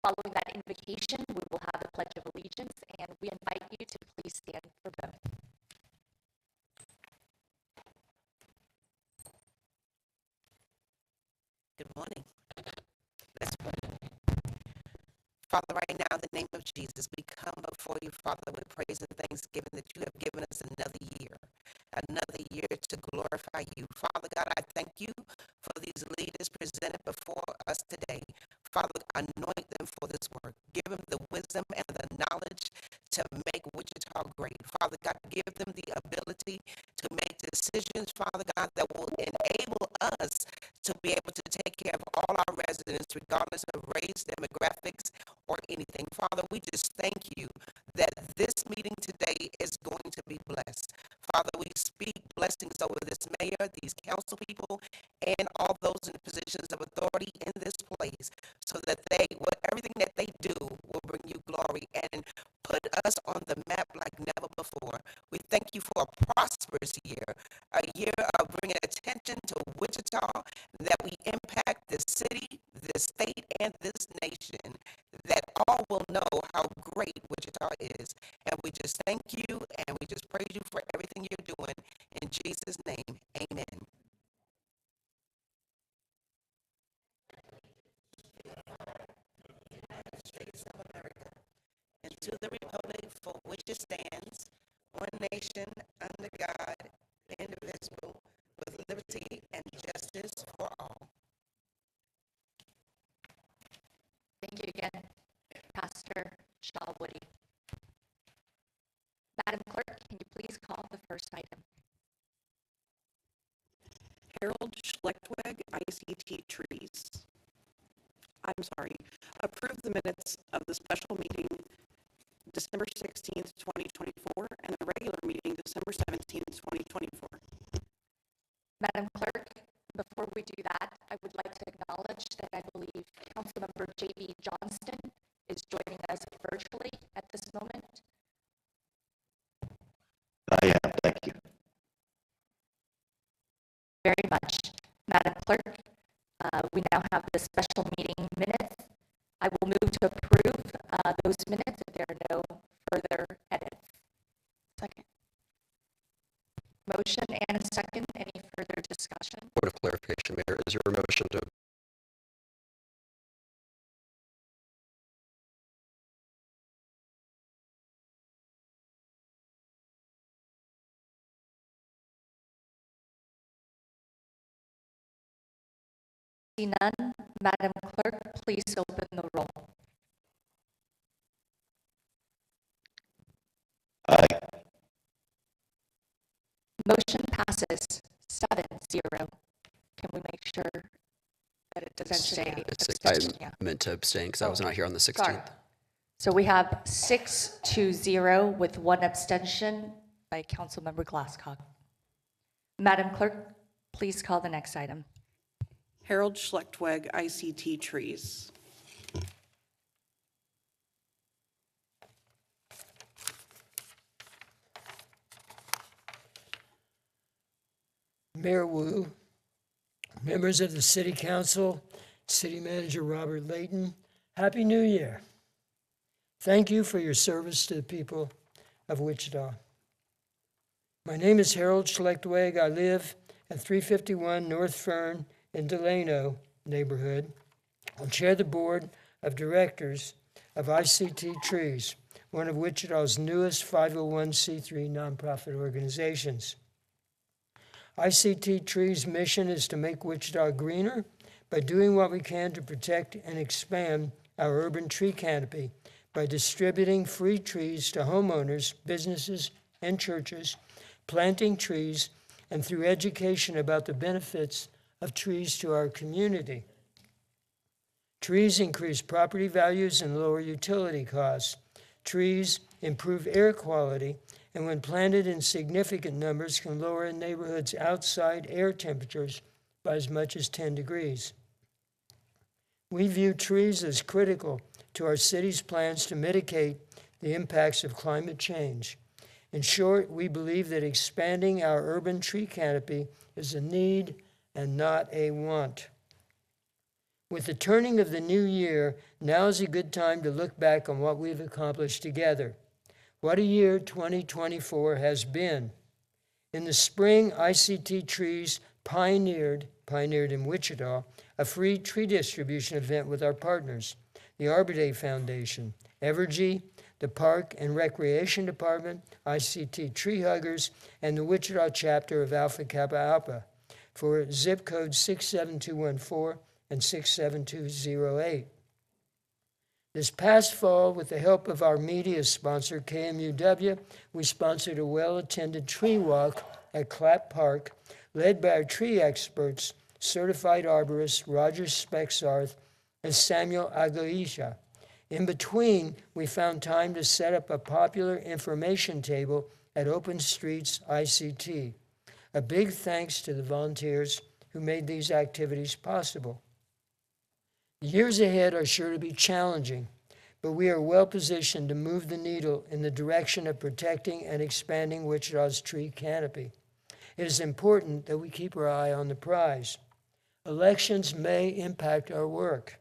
Following that invocation, we will have the Pledge of Allegiance, and we invite you to please stand for both. Good morning. Let's pray. Father, right now, in the name of Jesus, we come before you, Father, with praise and thanksgiving that you have given us another year to glorify you. Father God, I thank you for these leaders presented before us today. Father, anoint them for this work. Give them the wisdom and the knowledge to make Wichita great. Father God, give them the ability to make decisions, Father God, that will enable us to be able to take care of all our residents, regardless of race, demographics, or anything. Father, we just thank you that this meeting today is going to be blessed. Father, we speak blessings over this mayor, these council people, and all those in positions of authority in this place, so that everything that they do will bring you glory and put us on the map like never before. We thank you for a prosperous year, a year of bringing attention to Wichita, that we impact this city, this state, and this nation, that all will know how great Wichita is. And we just thank you, and we just praise you for everything you're doing. In Jesus' name, amen. United States of America, and to the republic for which it stands, one nation, under God, indivisible, with liberty and justice for all. Thank you again, Pastor Shaw Woody. Madam Clerk, can you please call the first item? Harold Schlechtweg, ICT Trees. Approve the minutes of the special meeting December 16th, 2024, and the regular meeting December 17th, 2024. Madam Clerk, before we do that, I would like to acknowledge that I believe Councilmember J.B. Johnston is joining us virtually at this moment. I am, thank you. Very much. Madam Clerk, we now have the special meeting minutes. I will move to approve those minutes if there are no further edits. Second. Motion and a second. Any further discussion? Point of clarification, Mayor. Is there a motion to See none, Madam Clerk, please open the roll. Aye. Motion passes 7-0. Can we make sure that it doesn't say abstention? I meant to abstain because I was not here on the 16th. Sorry. So we have 6-0 with one abstention by Councilmember Glasscock. Madam Clerk, please call the next item. Harold Schlechtweg, ICT Trees. Mayor Wu, members of the City Council, City Manager Robert Layton, Happy New Year. Thank you for your service to the people of Wichita. My name is Harold Schlechtweg. I live at 351 North Fern in Delano neighborhood. I'll chair the board of directors of ICT Trees, one of Wichita's newest 501c3 nonprofit organizations. ICT Trees' mission is to make Wichita greener by doing what we can to protect and expand our urban tree canopy by distributing free trees to homeowners, businesses, and churches, planting trees, and through education about the benefits of trees to our community. Trees increase property values and lower utility costs. Trees improve air quality, and when planted in significant numbers, can lower a neighborhood's outside air temperatures by as much as 10 degrees. We view trees as critical to our city's plans to mitigate the impacts of climate change. In short, we believe that expanding our urban tree canopy is a need and not a want. With the turning of the new year, now is a good time to look back on what we've accomplished together. What a year 2024 has been. In the spring, ICT Trees pioneered in Wichita, a free tree distribution event with our partners, the Arbor Day Foundation, Evergy, the Park and Recreation Department, ICT Tree Huggers, and the Wichita chapter of Alpha Kappa Alpha for zip code 67214 and 67208. This past fall, with the help of our media sponsor, KMUW, we sponsored a well-attended tree walk at Clapp Park, led by our tree experts, certified arborists Roger Spexarth and Samuel Aguisha. In between, we found time to set up a popular information table at Open Streets ICT. A big thanks to the volunteers who made these activities possible. The years ahead are sure to be challenging, but we are well positioned to move the needle in the direction of protecting and expanding Wichita's tree canopy. It is important that we keep our eye on the prize. Elections may impact our work,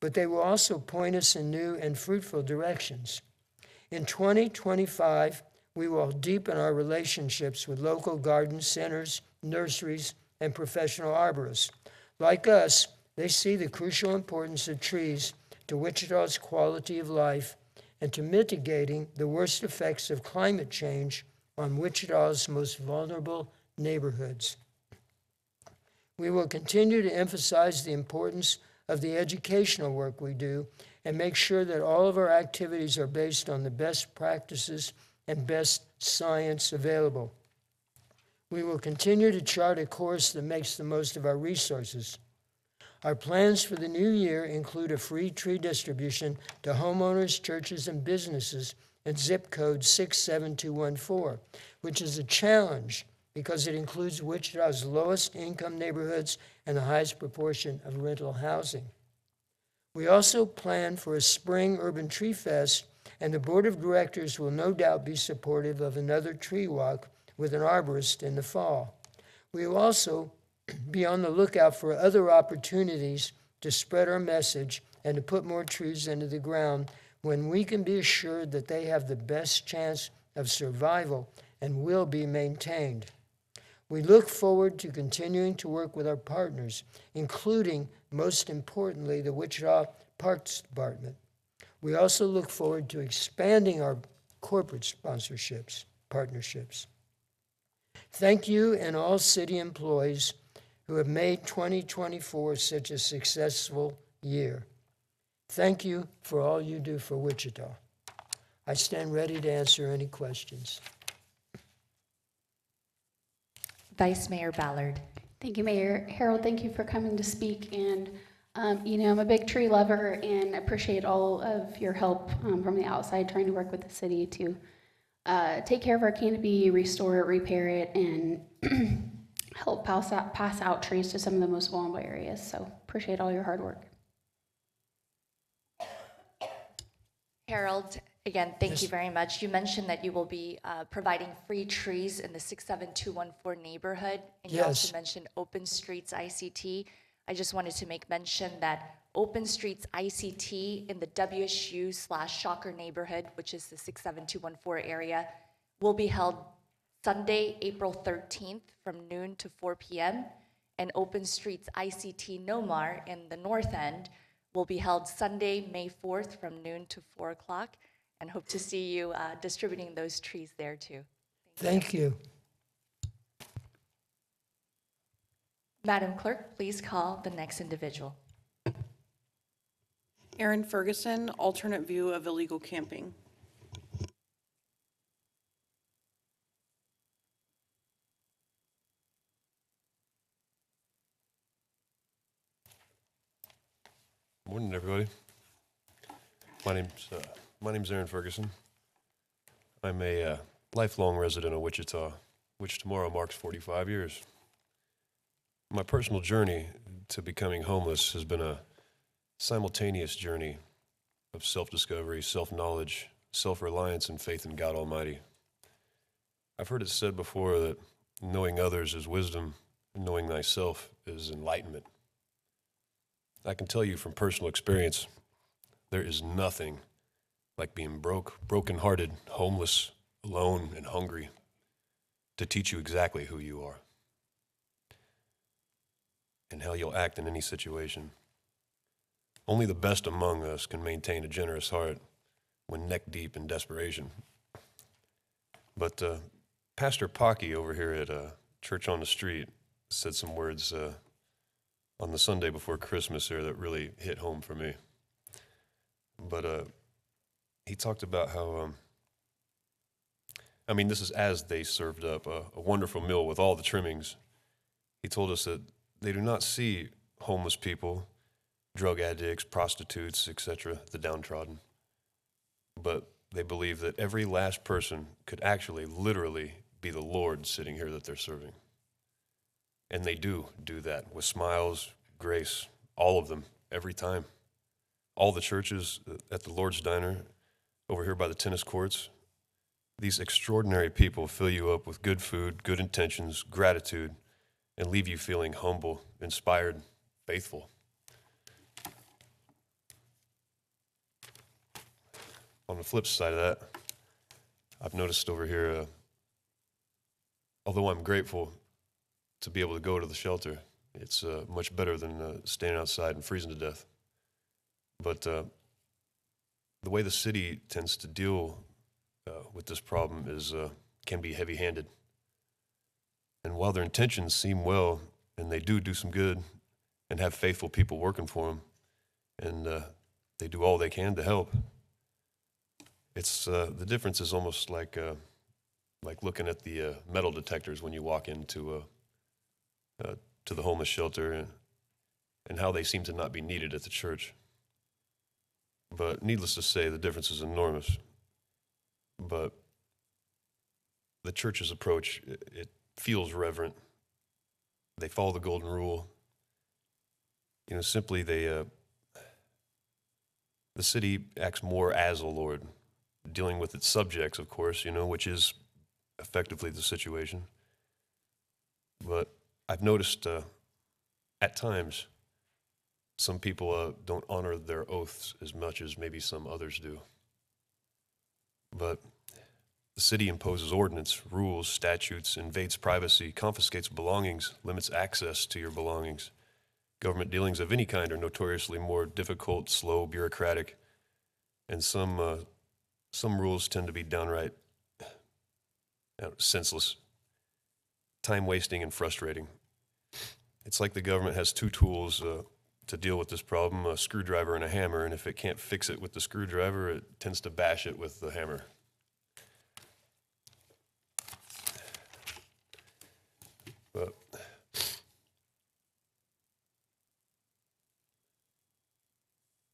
but they will also point us in new and fruitful directions. In 2025, we will deepen our relationships with local garden centers, nurseries, and professional arborists. Like us, they see the crucial importance of trees to Wichita's quality of life and to mitigating the worst effects of climate change on Wichita's most vulnerable neighborhoods. We will continue to emphasize the importance of the educational work we do and make sure that all of our activities are based on the best practices and best science available. We will continue to chart a course that makes the most of our resources. Our plans for the new year include a free tree distribution to homeowners, churches, and businesses at zip code 67214, which is a challenge because it includes Wichita's lowest income neighborhoods and the highest proportion of rental housing. We also plan for a spring urban tree fest, and the board of directors will no doubt be supportive of another tree walk with an arborist in the fall. We will also be on the lookout for other opportunities to spread our message and to put more trees into the ground when we can be assured that they have the best chance of survival and will be maintained. We look forward to continuing to work with our partners, including, most importantly, the Wichita Parks Department. We also look forward to expanding our corporate partnerships. Thank you and all city employees who have made 2024 such a successful year. Thank you for all you do for Wichita. I stand ready to answer any questions. Vice Mayor Ballard. Thank you, Mayor. Harold, thank you for coming to speak. And, I'm a big tree lover and appreciate all of your help from the outside trying to work with the city to take care of our canopy, restore it, repair it, and help pass out trees to some of the most vulnerable areas. So appreciate all your hard work. Harold, again, thank you very much. You mentioned that you will be providing free trees in the 67214 neighborhood, and you also mentioned Open Streets ICT. I just wanted to make mention that Open Streets ICT in the WSU/Shocker neighborhood, which is the 67214 area, will be held Sunday, April 13th from noon to 4 p.m. And Open Streets ICT Nomar in the north end will be held Sunday, May 4th from noon to 4 o'clock, and hope to see you distributing those trees there too. Thank you. Madam Clerk, please call the next individual. Aaron Ferguson, alternate view of illegal camping. Morning, everybody. My name's Aaron Ferguson. I'm a lifelong resident of Wichita, which tomorrow marks 45 years. My personal journey to becoming homeless has been a simultaneous journey of self-discovery, self-knowledge, self-reliance, and faith in God Almighty. I've heard it said before that knowing others is wisdom, and knowing thyself is enlightenment. I can tell you from personal experience, there is nothing like being broken-hearted, homeless, alone, and hungry to teach you exactly who you are and how you'll act in any situation. Only the best among us can maintain a generous heart when neck deep in desperation. But Pastor Pocky over here at Church on the Street said some words on the Sunday before Christmas here that really hit home for me. But he talked about how, this is as they served up a wonderful meal with all the trimmings. He told us that they do not see homeless people, drug addicts, prostitutes, etc., the downtrodden. But they believe that every last person could actually, literally be the Lord sitting here that they're serving. And they do that with smiles, grace, all of them, every time. All the churches at the Lord's Diner, over here by the tennis courts, these extraordinary people fill you up with good food, good intentions, gratitude, and leave you feeling humble, inspired, faithful. On the flip side of that, I've noticed over here, although I'm grateful to be able to go to the shelter, it's much better than standing outside and freezing to death. But the way the city tends to deal with this problem is can be heavy-handed. And while their intentions seem well, and they do some good, and have faithful people working for them, and they do all they can to help, it's the difference is almost like looking at the metal detectors when you walk into to the homeless shelter, and how they seem to not be needed at the church. But needless to say, the difference is enormous. But the church's approach, it feels reverent. They follow the golden rule. Simply the city acts more as a Lord, dealing with its subjects, of course, which is effectively the situation. But I've noticed at times some people don't honor their oaths as much as maybe some others do. But the city imposes ordinance, rules, statutes, invades privacy, confiscates belongings, limits access to your belongings. Government dealings of any kind are notoriously more difficult, slow, bureaucratic, and some rules tend to be downright senseless, time-wasting, and frustrating. It's like the government has two tools to deal with this problem, a screwdriver and a hammer, and if it can't fix it with the screwdriver, it tends to bash it with the hammer. But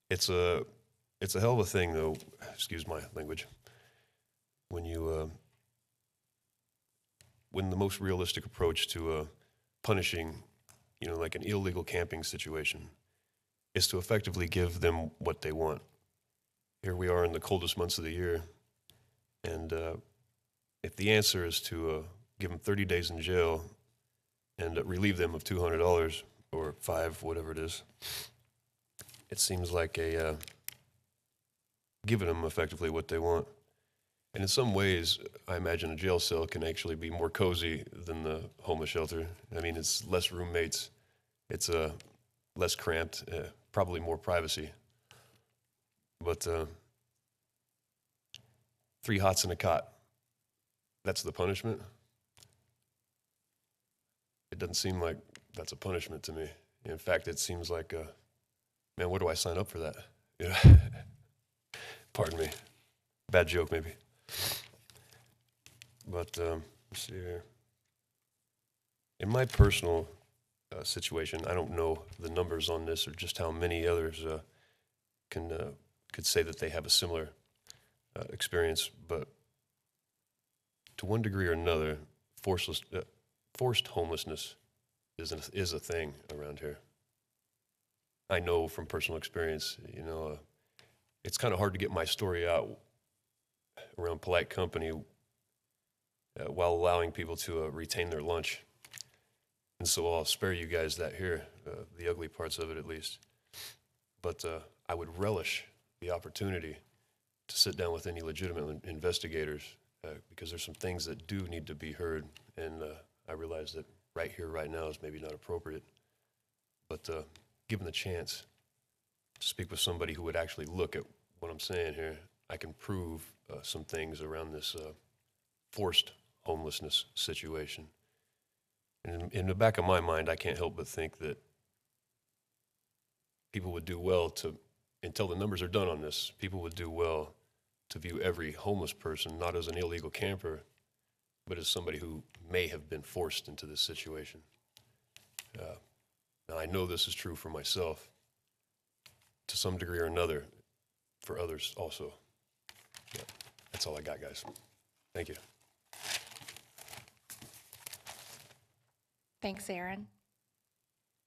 it's a hell of a thing, though, excuse my language, when the most realistic approach to punishing, like an illegal camping situation, is to effectively give them what they want. Here we are in the coldest months of the year, and if the answer is to give them 30 days in jail and relieve them of $200 or $5, whatever it is, it seems like giving them effectively what they want. And in some ways, I imagine a jail cell can actually be more cozy than the homeless shelter. It's less roommates, it's less cramped, probably more privacy. But 3 hots in a cot, that's the punishment? It doesn't seem like that's a punishment to me. In fact, it seems like, man, where do I sign up for that? Pardon me. Bad joke, maybe. But let's see here. In my personal situation, I don't know the numbers on this or just how many others could say that they have a similar experience, but to one degree or another, forced homelessness is a thing around here. I know from personal experience, it's kind of hard to get my story out around polite company while allowing people to retain their lunch. And so I'll spare you guys that here, the ugly parts of it at least. but I would relish the opportunity to sit down with any legitimate investigators because there's some things that do need to be heard, and I realize that right here, right now is maybe not appropriate, but given the chance to speak with somebody who would actually look at what I'm saying here, I can prove some things around this forced homelessness situation. And in the back of my mind, I can't help but think that people would do well to, until the numbers are done on this, people would do well to view every homeless person not as an illegal camper, but as somebody who may have been forced into this situation. Now, I know this is true for myself to some degree or another, for others also. Yeah, that's all I got, guys. Thank you. Thanks, Aaron.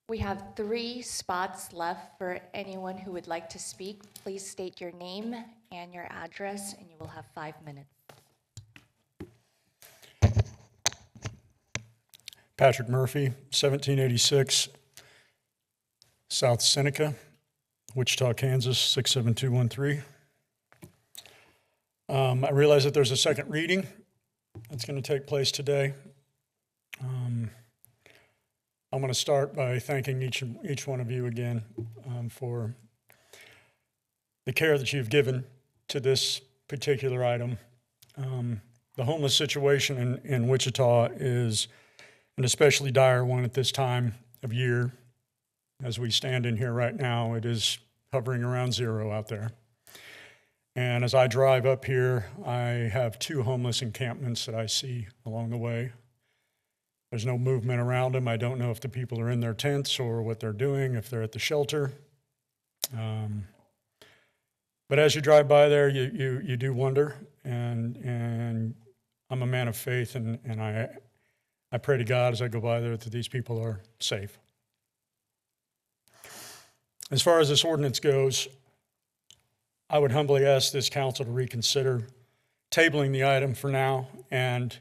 We have 3 spots left for anyone who would like to speak. Please state your name and your address, and you will have 5 minutes. Patrick Murphy, 1786 South Seneca, Wichita, Kansas, 67213. I realize that there's a second reading that's going to take place today. I'm going to start by thanking each one of you again for the care that you've given to this particular item. The homeless situation in Wichita is an especially dire one at this time of year. As we stand in here right now, it is hovering around 0 out there. And as I drive up here, I have 2 homeless encampments that I see along the way. There's no movement around them. I don't know if the people are in their tents or what they're doing, if they're at the shelter. But as you drive by there, you do wonder. And I'm a man of faith, and I pray to God as I go by there that these people are safe. As far as this ordinance goes, I would humbly ask this council to reconsider tabling the item for now and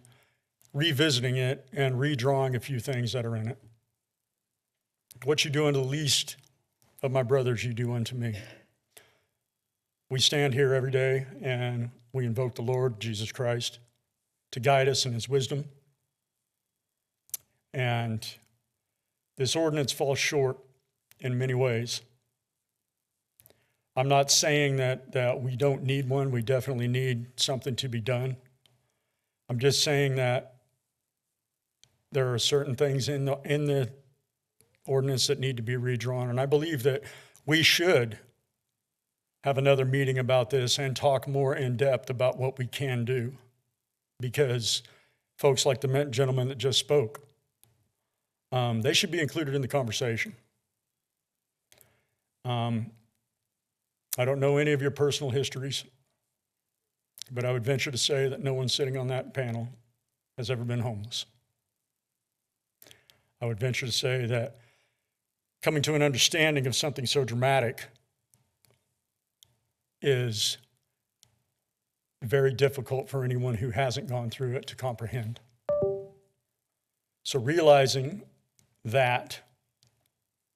revisiting it and redrawing a few things that are in it. What you do unto the least of my brothers, you do unto me. We stand here every day and we invoke the Lord Jesus Christ to guide us in his wisdom. And this ordinance falls short in many ways. I'm not saying that we don't need one. We definitely need something to be done. I'm just saying that there are certain things in the ordinance that need to be redrawn. And I believe that we should have another meeting about this and talk more in depth about what we can do. Because folks like the gentleman that just spoke, they should be included in the conversation. I don't know any of your personal histories, but I would venture to say that no one sitting on that panel has ever been homeless. I would venture to say that coming to an understanding of something so dramatic is very difficult for anyone who hasn't gone through it to comprehend. So realizing that,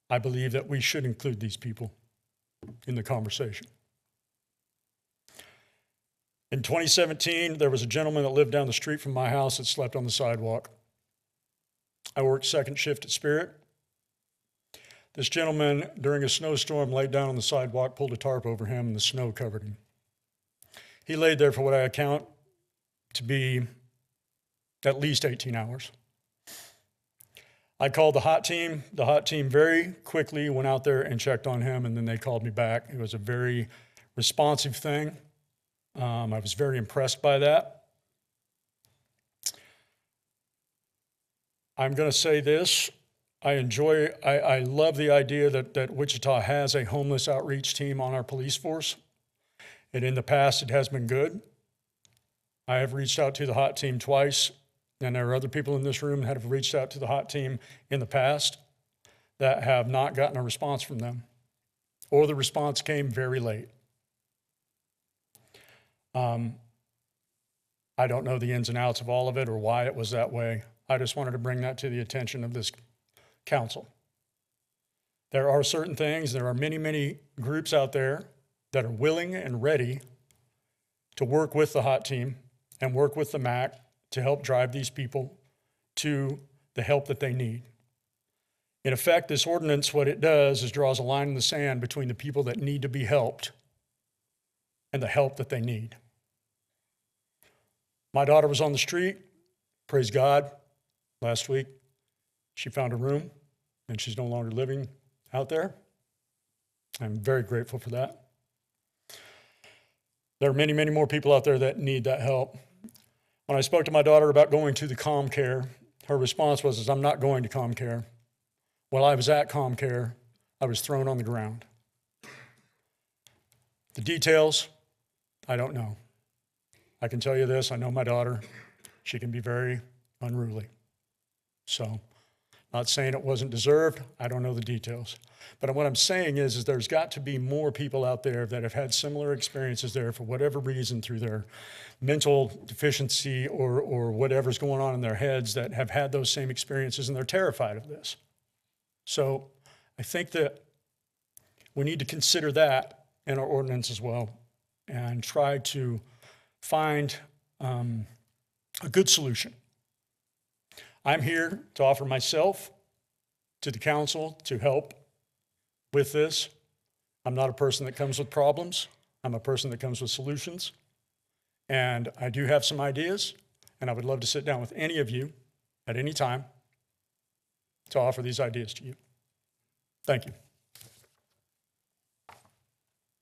I believe that we should include these people in the conversation. In 2017, there was a gentleman that lived down the street from my house that slept on the sidewalk. I worked second shift at Spirit. This gentleman, during a snowstorm, laid down on the sidewalk, pulled a tarp over him, and the snow covered him. He laid there for what I account to be at least 18 hours. I called the hot team. The hot team very quickly went out there and checked on him, and then they called me back. It was a very responsive thing. I was very impressed by that. I'm going to say this. I love the idea that Wichita has a homeless outreach team on our police force. And in the past, it has been good. I have reached out to the hot team twice. And there are other people in this room that have reached out to the hot team in the past that have not gotten a response from them, or the response came very late. I don't know the ins and outs of all of it or why it was that way. I just wanted to bring that to the attention of this council. There are certain things, there are many, many groups out there that are willing and ready to work with the HOT team and work with the MAC to help drive these people to the help that they need. In effect, this ordinance, what it does is draws a line in the sand between the people that need to be helped and the help that they need. My daughter was on the street, praise God, last week. She found a room and she's no longer living out there. I'm very grateful for that. There are many, many more people out there that need that help. When I spoke to my daughter about going to the ComCare, her response was, I'm not going to ComCare. While I was at ComCare, I was thrown on the ground. The details, I don't know. I can tell you this, I know my daughter. She can be very unruly. So, not saying it wasn't deserved, I don't know the details. But what I'm saying is there's got to be more people out there that have had similar experiences there for whatever reason, through their mental deficiency or whatever's going on in their heads, that have had those same experiences and they're terrified of this. So I think that we need to consider that in our ordinance as well and try to find a good solution. I'm here to offer myself to the council to help with this. I'm not a person that comes with problems. I'm a person that comes with solutions. And I do have some ideas, and I would love to sit down with any of you at any time to offer these ideas to you. Thank you.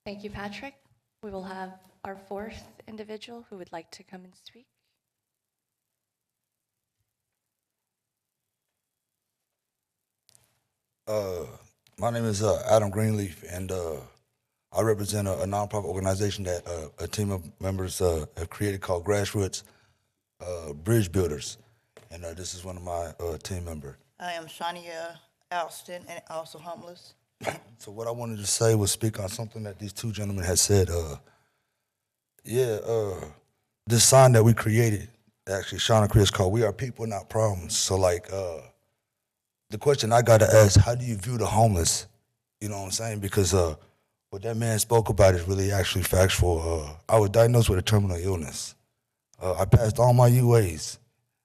Thank you, Patrick. We will have our fourth individual who would like to come and speak. My name is Adam Greenleaf, and I represent a nonprofit organization that a team of members have created called Grassroots Bridge Builders, and this is one of my team members. I am Shania Alston, and also homeless. So what I wanted to say was speak on something that these two gentlemen had said. This sign that we created, actually, Sean and Chris called "We Are People, Not Problems." So like, the question I got to ask: how do you view the homeless? You know what I'm saying? Because what that man spoke about is really actually factual. I was diagnosed with a terminal illness. I passed all my UAs.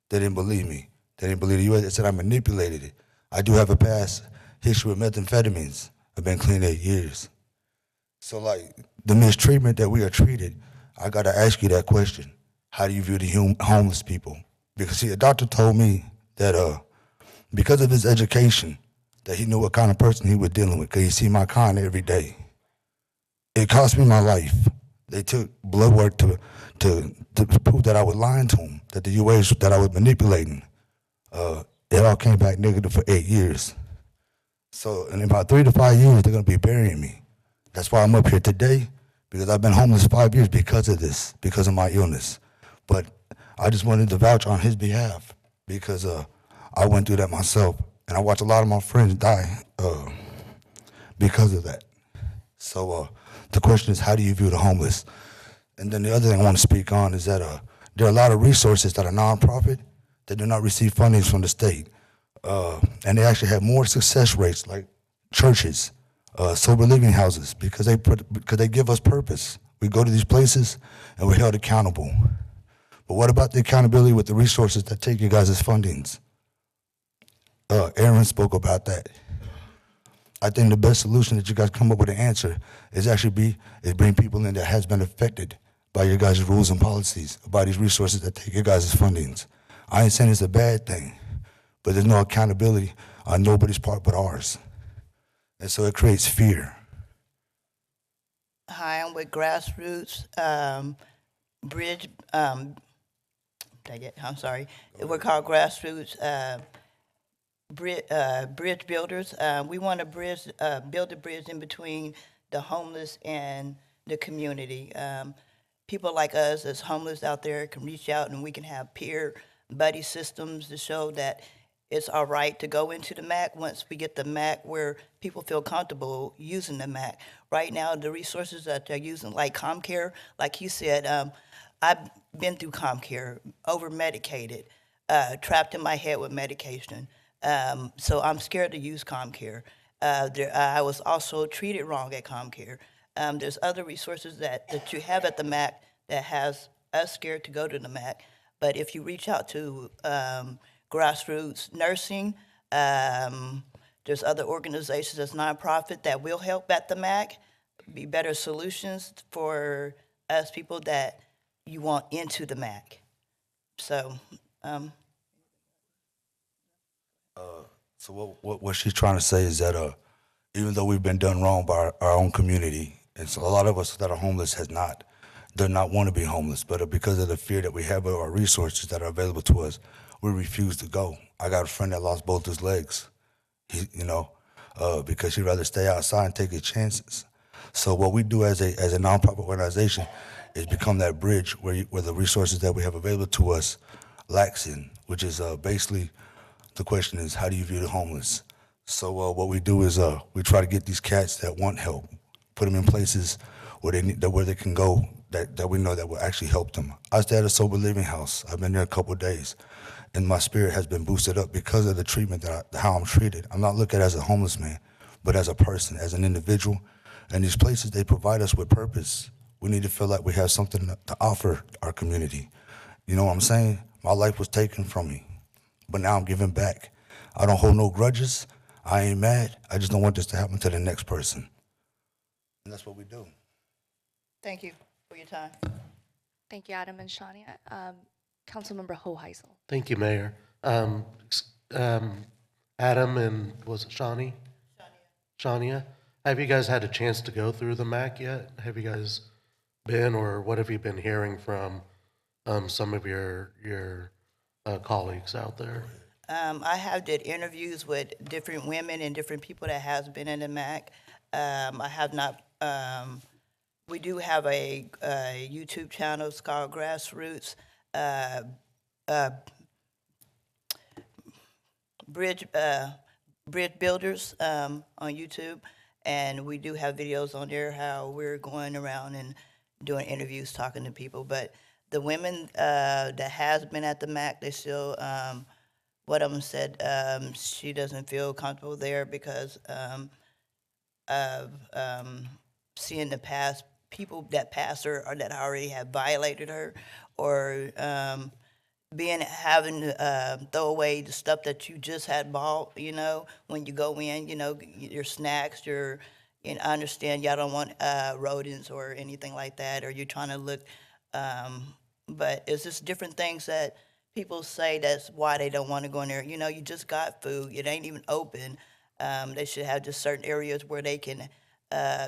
They didn't believe me. They didn't believe the UAs. They said I manipulated it. I do have a past history with methamphetamines. I've been clean 8 years. So like the mistreatment that we are treated, I got to ask you that question. How do you view the homeless people? Because see, a doctor told me that because of his education, that he knew what kind of person he was dealing with, because he see my kind every day. It cost me my life. They took blood work to prove that I was lying to him, that the UAs that I was manipulating. It all came back negative for 8 years. So in about 3 to 5 years, they're gonna be burying me. That's why I'm up here today, because I've been homeless 5 years because of this, because of my illness. But I just wanted to vouch on his behalf, because I went through that myself, and I watched a lot of my friends die because of that. So the question is, how do you view the homeless? And then the other thing I want to speak on is that there are a lot of resources that are nonprofit that do not receive funding from the state. And they actually have more success rates, like churches, sober living houses, because they give us purpose. We go to these places and we're held accountable. But what about the accountability with the resources that take you guys' fundings? Aaron spoke about that. I think the best solution that you guys come up with an answer is actually bring people in that has been affected by your guys' rules and policies, by these resources that take your guys' fundings. I ain't saying it's a bad thing, but there's no accountability on nobody's part but ours. And so it creates fear. Hi, I'm with Grassroots Bridge. I'm sorry. We're called Grassroots Bridge Builders. We want to build a bridge in between the homeless and the community. People like us as homeless out there can reach out, and we can have peer buddy systems to show that it's all right to go into the MAC once we get the MAC where people feel comfortable using the MAC. Right now, the resources that they're using, like ComCare, like you said, I've been through ComCare, over-medicated, trapped in my head with medication. So I'm scared to use ComCare. I was also treated wrong at ComCare. There's other resources that you have at the MAC that has us scared to go to the MAC. But if you reach out to grassroots nursing, there's other organizations that's nonprofit that will help at the MAC, be better solutions for us people that you want into the MAC. So, So what she's trying to say is that even though we've been done wrong by our own community, and so a lot of us that are homeless do not want to be homeless, but because of the fear that we have of our resources that are available to us, we refuse to go. I got a friend that lost both his legs, because he'd rather stay outside and take his chances. So what we do as a nonprofit organization is become that bridge where the resources that we have available to us lacks in, which is basically the question is, how do you view the homeless? So what we do is we try to get these cats that want help, put them in places where they can go that we know that will actually help them. I stay at a sober living house. I've been there a couple of days, and my spirit has been boosted up because of the treatment how I'm treated. I'm not looked at as a homeless man, but as a person, as an individual. And these places, they provide us with purpose. We need to feel like we have something to offer our community. You know what I'm saying? My life was taken from me, but now I'm giving back. I don't hold no grudges. I ain't mad. I just don't want this to happen to the next person. And that's what we do. thank you for your time. Thank you, Adam and Shania. Councilmember Hoheisel. Thank you, Mayor. Adam and was it Shania? Shania. Have you guys had a chance to go through the MAC yet? Have you guys been, or what have you been hearing from some of your colleagues out there? I have did interviews with different women and different people that has been in the MAC. I have not. We do have a YouTube channel. It's called Grassroots Bridge Builders on YouTube, and we do have videos on there how we're going around and doing interviews, talking to people. But the women that has been at the MAC, they still. One of them said she doesn't feel comfortable there because of seeing the past people that passed her or that already have violated her, or having to throw away the stuff that you just had bought. When you go in, your snacks, and I understand y'all don't want rodents or anything like that, or you're trying to look. But it's just different things that people say that's why they don't want to go in there. You just got food. It ain't even open. They should have just certain areas where they can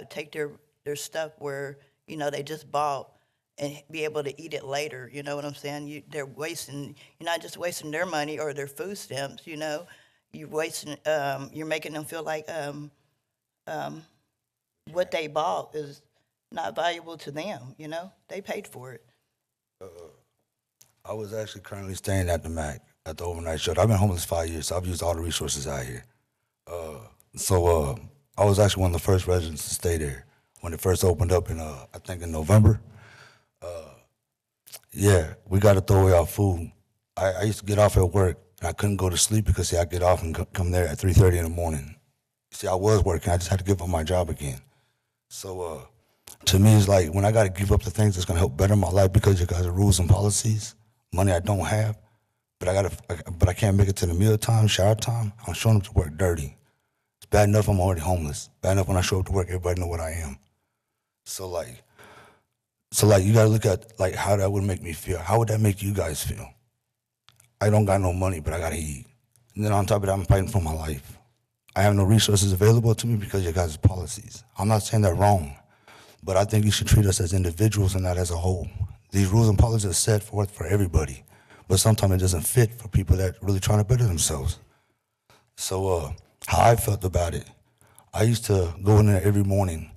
take their stuff where, they just bought and be able to eat it later. You know what I'm saying? They're wasting, you're not just wasting their money or their food stamps, You're wasting, you're making them feel like what they bought is not valuable to them, They paid for it. I was actually currently staying at the MAC at the overnight shelter. I've been homeless 5 years, so I've used all the resources out here. I was actually one of the first residents to stay there when it first opened up in, I think in November. Yeah, we got to throw away our food. I used to get off at work, and I couldn't go to sleep because, I get off and come there at 3:30 in the morning. See, I was working. I just had to give up my job again. So to me, it's like when I got to give up the things that's going to help better my life because you guys have rules and policies, money I don't have, but I can't make it to the meal time, shower time. I'm showing up to work dirty. It's bad enough I'm already homeless. Bad enough when I show up to work, everybody know what I am. So you gotta look at like how that would make me feel. How would that make you guys feel? I don't got no money, but I gotta eat. And then on top of that, I'm fighting for my life. I have no resources available to me because of your guys' policies. I'm not saying that wrong, but I think you should treat us as individuals and not as a whole. These rules and policies are set forth for everybody, but sometimes it doesn't fit for people that are really trying to better themselves. So how I felt about it, I used to go in there every morning,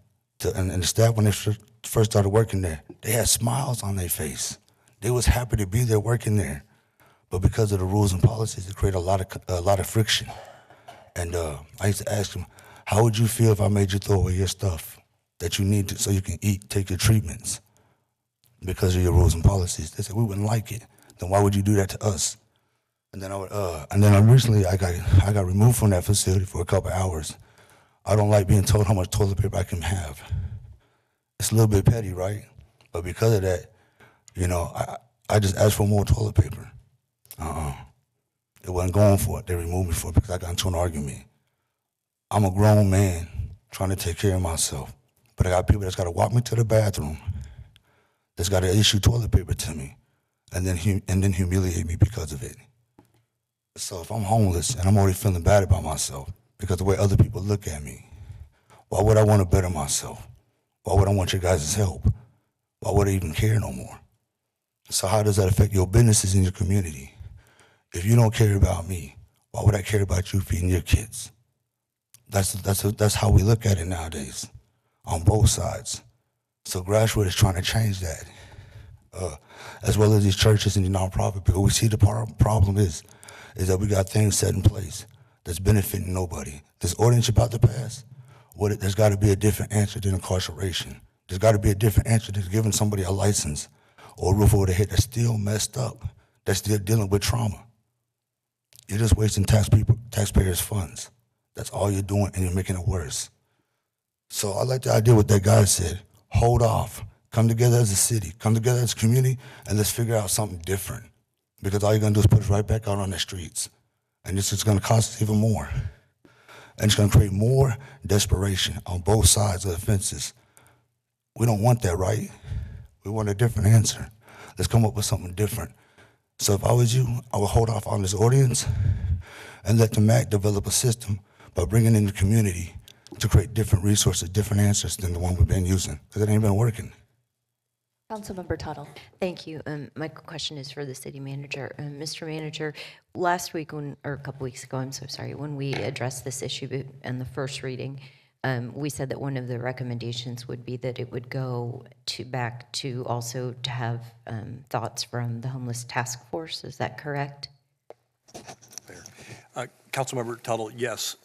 and the staff, when they first started working there, they had smiles on their face. They was happy to be there working there, but because of the rules and policies, it created a lot of friction. And I used to ask them, how would you feel if I made you throw away your stuff that you need so you can eat, take your treatments because of your rules and policies? They said, we wouldn't like it. Then why would you do that to us? And then recently I got removed from that facility for a couple of hours. I don't like being told how much toilet paper I can have. It's a little bit petty, right? But because of that, you know, I just asked for more toilet paper. It wasn't going for it. They removed me for it because I got into an argument. I'm a grown man trying to take care of myself, but I got people that's got to walk me to the bathroom, that's got to issue toilet paper to me, and then humiliate me because of it. So if I'm homeless and I'm already feeling bad about myself because of the way other people look at me, why would I want to better myself? Why would I want your guys' help? Why would I even care no more? So how does that affect your businesses in your community? If you don't care about me, why would I care about you feeding your kids? That's how we look at it nowadays, on both sides. So Grassroot is trying to change that, as well as these churches and the nonprofit, because we see the problem is that we got things set in place that's benefiting nobody. This ordinance about to pass, there's got to be a different answer than incarceration. There's got to be a different answer than giving somebody a license or a roof over their head that's still messed up, that's still dealing with trauma. You're just wasting taxpayers' funds. That's all you're doing, and you're making it worse. So I like the idea what that guy said. Hold off. Come together as a city. Come together as a community, and let's figure out something different. Because all you're going to do is put us right back out on the streets. And this is going to cost us even more. And it's going to create more desperation on both sides of the fences. We don't want that, right? We want a different answer. Let's come up with something different. So if I was you, I would hold off on this ordinance and let the MAC develop a system by bringing in the community to create different resources, different answers than the one we've been using, because it ain't been working. Councilmember Tuttle. Thank you. My question is for the city manager. Mr. Manager, last week, or a couple weeks ago, I'm so sorry, when we addressed this issue in the first reading, we said that one of the recommendations would be that it would go back to also to have thoughts from the homeless task force. Is that correct? Councilmember Tuttle, yes.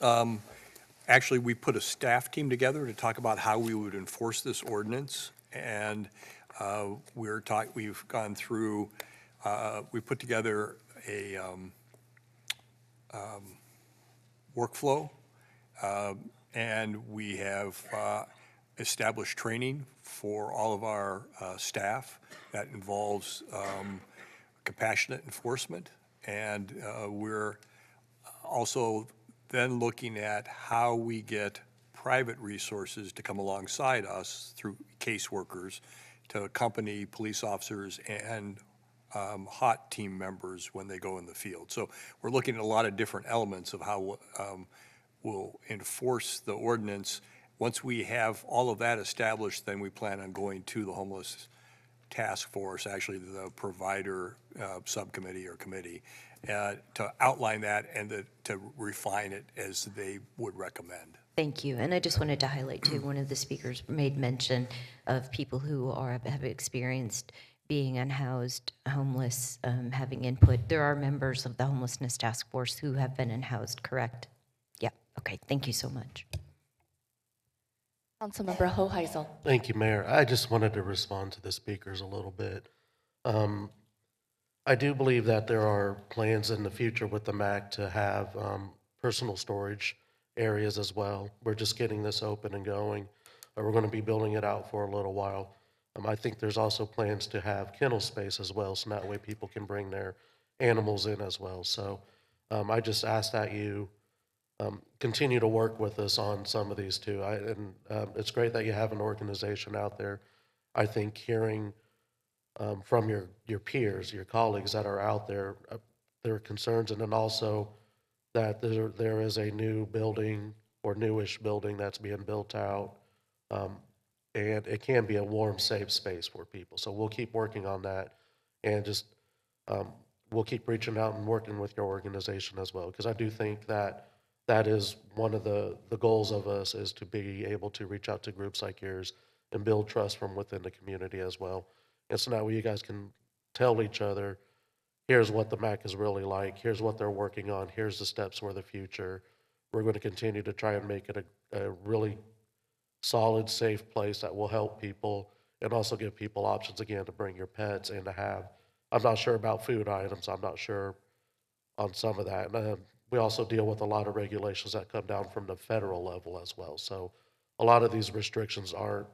Actually, we put a staff team together to talk about how we would enforce this ordinance, and we've gone through. We put together a workflow, and we have established training for all of our staff that involves compassionate enforcement, and we're also then looking at how we get private resources to come alongside us through caseworkers to accompany police officers and HOT team members when they go in the field. So we're looking at a lot of different elements of how we'll enforce the ordinance. Once we have all of that established, then we plan on going to the homeless task force, actually the provider subcommittee or committee, to outline that and to refine it as they would recommend. Thank you. And I just wanted to highlight too, one of the speakers made mention of people who have experienced being unhoused, homeless, having input. There are members of the homelessness task force who have been unhoused, correct? Yeah, okay, thank you so much. Councilmember Hoheisel. Thank you, Mayor. I just wanted to respond to the speakers a little bit. I do believe that there are plans in the future with the MAC to have personal storage areas as well. We're just getting this open and going. We're going to be building it out for a little while. I think there's also plans to have kennel space as well, so that way people can bring their animals in as well. So I just ask that you continue to work with us on some of these too. It's great that you have an organization out there. I think hearing from your peers, your colleagues that are out there, their concerns, and then also that there is a new building or newish building that's being built out, and it can be a warm, safe space for people. So we'll keep working on that, and just we'll keep reaching out and working with your organization as well, because I do think that that is one of the goals of us, is to be able to reach out to groups like yours and build trust from within the community as well. And so now you guys can tell each other, here's what the MAC is really like, here's what they're working on, here's the steps for the future. We're going to continue to try and make it a really solid, safe place that will help people and also give people options, again, to bring your pets and to have, I'm not sure about food items, I'm not sure on some of that. we also deal with a lot of regulations that come down from the federal level as well. So a lot of these restrictions aren't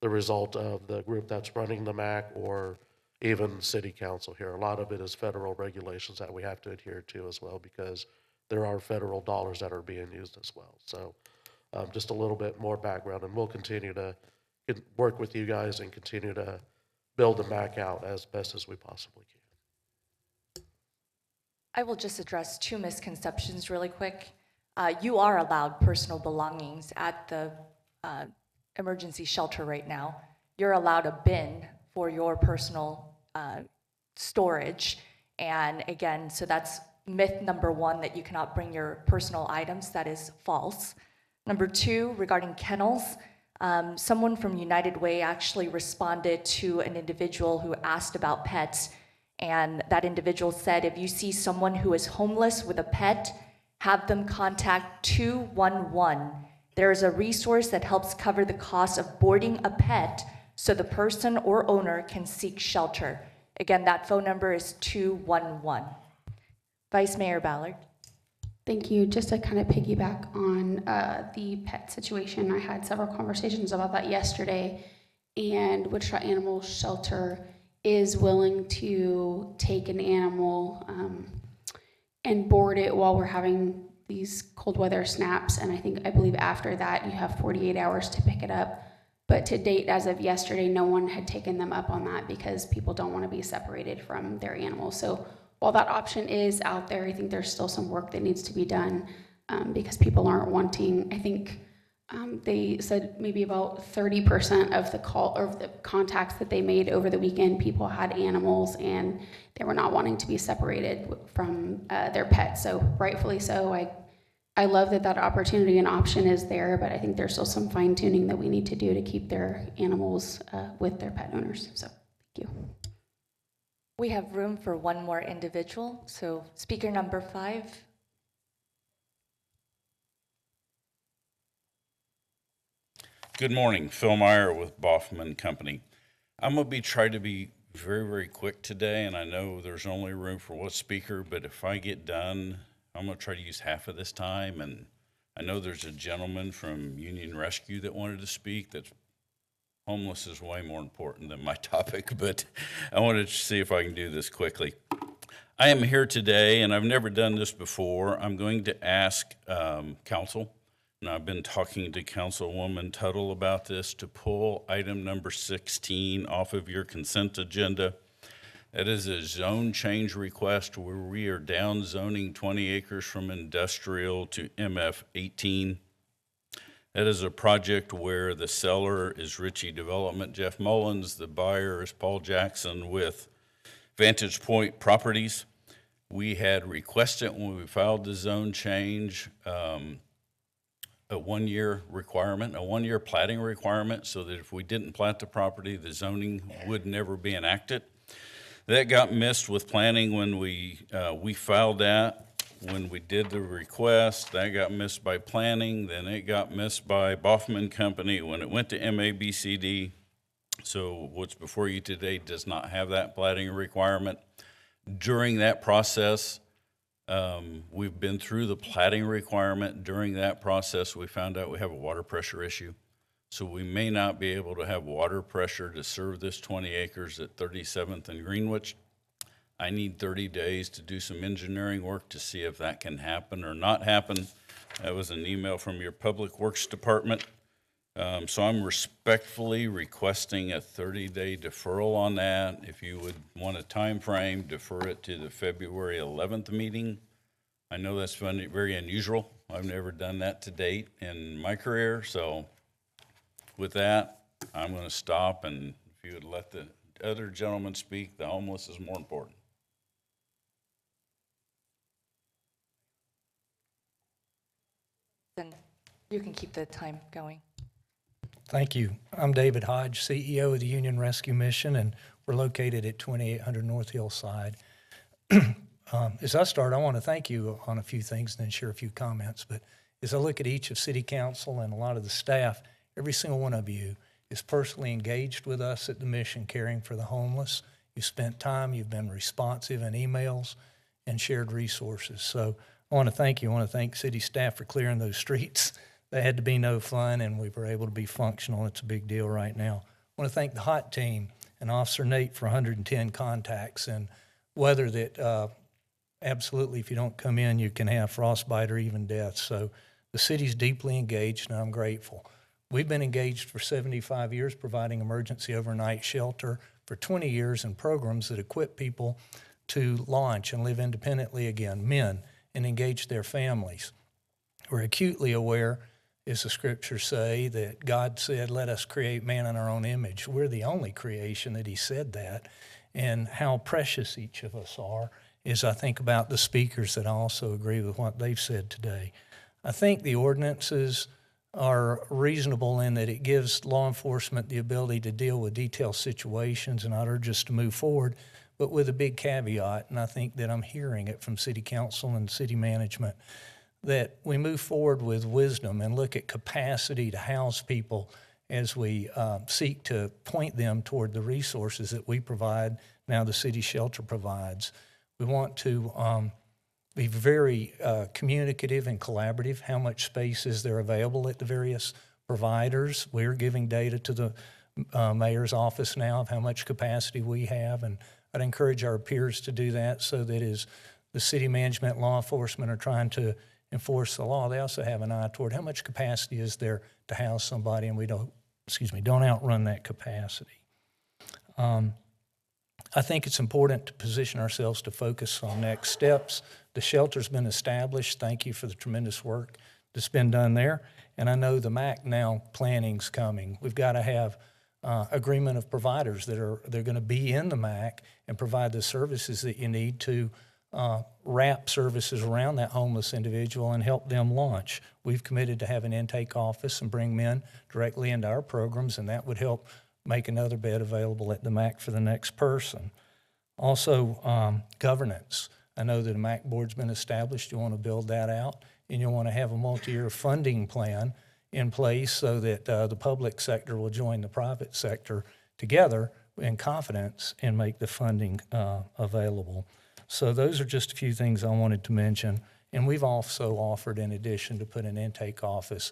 the result of the group that's running the MAC or even city council here. A lot of it is federal regulations that we have to adhere to as well, because there are federal dollars that are being used as well. So just a little bit more background, and we'll continue to work with you guys and continue to build the MAC out as best as we possibly can. I will just address two misconceptions really quick. You are allowed personal belongings at the emergency shelter right now. You're allowed a bin for your personal storage. And again, so that's myth number one, that you cannot bring your personal items. That is false. Number two, regarding kennels, someone from United Way actually responded to an individual who asked about pets. And that individual said, if you see someone who is homeless with a pet, have them contact 211. There is a resource that helps cover the cost of boarding a pet so the person or owner can seek shelter. Again, that phone number is 211. Vice Mayor Ballard. Thank you. Just to kind of piggyback on the pet situation, I had several conversations about that yesterday, and Wichita Animal Shelter is willing to take an animal and board it while we're having these cold weather snaps. And I believe after that you have 48 hours to pick it up. But to date, as of yesterday, no one had taken them up on that because people don't want to be separated from their animals. So while that option is out there, I think there's still some work that needs to be done because people aren't wanting, I think they said maybe about 30% of the call or the contacts that they made over the weekend, people had animals and they were not wanting to be separated from their pets. So rightfully so. I love that opportunity and option is there, but I think there's still some fine tuning that we need to do to keep their animals with their pet owners. So thank you. We have room for one more individual. So speaker number 5. Good morning, Phil Meyer with Boffman Company. I'm going to try to be very, very quick today, and I know there's only room for one speaker, but if I get done, I'm going to try to use half of this time. And I know there's a gentleman from Union Rescue that wanted to speak. That's homeless is way more important than my topic, but I wanted to see if I can do this quickly. I am here today, and I've never done this before. I'm going to ask council, and I've been talking to Councilwoman Tuttle about this, to pull item number 16 off of your consent agenda. That is a zone change request where we are down zoning 20 acres from industrial to MF 18. That is a project where the seller is Ritchie Development, Jeff Mullins. The buyer is Paul Jackson with Vantage Point Properties. We had requested when we filed the zone change a one-year requirement, a one-year platting requirement, so that if we didn't plat the property, the zoning would never be enacted. That got missed with planning when we filed that. When we did the request, that got missed by planning. Then it got missed by Boffman Company when it went to MABCD. So what's before you today does not have that platting requirement. During that process, we've been through the platting requirement. During that process, we found out we have a water pressure issue. So we may not be able to have water pressure to serve this 20 acres at 37th and Greenwich. I need 30 days to do some engineering work to see if that can happen or not happen. That was an email from your Public Works Department. So I'm respectfully requesting a 30-day deferral on that. If you would want a time frame, defer it to the February 11th meeting. I know that's very unusual. I've never done that to date in my career. So with that, I'm going to stop, and if you would let the other gentleman speak, the homeless is more important. Then you can keep the time going. Thank you. I'm David Hodge, CEO of the Union Rescue Mission, and we're located at 2800 North Hillside. As I start, I want to thank you on a few things and then share a few comments. But as I look at each of City Council and a lot of the staff, every single one of you is personally engaged with us at the mission, caring for the homeless. You've spent time, you've been responsive in emails and shared resources. So I want to thank you. I want to thank city staff for clearing those streets. They had to be no fun, and we were able to be functional. It's a big deal right now. I want to thank the HOT team and Officer Nate for 110 contacts and weather that absolutely, if you don't come in, you can have frostbite or even death. So the city's deeply engaged, and I'm grateful. We've been engaged for 75 years, providing emergency overnight shelter, for 20 years in programs that equip people to launch and live independently again, men, and engage their families. We're acutely aware, as the scriptures say, that God said, let us create man in our own image. We're the only creation that he said that, and how precious each of us are is I think about the speakers that I also agree with what they've said today. I think the ordinances are reasonable in that it gives law enforcement the ability to deal with detailed situations, and I'd urge us to move forward, but with a big caveat, and I think that I'm hearing it from city council and city management, that we move forward with wisdom and look at capacity to house people as we seek to point them toward the resources that we provide, now the city shelter provides. We want to be very communicative and collaborative. How much space is there available at the various providers? We're giving data to the mayor's office now of how much capacity we have, and I'd encourage our peers to do that so that as the city management, law enforcement are trying to enforce the law, they also have an eye toward how much capacity is there to house somebody, and we don't outrun that capacity. I think it's important to position ourselves to focus on next steps. The shelter's been established. Thank you for the tremendous work that's been done there. And I know the MAC now planning's coming. We've got to have agreement of providers they're going to be in the MAC and provide the services that you need to wrap services around that homeless individual and help them launch. We've committed to have an intake office and bring men directly into our programs, and that would help make another bed available at the MAC for the next person. Also, governance. I know that a MAC board's been established. You want to build that out, and you want to have a multi-year funding plan in place so that the public sector will join the private sector together in confidence and make the funding available. So those are just a few things I wanted to mention. And we've also offered, in addition, to put an intake office,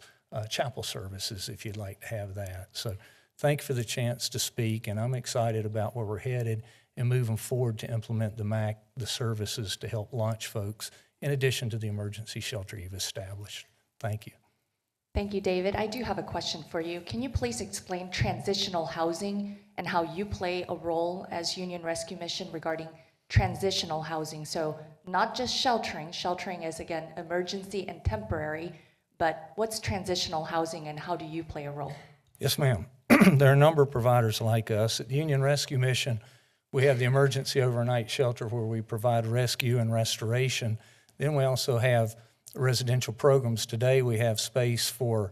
chapel services, if you'd like to have that. So thank you for the chance to speak, and I'm excited about where we're headed and moving forward to implement the MAC, the services to help launch folks, in addition to the emergency shelter you've established. Thank you. Thank you, David. I do have a question for you. Can you please explain transitional housing and how you play a role as Union Rescue Mission regarding transitional housing? So not just sheltering. Sheltering is, again, emergency and temporary, but what's transitional housing and how do you play a role? Yes, ma'am. There are a number of providers like us. At the Union Rescue Mission, we have the emergency overnight shelter where we provide rescue and restoration. Then we also have residential programs. Today we have space for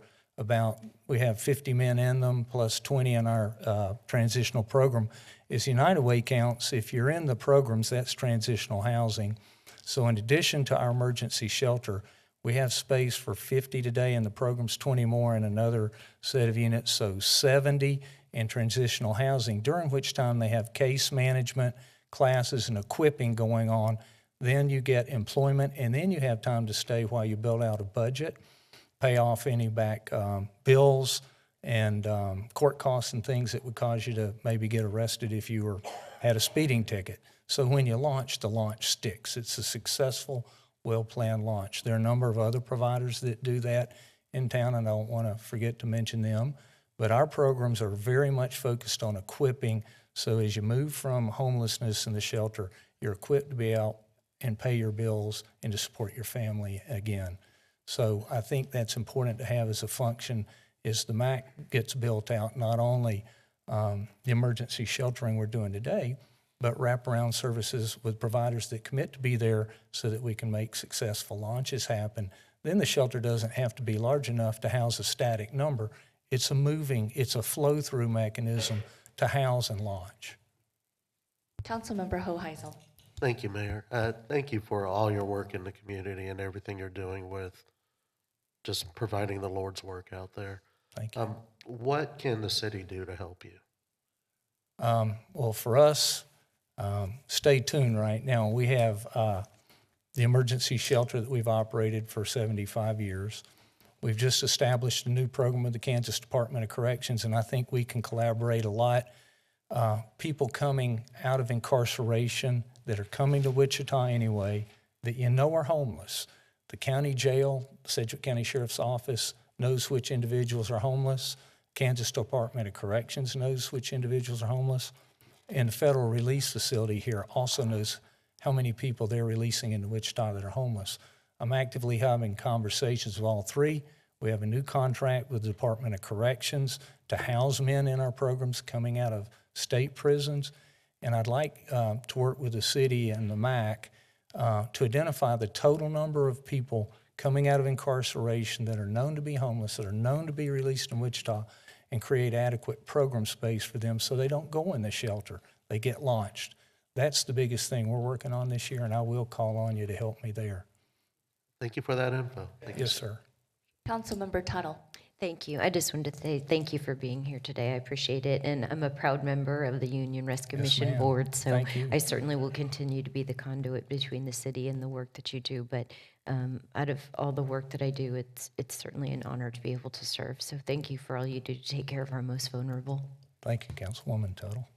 we have 50 men in them plus 20 in our transitional program. As United Way counts, if you're in the programs, that's transitional housing. So in addition to our emergency shelter, we have space for 50 today in the programs, 20 more in another set of units, so 70 in transitional housing, during which time they have case management, classes, and equipping going on. Then you get employment, and then you have time to stay while you build out a budget, pay off any back bills and court costs and things that would cause you to maybe get arrested if you had a speeding ticket. So when you launch, the launch sticks. It's a successful, well-planned launch. There are a number of other providers that do that in town, and I don't want to forget to mention them. But our programs are very much focused on equipping, so as you move from homelessness in the shelter, you're equipped to be out and pay your bills and to support your family again. So I think that's important to have as a function as the MAC gets built out, not only the emergency sheltering we're doing today, but wraparound services with providers that commit to be there so that we can make successful launches happen. Then the shelter doesn't have to be large enough to house a static number. It's a flow-through mechanism to house and launch. Councilmember Hoheisel. Thank you, Mayor. Thank you for all your work in the community and everything you're doing with just providing the Lord's work out there. Thank you. What can the city do to help you? Well, for us, stay tuned right now. We have the emergency shelter that we've operated for 75 years. We've just established a new program with the Kansas Department of Corrections, and I think we can collaborate a lot. People coming out of incarceration that are coming to Wichita anyway, that you know are homeless. The county jail, Sedgwick County Sheriff's Office knows which individuals are homeless. Kansas Department of Corrections knows which individuals are homeless. And the federal release facility here also knows how many people they're releasing into Wichita that are homeless. I'm actively having conversations with all three. We have a new contract with the Department of Corrections to house men in our programs coming out of state prisons. And I'd like to work with the city and the MAC to identify the total number of people coming out of incarceration that are known to be homeless, that are known to be released in Wichita, and create adequate program space for them so they don't go in the shelter. They get launched. That's the biggest thing we're working on this year, and I will call on you to help me there. Thank you for that info. Yes, sir. Councilmember Tuttle. Thank you. I just wanted to say thank you for being here today. I appreciate it. And I'm a proud member of the Union Rescue Mission ma'am. Board, so Thank you. I certainly will continue to be the conduit between the city and the work that you do. But out of all the work that I do, it's certainly an honor to be able to serve. So thank you for all you do to take care of our most vulnerable. Thank you, Councilwoman Tuttle.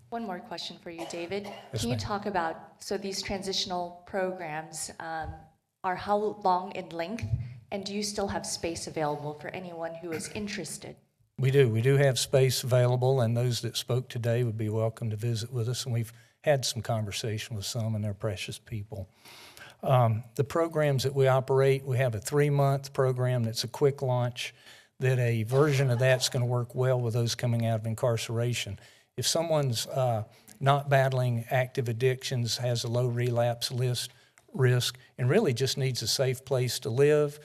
One more question for you, David. Yes, Can you ma'am. talk about, so these transitional programs are how long in length, and do you still have space available for anyone who is interested? We do. We do have space available, and those that spoke today would be welcome to visit with us, and we've had some conversation with some, and they're precious people. The programs that we operate, we have a 3-month program that's a quick launch, that a version of that's going to work well with those coming out of incarceration. If someone's not battling active addictions, has a low relapse risk, and really just needs a safe place to live,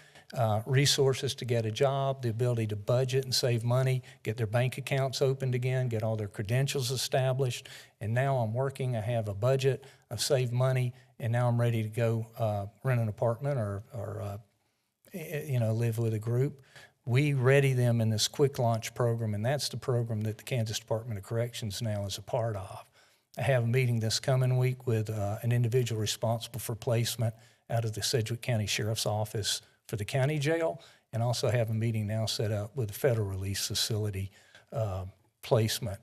resources to get a job, the ability to budget and save money, get their bank accounts opened again, get all their credentials established, and now I'm working, I have a budget, I've saved money, and now I'm ready to go rent an apartment or live with a group. We ready them in this quick launch program, and that's the program that the Kansas Department of Corrections now is a part of. I have a meeting this coming week with an individual responsible for placement out of the Sedgwick County Sheriff's Office for the county jail, and also have a meeting now set up with the federal release facility placement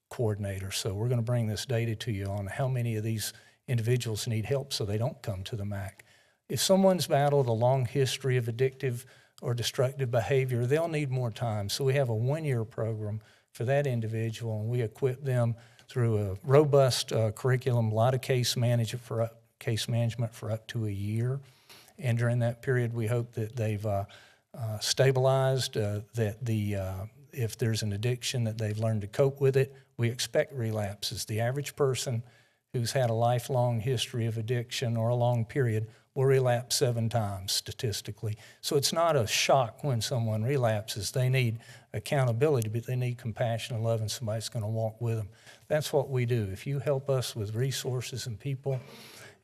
coordinator. So we're going to bring this data to you on how many of these individuals need help so they don't come to the MAC. If someone's battled a long history of addictive or destructive behavior, they'll need more time. So we have a 1-year program for that individual, and we equip them through a robust curriculum, a lot of case management for up to a year. And during that period, we hope that they've stabilized, that if there's an addiction, that they've learned to cope with it. We expect relapses. The average person who's had a lifelong history of addiction or a long period will relapse 7 times statistically. So it's not a shock when someone relapses. They need accountability, but they need compassion and love, and somebody's going to walk with them. That's what we do. If you help us with resources and people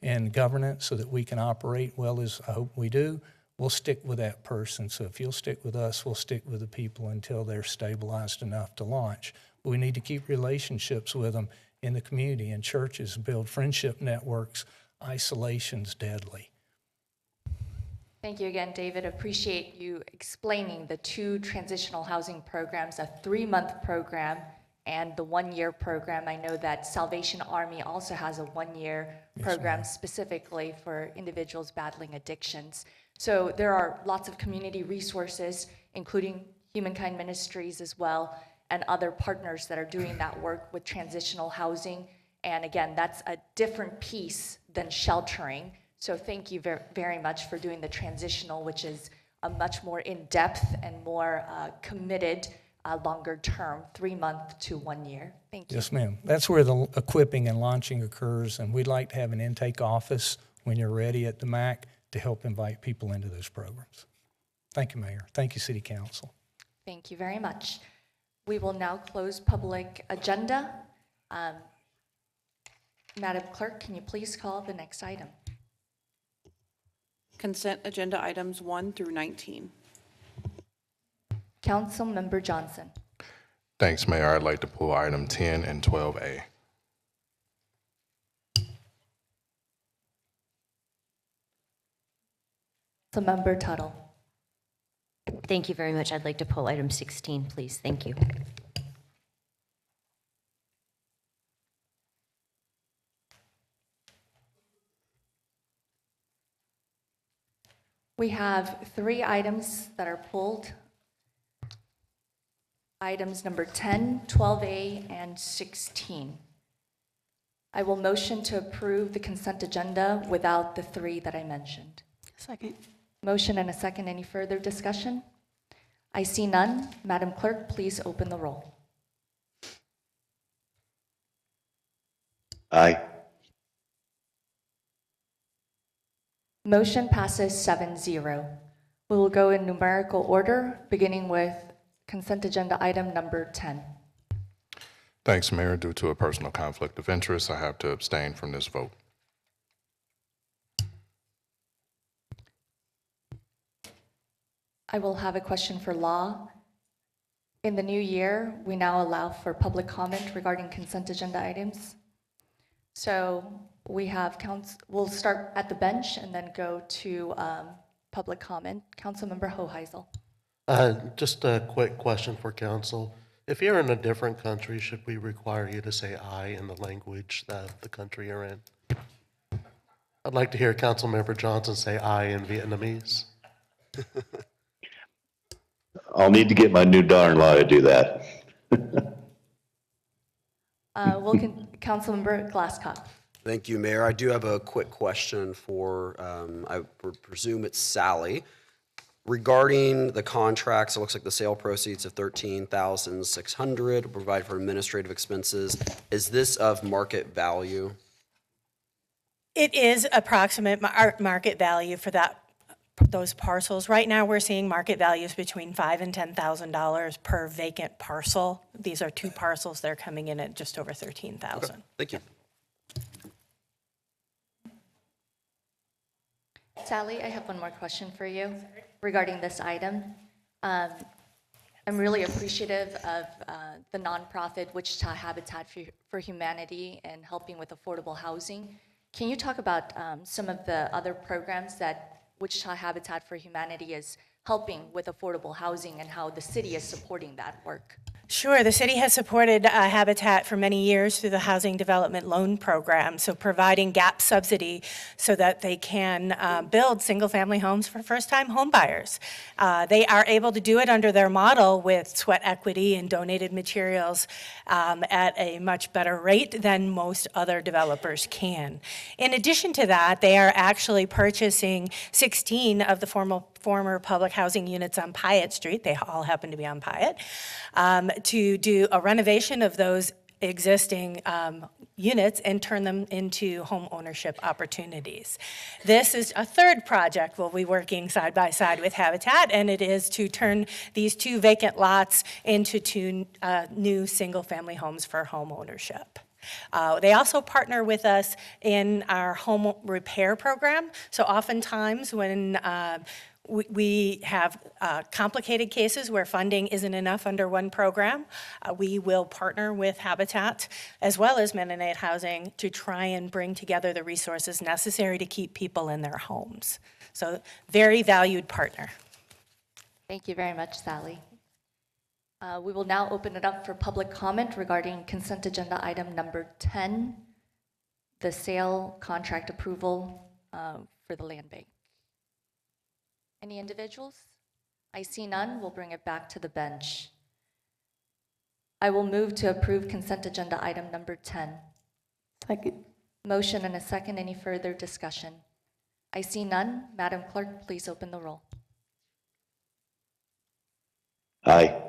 and governance so that we can operate well as I hope we do, we'll stick with that person. So if you'll stick with us, we'll stick with the people until they're stabilized enough to launch. But we need to keep relationships with them in the community and churches, build friendship networks. Isolation's deadly. Thank you again, David. Appreciate you explaining the 2 transitional housing programs, a 3-month program and the 1-year program. I know that Salvation Army also has a 1-year program specifically for individuals battling addictions. So there are lots of community resources, including Humankind Ministries as well, and other partners that are doing that work with transitional housing. And again, that's a different piece than sheltering. So thank you very much for doing the transitional, which is a much more in-depth and more committed, longer term, 3-month to 1 year. Thank you. Yes, ma'am. That's where the equipping and launching occurs, and we'd like to have an intake office when you're ready at the MAC to help invite people into those programs. Thank you, Mayor. Thank you, City Council. Thank you very much. We will now close public agenda. Madam Clerk, can you please call the next item? Consent agenda items 1 through 19. Councilmember Johnson. Thanks, Mayor. I'd like to pull item 10 and 12A. Councilmember Tuttle. Thank you very much. I'd like to pull item 16, please. Thank you. We have 3 items that are pulled. Items number 10, 12A, and 16. I will motion to approve the consent agenda without the 3 that I mentioned. Second. Motion and a second. Any further discussion? I see none. Madam Clerk, please open the roll. Aye. Motion passes 7-0. We will go in numerical order, beginning with consent agenda item number 10. Thanks, Mayor. Due to a personal conflict of interest, I have to abstain from this vote. I will have a question for law. In the new year, we now allow for public comment regarding consent agenda items. So we have we'll start at the bench and then go to public comment. Councilmember Hoheisel. Just a quick question for council. If you're in a different country, should we require you to say "I" in the language that the country you're in? I'd like to hear Councilmember Johnson say "I" in Vietnamese. I'll need to get my new daughter-in-law to do that. Councilmember Glasscock. Thank you, Mayor. I do have a quick question for, I would presume it's Sally. Regarding the contracts, it looks like the sale proceeds of $13,600 will provide for administrative expenses. Is this of market value? It is approximate market value for those parcels. Right now, we're seeing market values between $5,000 and $10,000 per vacant parcel. These are 2 parcels. They're coming in at just over $13,000. Okay. Thank you. Sally, I have one more question for you regarding this item. I'm really appreciative of the nonprofit Wichita Habitat for Humanity and helping with affordable housing. Can you talk about some of the other programs that Wichita Habitat for Humanity is helping with affordable housing and how the city is supporting that work? Sure. The city has supported Habitat for many years through the Housing Development Loan Program, so providing gap subsidy so that they can build single-family homes for first-time home buyers. They are able to do it under their model with sweat equity and donated materials at a much better rate than most other developers can. In addition to that, they are actually purchasing 16 of the former public housing units on Piatt Street. They all happen to be on Piatt. To do a renovation of those existing units and turn them into home ownership opportunities. This is a third project we'll be working side by side with Habitat, and it is to turn these 2 vacant lots into 2 new single-family homes for home ownership. They also partner with us in our home repair program. So oftentimes when we have complicated cases where funding isn't enough under one program, we will partner with Habitat as well as Mennonite Housing to try and bring together the resources necessary to keep people in their homes. So very valued partner. Thank you very much, Sally. We will now open it up for public comment regarding consent agenda item number 10, the sale contract approval for the land bank. Any individuals? I see none. We'll bring it back to the bench. I will move to approve consent agenda item number 10. Second. Motion and a second. Any further discussion? I see none. Madam Clerk, please open the roll. Aye.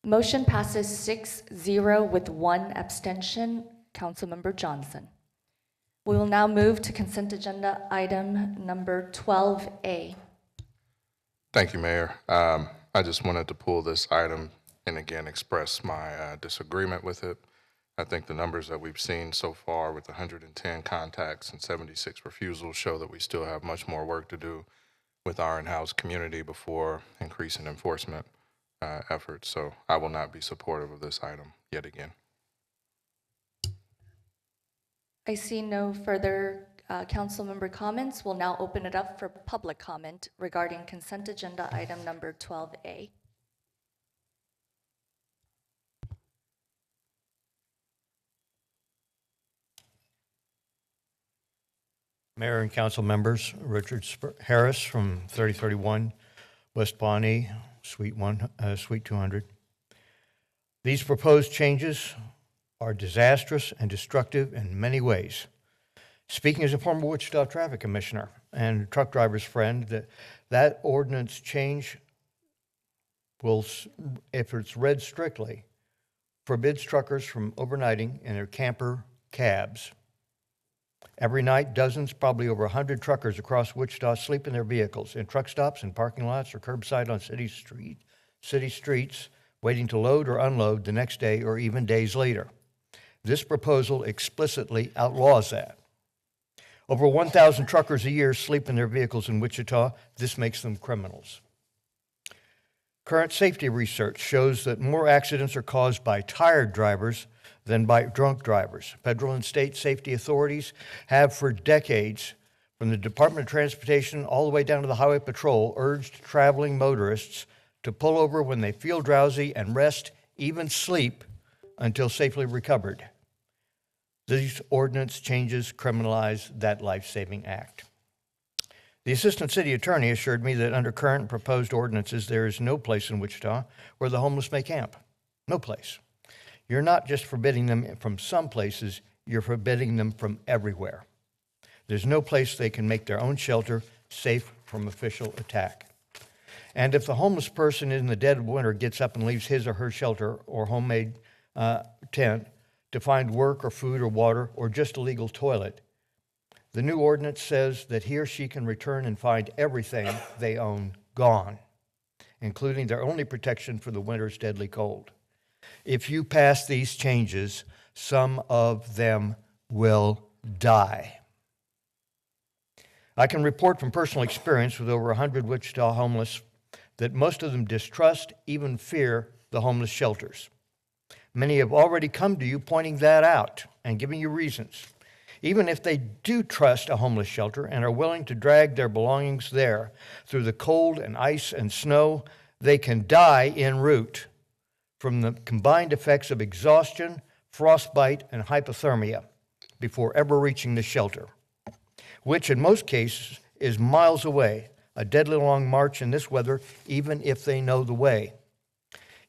Motion passes 6-0 with 1 abstention. Councilmember Johnson. We will now move to consent agenda item number 12A. Thank you, Mayor. I just wanted to pull this item and again express my disagreement with it. I think the numbers that we've seen so far with 110 contacts and 76 refusals show that we still have much more work to do with our in-house community before increasing enforcement efforts. So I will not be supportive of this item yet again. I see no further council member comments. We'll now open it up for public comment regarding consent agenda item number 12A. Mayor and council members, Richard Harris from 3031 West Pawnee, Suite 200. These proposed changes are disastrous and destructive in many ways. Speaking as a former Wichita traffic commissioner and truck driver's friend, that ordinance change will, if it's read strictly, forbids truckers from overnighting in their camper cabs. Every night, dozens, probably over 100 truckers across Wichita sleep in their vehicles, in truck stops, in parking lots, or curbside on city streets, waiting to load or unload the next day or even days later. This proposal explicitly outlaws that. Over 1,000 truckers a year sleep in their vehicles in Wichita. This makes them criminals. Current safety research shows that more accidents are caused by tired drivers than by drunk drivers. Federal and state safety authorities have for decades, from the Department of Transportation all the way down to the Highway Patrol, urged traveling motorists to pull over when they feel drowsy and rest, even sleep, until safely recovered. These ordinance changes criminalize that life-saving act. The Assistant City Attorney assured me that under current and proposed ordinances, there is no place in Wichita where the homeless may camp. No place. You're not just forbidding them from some places, you're forbidding them from everywhere. There's no place they can make their own shelter safe from official attack. And if the homeless person in the dead of winter gets up and leaves his or her shelter or homemade tent to find work or food or water or just a legal toilet, the new ordinance says that he or she can return and find everything they own gone, including their only protection for the winter's deadly cold. If you pass these changes, some of them will die. I can report from personal experience with over 100 Wichita homeless that most of them distrust, even fear, the homeless shelters. Many have already come to you pointing that out and giving you reasons. Even if they do trust a homeless shelter and are willing to drag their belongings there through the cold and ice and snow, they can die en route from the combined effects of exhaustion, frostbite, and hypothermia before ever reaching the shelter, which in most cases is miles away, a deadly long march in this weather, even if they know the way.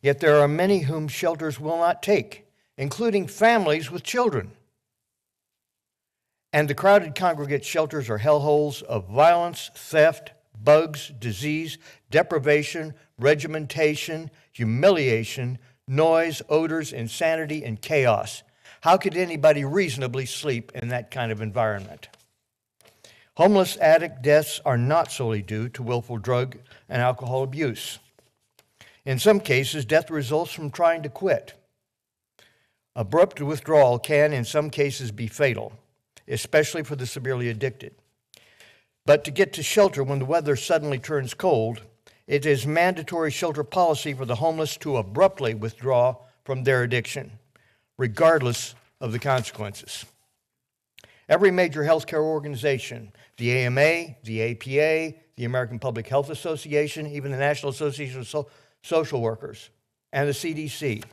Yet there are many whom shelters will not take, including families with children. And the crowded congregate shelters are hellholes of violence, theft, bugs, disease, deprivation, regimentation, humiliation, noise, odors, insanity, and chaos. How could anybody reasonably sleep in that kind of environment? Homeless addict deaths are not solely due to willful drug and alcohol abuse. In some cases, death results from trying to quit. Abrupt withdrawal can, in some cases, be fatal, especially for the severely addicted. But to get to shelter when the weather suddenly turns cold, it is mandatory shelter policy for the homeless to abruptly withdraw from their addiction, regardless of the consequences. Every major healthcare organization, the AMA, the APA, the American Public Health Association, even the National Association of Social Workers, and the CDC,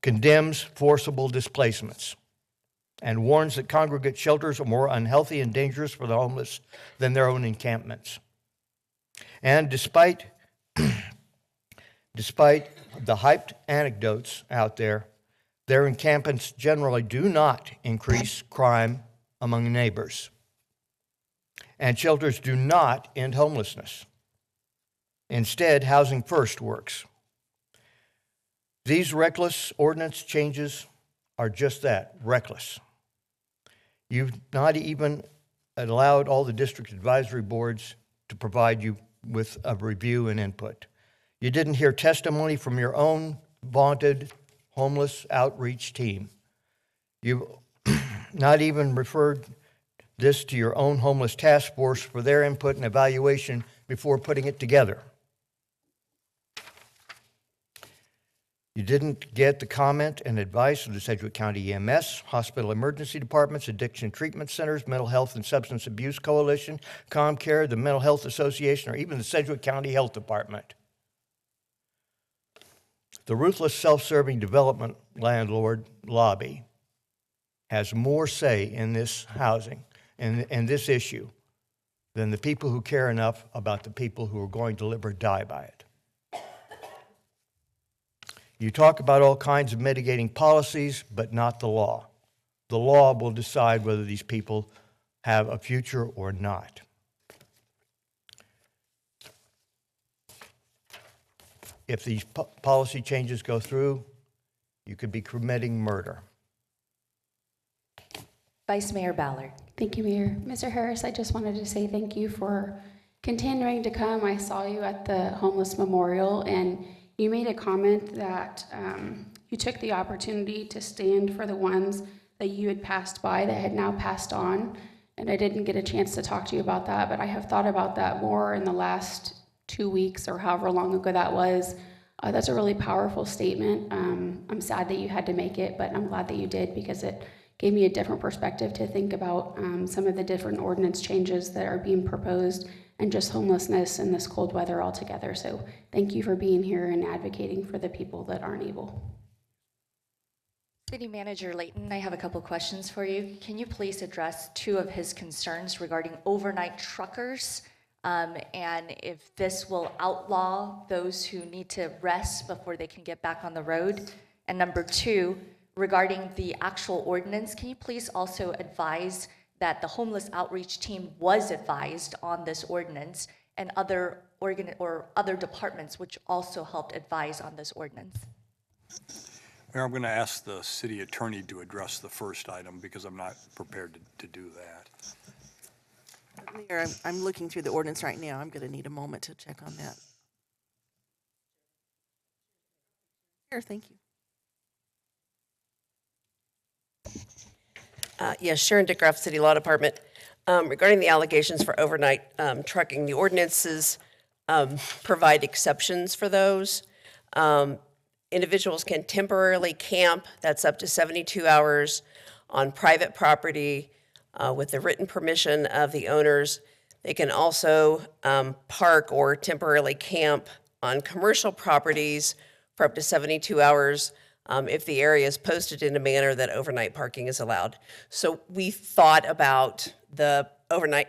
condemns forcible displacements and warns that congregate shelters are more unhealthy and dangerous for the homeless than their own encampments. And despite the hyped anecdotes out there, their encampments generally do not increase crime among neighbors. And shelters do not end homelessness. Instead, Housing First works. These reckless ordinance changes are just that, reckless. You've not even allowed all the district advisory boards to provide you with a review and input. You didn't hear testimony from your own vaunted homeless outreach team. You've not even referred this to your own homeless task force for their input and evaluation before putting it together. You didn't get the comment and advice of the Sedgwick County EMS, hospital emergency departments, addiction treatment centers, mental health and substance abuse coalition, ComCare, the Mental Health Association, or even the Sedgwick County Health Department. The ruthless self-serving development landlord lobby has more say in this housing and this issue than the people who care enough about the people who are going to live or die by it. You talk about all kinds of mitigating policies, but not the law. The law will decide whether these people have a future or not. If these policy changes go through, you could be committing murder. Vice Mayor Ballard. Thank you, Mayor. Mr. Harris, I just wanted to say thank you for continuing to come. I saw you at the Homeless Memorial, and you made a comment that you took the opportunity to stand for the ones that you had passed by that had now passed on. And I didn't get a chance to talk to you about that, but I have thought about that more in the last 2 weeks or however long ago that was. That's a really powerful statement. I'm sad that you had to make it, but I'm glad that you did because it gave me a different perspective to think about some of the different ordinance changes that are being proposed and just homelessness in this cold weather altogether. So thank you for being here and advocating for the people that aren't able. City Manager Layton, I have a couple questions for you. Can you please address two of his concerns regarding overnight truckers and if this will outlaw those who need to rest before they can get back on the road? And number two, regarding the actual ordinance, can you please also advise that the homeless outreach team was advised on this ordinance and other departments which also helped advise on this ordinance? Mayor, I'm going to ask the city attorney to address the first item because I'm not prepared to do that. Mayor, I'm looking through the ordinance right now. I'm going to need a moment to check on that. Here, thank you. Yes, Sharon Dickraft, City Law Department. Regarding the allegations for overnight trucking, the ordinances provide exceptions for those. Individuals can temporarily camp, that's up to 72 hours, on private property with the written permission of the owners. They can also park or temporarily camp on commercial properties for up to 72 hours if the area is posted in a manner that overnight parking is allowed. So we thought about the overnight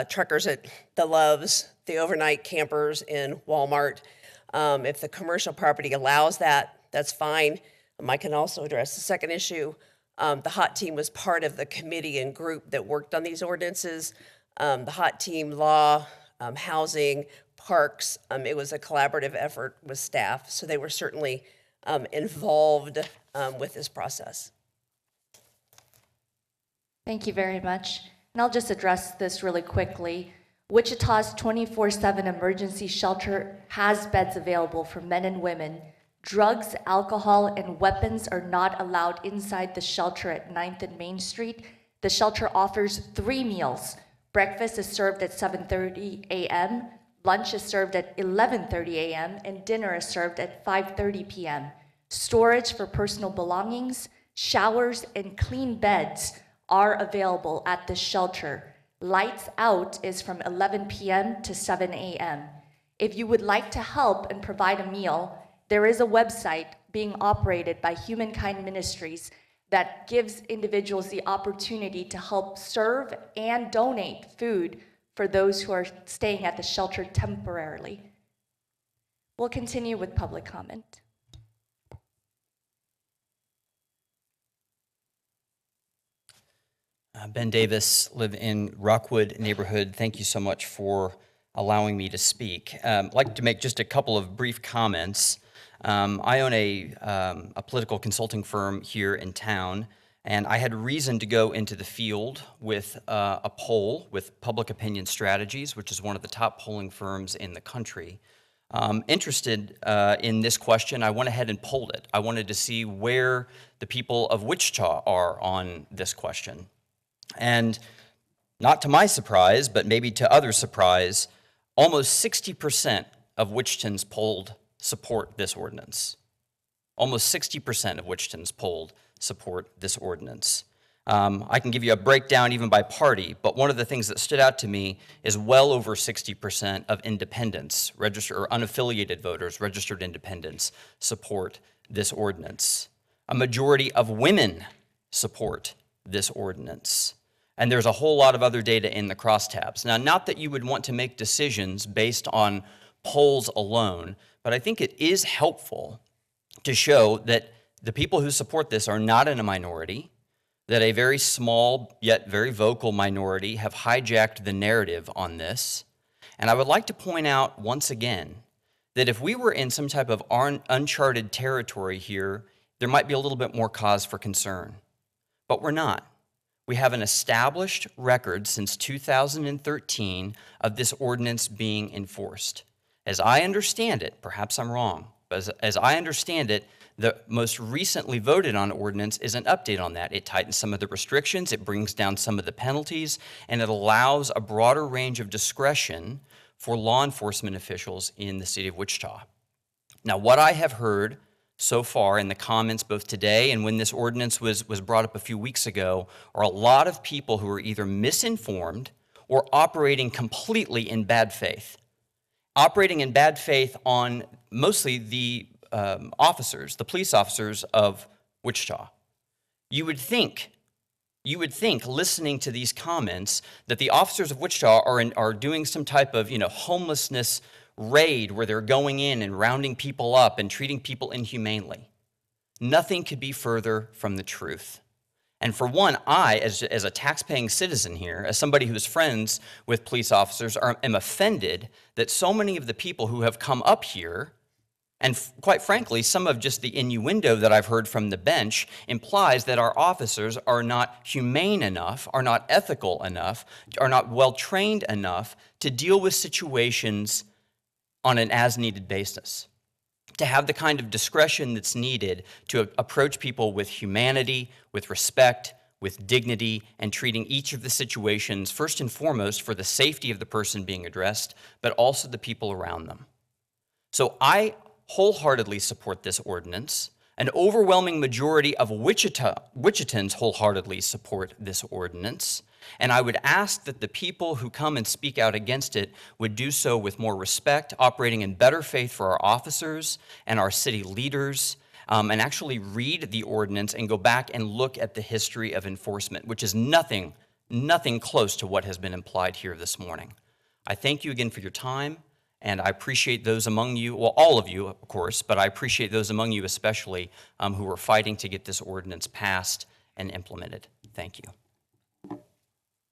truckers at the Loves, the overnight campers in Walmart. If the commercial property allows that, that's fine. I can also address the second issue. The HOT team was part of the committee and group that worked on these ordinances. The HOT team, law, housing, parks, it was a collaborative effort with staff, so they were certainly involved with this process. Thank you very much. And I'll just address this really quickly. Wichita's 24/7 emergency shelter has beds available for men and women. Drugs, alcohol, and weapons are not allowed inside the shelter at 9th and Main Street. The shelter offers 3 meals. Breakfast is served at 7:30 a.m., lunch is served at 11:30 a.m., and dinner is served at 5:30 p.m. Storage for personal belongings, showers, and clean beds are available at the shelter. Lights out is from 11 p.m. to 7 a.m. If you would like to help and provide a meal, there is a website being operated by Humankind Ministries that gives individuals the opportunity to help serve and donate food for those who are staying at the shelter temporarily. We'll continue with public comment. Ben Davis, live in Rockwood neighborhood. Thank you so much for allowing me to speak. I'd like to make just a couple of brief comments. I own a political consulting firm here in town, and I had reason to go into the field with a poll with Public Opinion Strategies, which is one of the top polling firms in the country. Interested in this question, I went ahead and polled it. I wanted to see where the people of Wichita are on this question. And not to my surprise, but maybe to others' surprise, almost 60% of Wichitans polled support this ordinance. Almost 60% of Wichitans polled support this ordinance. I can give you a breakdown even by party, but one of the things that stood out to me is well over 60% of independents, registered or unaffiliated voters, registered independents, support this ordinance. A majority of women support this ordinance. And there's a whole lot of other data in the crosstabs. Now, not that you would want to make decisions based on polls alone, but I think it is helpful to show that the people who support this are not in a minority, that a very small yet very vocal minority have hijacked the narrative on this. And I would like to point out once again that if we were in some type of uncharted territory here, there might be a little bit more cause for concern. But we're not. We have an established record since 2013 of this ordinance being enforced. As I understand it, perhaps I'm wrong, but as I understand it, the most recently voted on ordinance is an update on that. It tightens some of the restrictions, it brings down some of the penalties, and it allows a broader range of discretion for law enforcement officials in the city of Wichita. Now, what I have heard so far in the comments both today and when this ordinance was brought up a few weeks ago are a lot of people who are either misinformed or operating completely in bad faith. Operating in bad faith on mostly the officers, the police officers of Wichita. You would think, listening to these comments, that the officers of Wichita are doing some type of, homelessness raid where they're going in and rounding people up and treating people inhumanely. Nothing could be further from the truth. And for one, I, as a tax-paying citizen here, as somebody who is friends with police officers, am offended that so many of the people who have come up here, and quite frankly, some of just the innuendo that I've heard from the bench implies that our officers are not humane enough, are not ethical enough, are not well-trained enough to deal with situations on an as-needed basis, to have the kind of discretion that's needed to approach people with humanity, with respect, with dignity, and treating each of the situations, first and foremost, for the safety of the person being addressed, but also the people around them. So I wholeheartedly support this ordinance. An overwhelming majority of Wichitans wholeheartedly support this ordinance. And I would ask that the people who come and speak out against it would do so with more respect, operating in better faith for our officers and our city leaders, and actually read the ordinance and go back and look at the history of enforcement, which is nothing close to what has been implied here this morning. I thank you again for your time, and I appreciate those among you, well, all of you, of course, but I appreciate those among you especially who are fighting to get this ordinance passed and implemented. Thank you.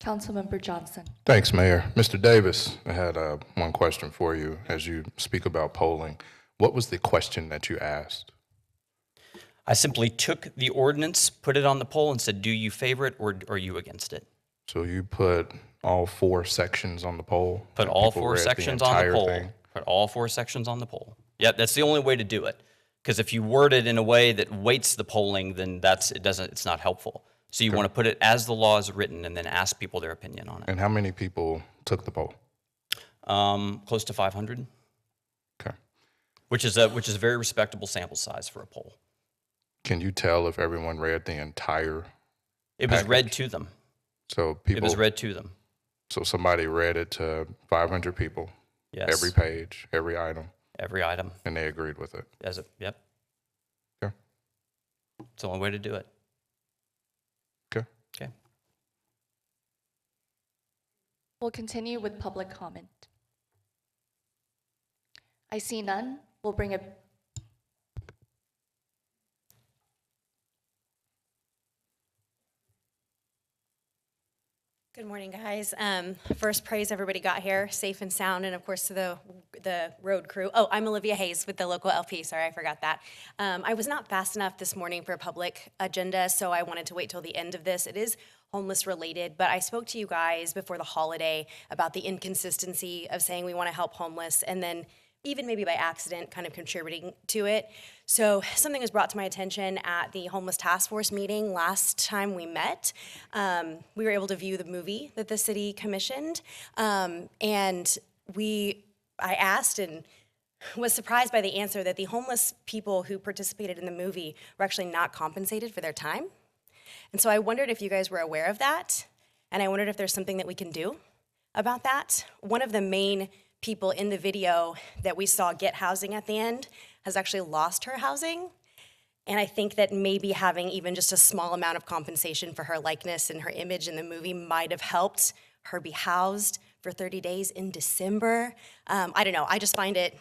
Councilmember Johnson. Thanks, Mayor. Mr. Davis, I had one question for you as you speak about polling. What was the question that you asked? I simply took the ordinance, put it on the poll, and said, do you favor it or are you against it? So you put all 4 sections on the poll? Put all 4 sections on the poll. Put all 4 sections on the poll. Yeah, that's the only way to do it. Because if you word it in a way that weights the polling, then it's not helpful. So you want to put it as the law is written and then ask people their opinion on it. And how many people took the poll? Close to 500. Okay. Which is a very respectable sample size for a poll. Can you tell if everyone read the entire It was package? read to them. So people. It was read to them. So somebody read it to 500 people. Yes. Every page, every item. Every item. And they agreed with it. Yep. Okay. It's the only way to do it. Okay. Okay. We'll continue with public comment. I see none. We'll bring it. Good morning, guys. First, praise everybody got here safe and sound, and of course to the road crew. Oh, I'm Olivia Hayes with the local LP. Sorry, I forgot that. I was not fast enough this morning for a public agenda, so I wanted to wait till the end of this. It is homeless related, but I spoke to you guys before the holiday about the inconsistency of saying we want to help homeless and then even maybe by accident kind of contributing to it. So something was brought to my attention at the homeless task force meeting last time we met. We were able to view the movie that the city commissioned, and I asked, and was surprised by the answer that the homeless people who participated in the movie were actually not compensated for their time. And so I wondered if you guys were aware of that, and I wondered if there's something that we can do about that. One of the main people in the video that we saw get housing at the end has actually lost her housing. And I think that maybe having even just a small amount of compensation for her likeness and her image in the movie might have helped her be housed for 30 days in December. I don't know, I just find it,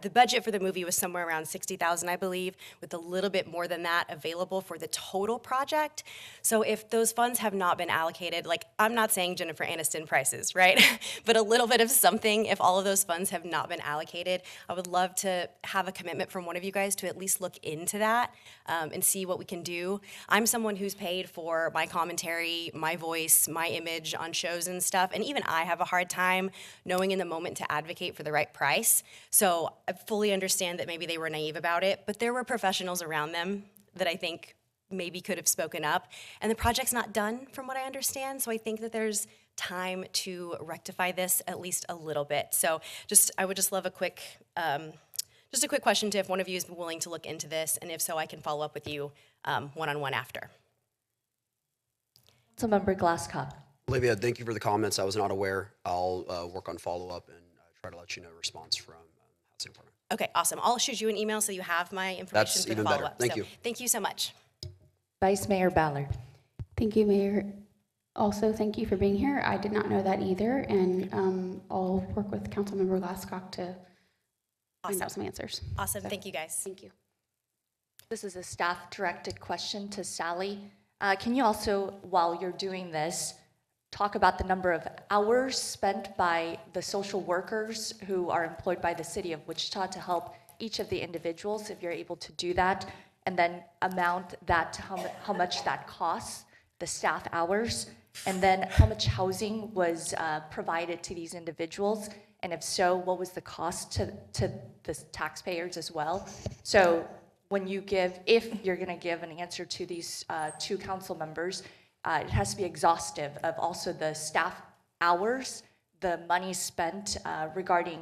the budget for the movie was somewhere around $60,000, I believe, with a little bit more than that available for the total project. So if those funds have not been allocated, like, I'm not saying Jennifer Aniston prices, right? But a little bit of something, if all of those funds have not been allocated, I would love to have a commitment from one of you guys to at least look into that and see what we can do. I'm someone who's paid for my commentary, my voice, my image on shows and stuff, and even I have a hard time knowing in the moment to advocate for the right price. So I fully understand that maybe they were naive about it, but there were professionals around them that I think maybe could have spoken up. And the project's not done, from what I understand, so I think that there's time to rectify this at least a little bit. So I would just love a quick question to if one of you is willing to look into this, and if so, I can follow up with you one-on-one after. Councilmember Glasscock. Olivia, thank you for the comments. I was not aware. I'll work on follow-up and try to let you know a response from Housing Department. Okay, awesome. I'll shoot you an email so you have my information That's for the even better. follow-up. Thank So, you. Thank you so much. Vice Mayor Ballard. Thank you, Mayor. Also, thank you for being here. I did not know that either, and I'll work with Councilmember Glasscock to find out some answers. Awesome. Thank you, guys. Thank you. This is a staff-directed question to Sally. Can you also, while you're doing this, talk about the number of hours spent by the social workers who are employed by the city of Wichita to help each of the individuals, if you're able to do that, and then how much that costs, the staff hours, and then how much housing was provided to these individuals, and if so, what was the cost to the taxpayers as well? So when you if you're gonna give an answer to these two council members, it has to be exhaustive of also the staff hours, the money spent regarding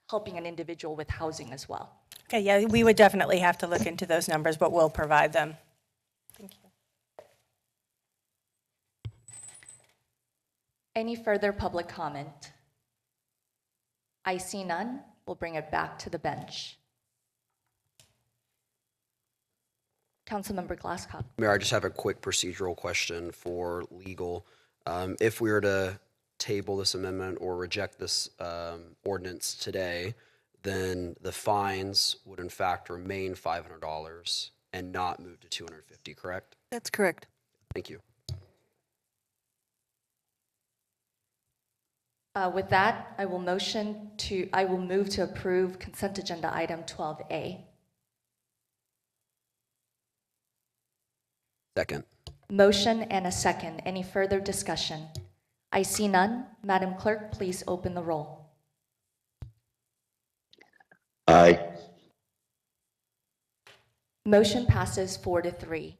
helping an individual with housing as well. Okay, yeah, we would definitely have to look into those numbers, but we'll provide them. Thank you. Any further public comment? I see none. We'll bring it back to the bench. Councilmember Glasscock. Mayor, I just have a quick procedural question for legal. If we were to table this amendment or reject this ordinance today, then the fines would in fact remain $500 and not move to $250, correct? That's correct. Thank you. With that, I will move to approve consent agenda item 12A. Second. Motion and a second. Any further discussion? I see none. Madam Clerk, please open the roll. Aye. Motion passes 4-3.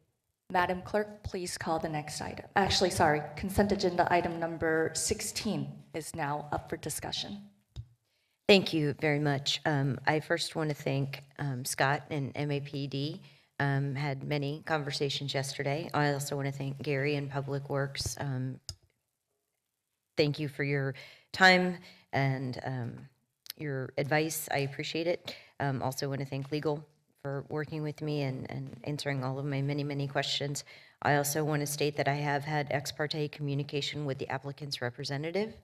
Madam Clerk, please call the next item. Actually, sorry, consent agenda item number 16 is now up for discussion. Thank you very much. I first want to thank Scott and MAPD. Had many conversations yesterday. I also want to thank Gary and Public Works. Thank you for your time and your advice. I appreciate it. Also want to thank legal for working with me and answering all of my many questions. I also want to state that I have had ex parte communication with the applicant's representative.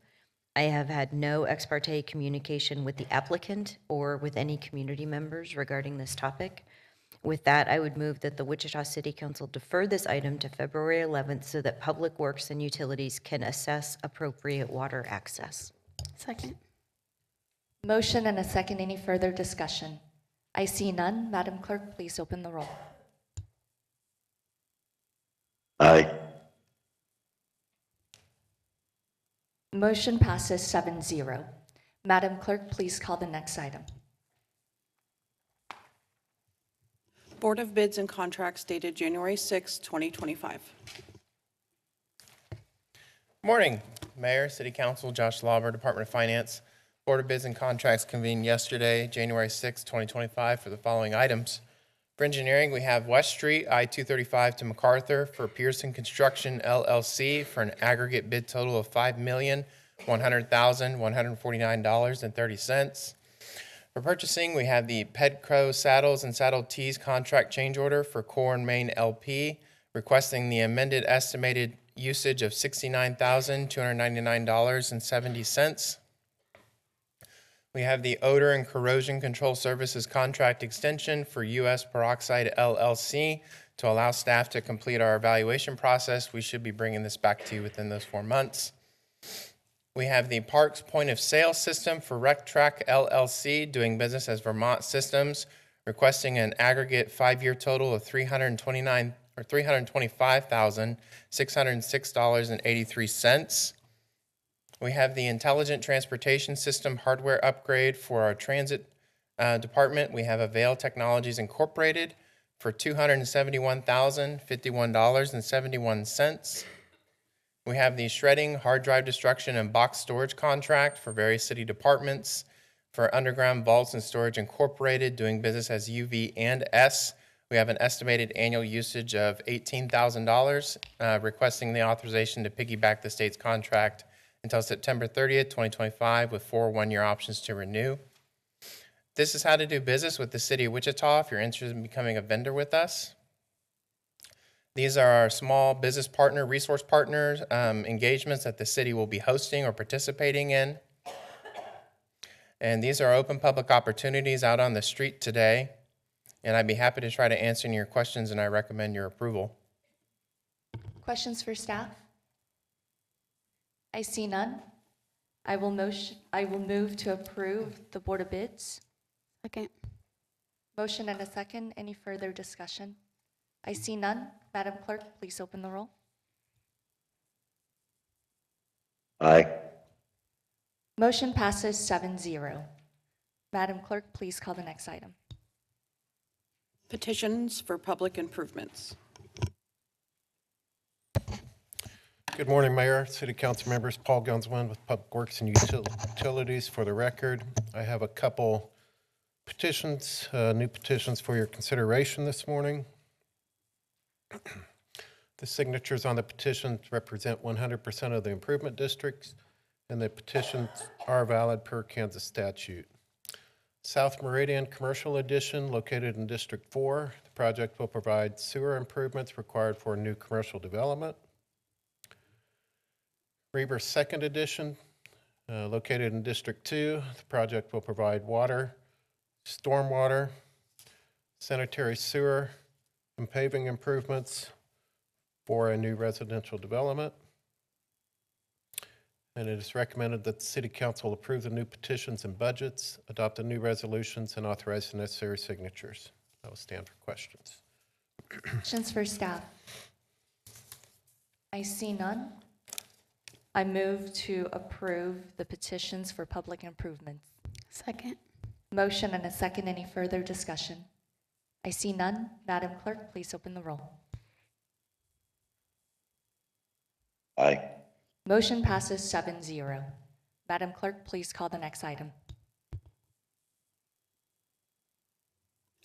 I have had no ex parte communication with the applicant or with any community members regarding this topic. With that, I would move that the Wichita City Council defer this item to February 11th so that Public Works and Utilities can assess appropriate water access. Second. Motion and a second. Any further discussion? I see none. Madam Clerk, please open the roll. Aye. Motion passes 7-0. Madam Clerk, please call the next item. Board of Bids and Contracts dated January 6, 2025. Morning, Mayor, City Council, Josh Lauber, Department of Finance. Board of Bids and Contracts convened yesterday, January 6, 2025, for the following items. For engineering, we have West Street, I-235 to MacArthur for Pearson Construction LLC for an aggregate bid total of $5,100,149.30. For purchasing, we have the Pedco Saddles and Saddle Tees contract change order for Core and Main LP, requesting the amended estimated usage of $69,299.70. We have the Odor and Corrosion Control Services contract extension for U.S. Peroxide LLC to allow staff to complete our evaluation process. We should be bringing this back to you within those 4 months. We have the Parks Point of Sale System for RecTrack LLC, doing business as Vermont Systems, requesting an aggregate 5-year total of $325,606.83. We have the Intelligent Transportation System hardware upgrade for our transit department. We have Avail Technologies Incorporated for $271,051.71. We have the shredding, hard drive destruction, and box storage contract for various city departments for Underground Vaults and Storage Incorporated, doing business as UV&S. We have an estimated annual usage of $18,000, requesting the authorization to piggyback the state's contract until September 30th, 2025, with 4 one-year options to renew. This is how to do business with the City of Wichita if you're interested in becoming a vendor with us. These are our small business partner, resource partners, engagements that the city will be hosting or participating in. And these are open public opportunities out on the street today. And I'd be happy to try to answer any of your questions, and I recommend your approval. Questions for staff? I see none. I will move to approve the Board of Bids. Second. Motion and a second. Any further discussion? I see none. Madam Clerk, please open the roll. Aye. Motion passes 7-0. Madam Clerk, please call the next item. Petitions for public improvements. Good morning, Mayor, City Council members. Paul Gunswin with Public Works and Utilities. For the record, I have a couple petitions, new petitions for your consideration this morning. The signatures on the petitions represent 100% of the improvement districts, and the petitions are valid per Kansas statute. South Meridian Commercial Edition, located in District 4. The project will provide sewer improvements required for new commercial development. Reber Second Edition, located in District 2. The project will provide water, stormwater, sanitary sewer, and paving improvements for a new residential development. And it is recommended that the City Council approve the new petitions and budgets, adopt the new resolutions, and authorize the necessary signatures. I will stand for questions. Questions for staff? I see none. I move to approve the petitions for public improvements. Second. Motion and a second. Any further discussion? I see none. Madam Clerk, please open the roll. Aye. Motion passes 7-0. Madam Clerk, please call the next item.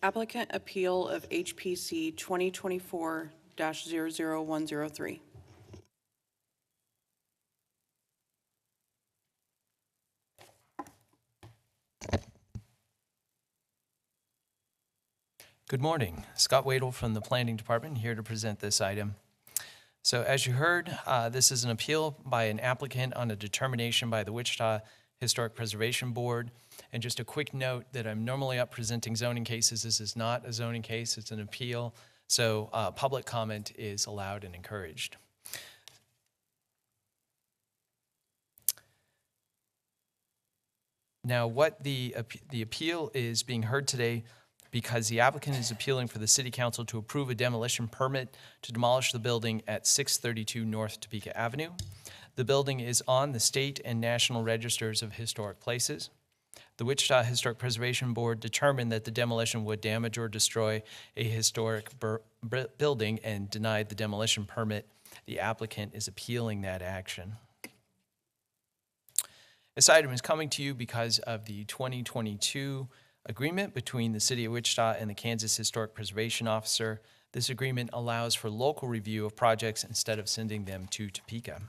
Applicant appeal of HPC 2024-00103. Good morning. Scott Wadle from the Planning Department, here to present this item. So as you heard, this is an appeal by an applicant on a determination by the Wichita Historic Preservation Board. And just a quick note that I'm normally up presenting zoning cases. This is not a zoning case, it's an appeal. So public comment is allowed and encouraged. Now, what the appeal is being heard today because the applicant is appealing for the City Council to approve a demolition permit to demolish the building at 632 North Topeka Avenue. The building is on the state and national registers of historic places. The Wichita Historic Preservation Board determined that the demolition would damage or destroy a historic building and denied the demolition permit. The applicant is appealing that action. This item is coming to you because of the 2022 agreement between the City of Wichita and the Kansas Historic Preservation Officer. This agreement allows for local review of projects instead of sending them to Topeka.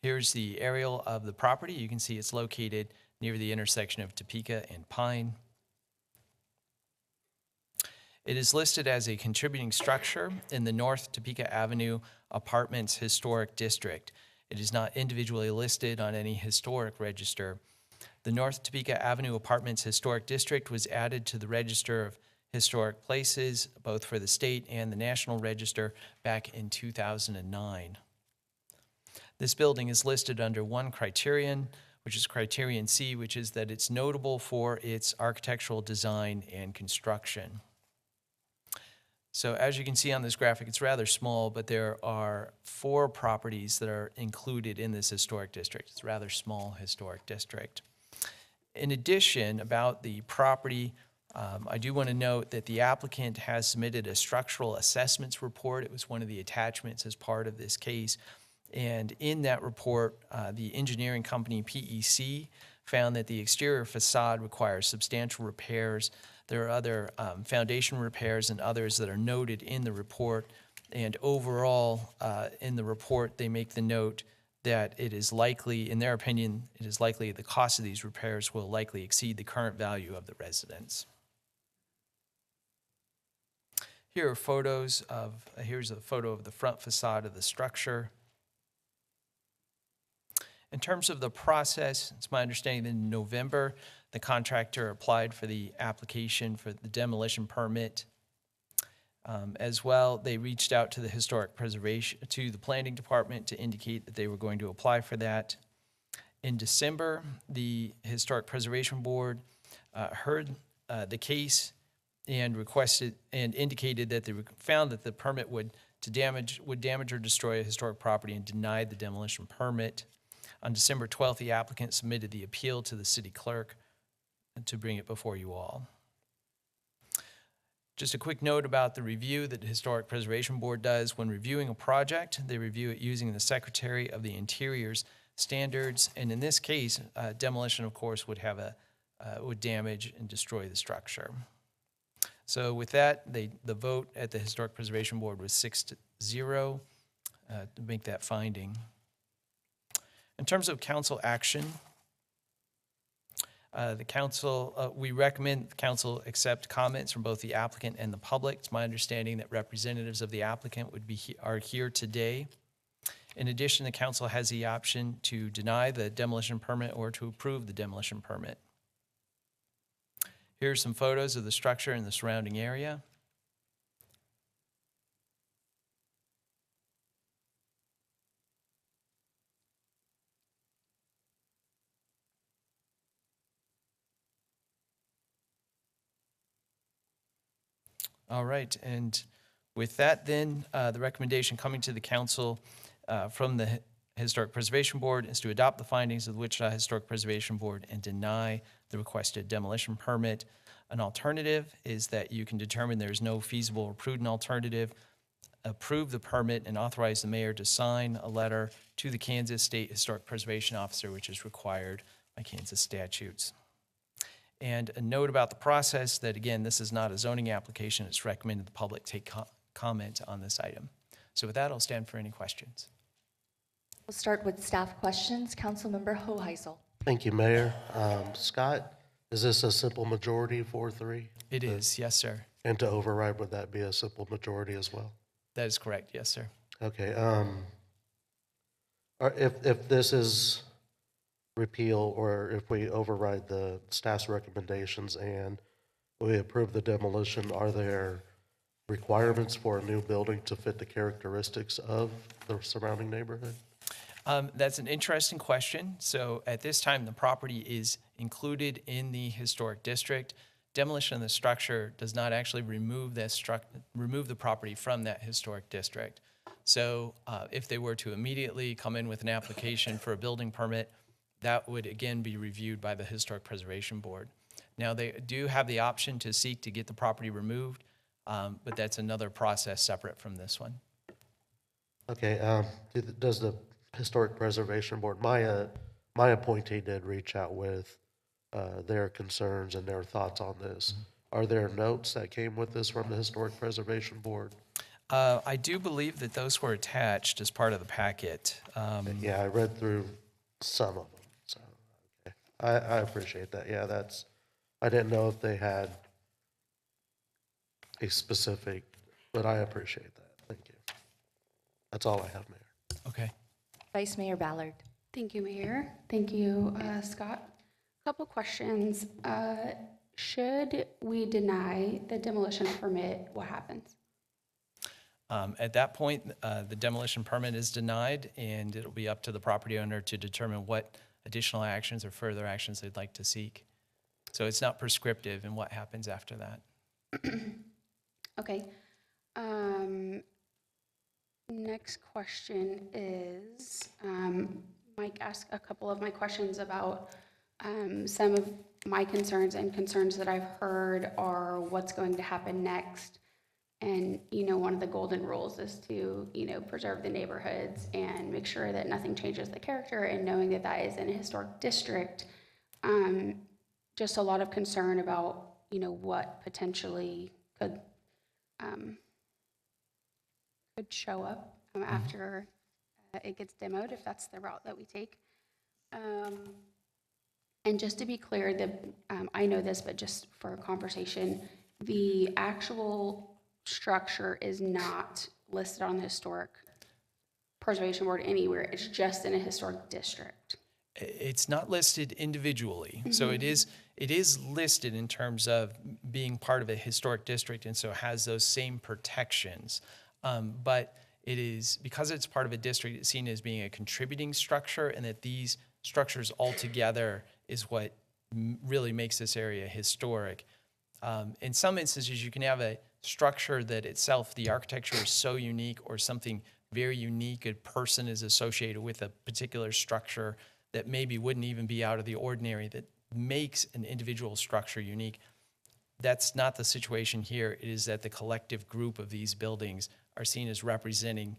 Here's the aerial of the property. You can see it's located near the intersection of Topeka and Pine. It is listed as a contributing structure in the North Topeka Avenue Apartments Historic District. It is not individually listed on any historic register. The North Topeka Avenue Apartments Historic District was added to the Register of Historic Places, both for the state and the National Register, back in 2009. This building is listed under one criterion, which is criterion C, which is that it's notable for its architectural design and construction. So as you can see on this graphic, it's rather small, but there are 4 properties that are included in this historic district. It's a rather small historic district. In addition, about the property, I do want to note that the applicant has submitted a structural assessments report. It was one of the attachments as part of this case. And in that report, the engineering company PEC found that the exterior facade requires substantial repairs. There are other foundation repairs and others that are noted in the report. And overall, in the report, they make the note that it is likely, in their opinion, it is likely the cost of these repairs will likely exceed the current value of the residence. Here are photos of, here's a photo of the front facade of the structure. In terms of the process, it's my understanding that in November, the contractor applied for the application for the demolition permit. As well, they reached out to the historic preservation, to the planning department to indicate that they were going to apply for that. In December, the Historic Preservation Board heard the case and requested and indicated that they found that the permit would damage or destroy a historic property and denied the demolition permit. On December 12th, the applicant submitted the appeal to the city clerk to bring it before you all. Just a quick note about the review that the Historic Preservation Board does. When reviewing a project, they review it using the Secretary of the Interior's standards. And in this case, demolition, of course, would damage and destroy the structure. So with that, the vote at the Historic Preservation Board was 6-0 to make that finding. In terms of council action, we recommend the council accept comments from both the applicant and the public. It's my understanding that representatives of the applicant are here today. In addition, the council has the option to deny the demolition permit or to approve the demolition permit. Here are some photos of the structure and the surrounding area. All right, and with that then, the recommendation coming to the council from the Historic Preservation Board is to adopt the findings of the Wichita Historic Preservation Board and deny the requested demolition permit. An alternative is that you can determine there is no feasible or prudent alternative, approve the permit, and authorize the mayor to sign a letter to the Kansas State Historic Preservation Officer, which is required by Kansas statutes. And a note about the process that, again, this is not a zoning application. It's recommended the public take comment on this item. So with that, I'll stand for any questions. We'll start with staff questions. Councilmember Hoheisel. Thank you, Mayor. Scott, is this a simple majority, 4-3? It is, yes, sir. And to override, would that be a simple majority as well? That is correct, yes, sir. Okay. If this is repeal, or if we override the staff's recommendations and we approve the demolition, are there requirements for a new building to fit the characteristics of the surrounding neighborhood? That's an interesting question. So at this time, the property is included in the historic district. Demolition of the structure does not actually remove the property from that historic district. So if they were to immediately come in with an application for a building permit, that would again be reviewed by the Historic Preservation Board. Now, they do have the option to seek to get the property removed, but that's another process separate from this one. Okay. Does the Historic Preservation Board, my appointee did reach out with their concerns and their thoughts on this. Are there notes that came with this from the Historic Preservation Board? I do believe that those were attached as part of the packet. Yeah, I read through some of them, so, okay. I appreciate that. Yeah, I didn't know if they had a specific, but I appreciate that. Thank you. That's all I have, Mayor. Okay. Vice Mayor Ballard. Thank you, Mayor. Thank you, Scott. Couple questions. Should we deny the demolition permit, what happens? At that point, the demolition permit is denied, and it'll be up to the property owner to determine what additional actions or further actions they'd like to seek. So it's not prescriptive in what happens after that. Okay. Next question is, Mike asked a couple of my questions about some of my concerns, and concerns that I've heard are what's going to happen next. And, one of the golden rules is to, preserve the neighborhoods and make sure that nothing changes the character, and knowing that that is in a historic district. Just a lot of concern about, what potentially could show up after it gets demoed, if that's the route that we take. And just to be clear, I know this, but just for a conversation, the actual structure is not listed on the Historic Preservation Board anywhere. It's just in a historic district. It's not listed individually. So it is listed in terms of being part of a historic district, and so has those same protections. But it is, because it's part of a district, it's seen as being a contributing structure, and that these structures all together is what really makes this area historic. In some instances, you can have a structure that itself, the architecture is so unique, or something very unique, a person is associated with a particular structure that maybe wouldn't even be out of the ordinary, that makes an individual structure unique. That's not the situation here. It is that the collective group of these buildings are seen as representing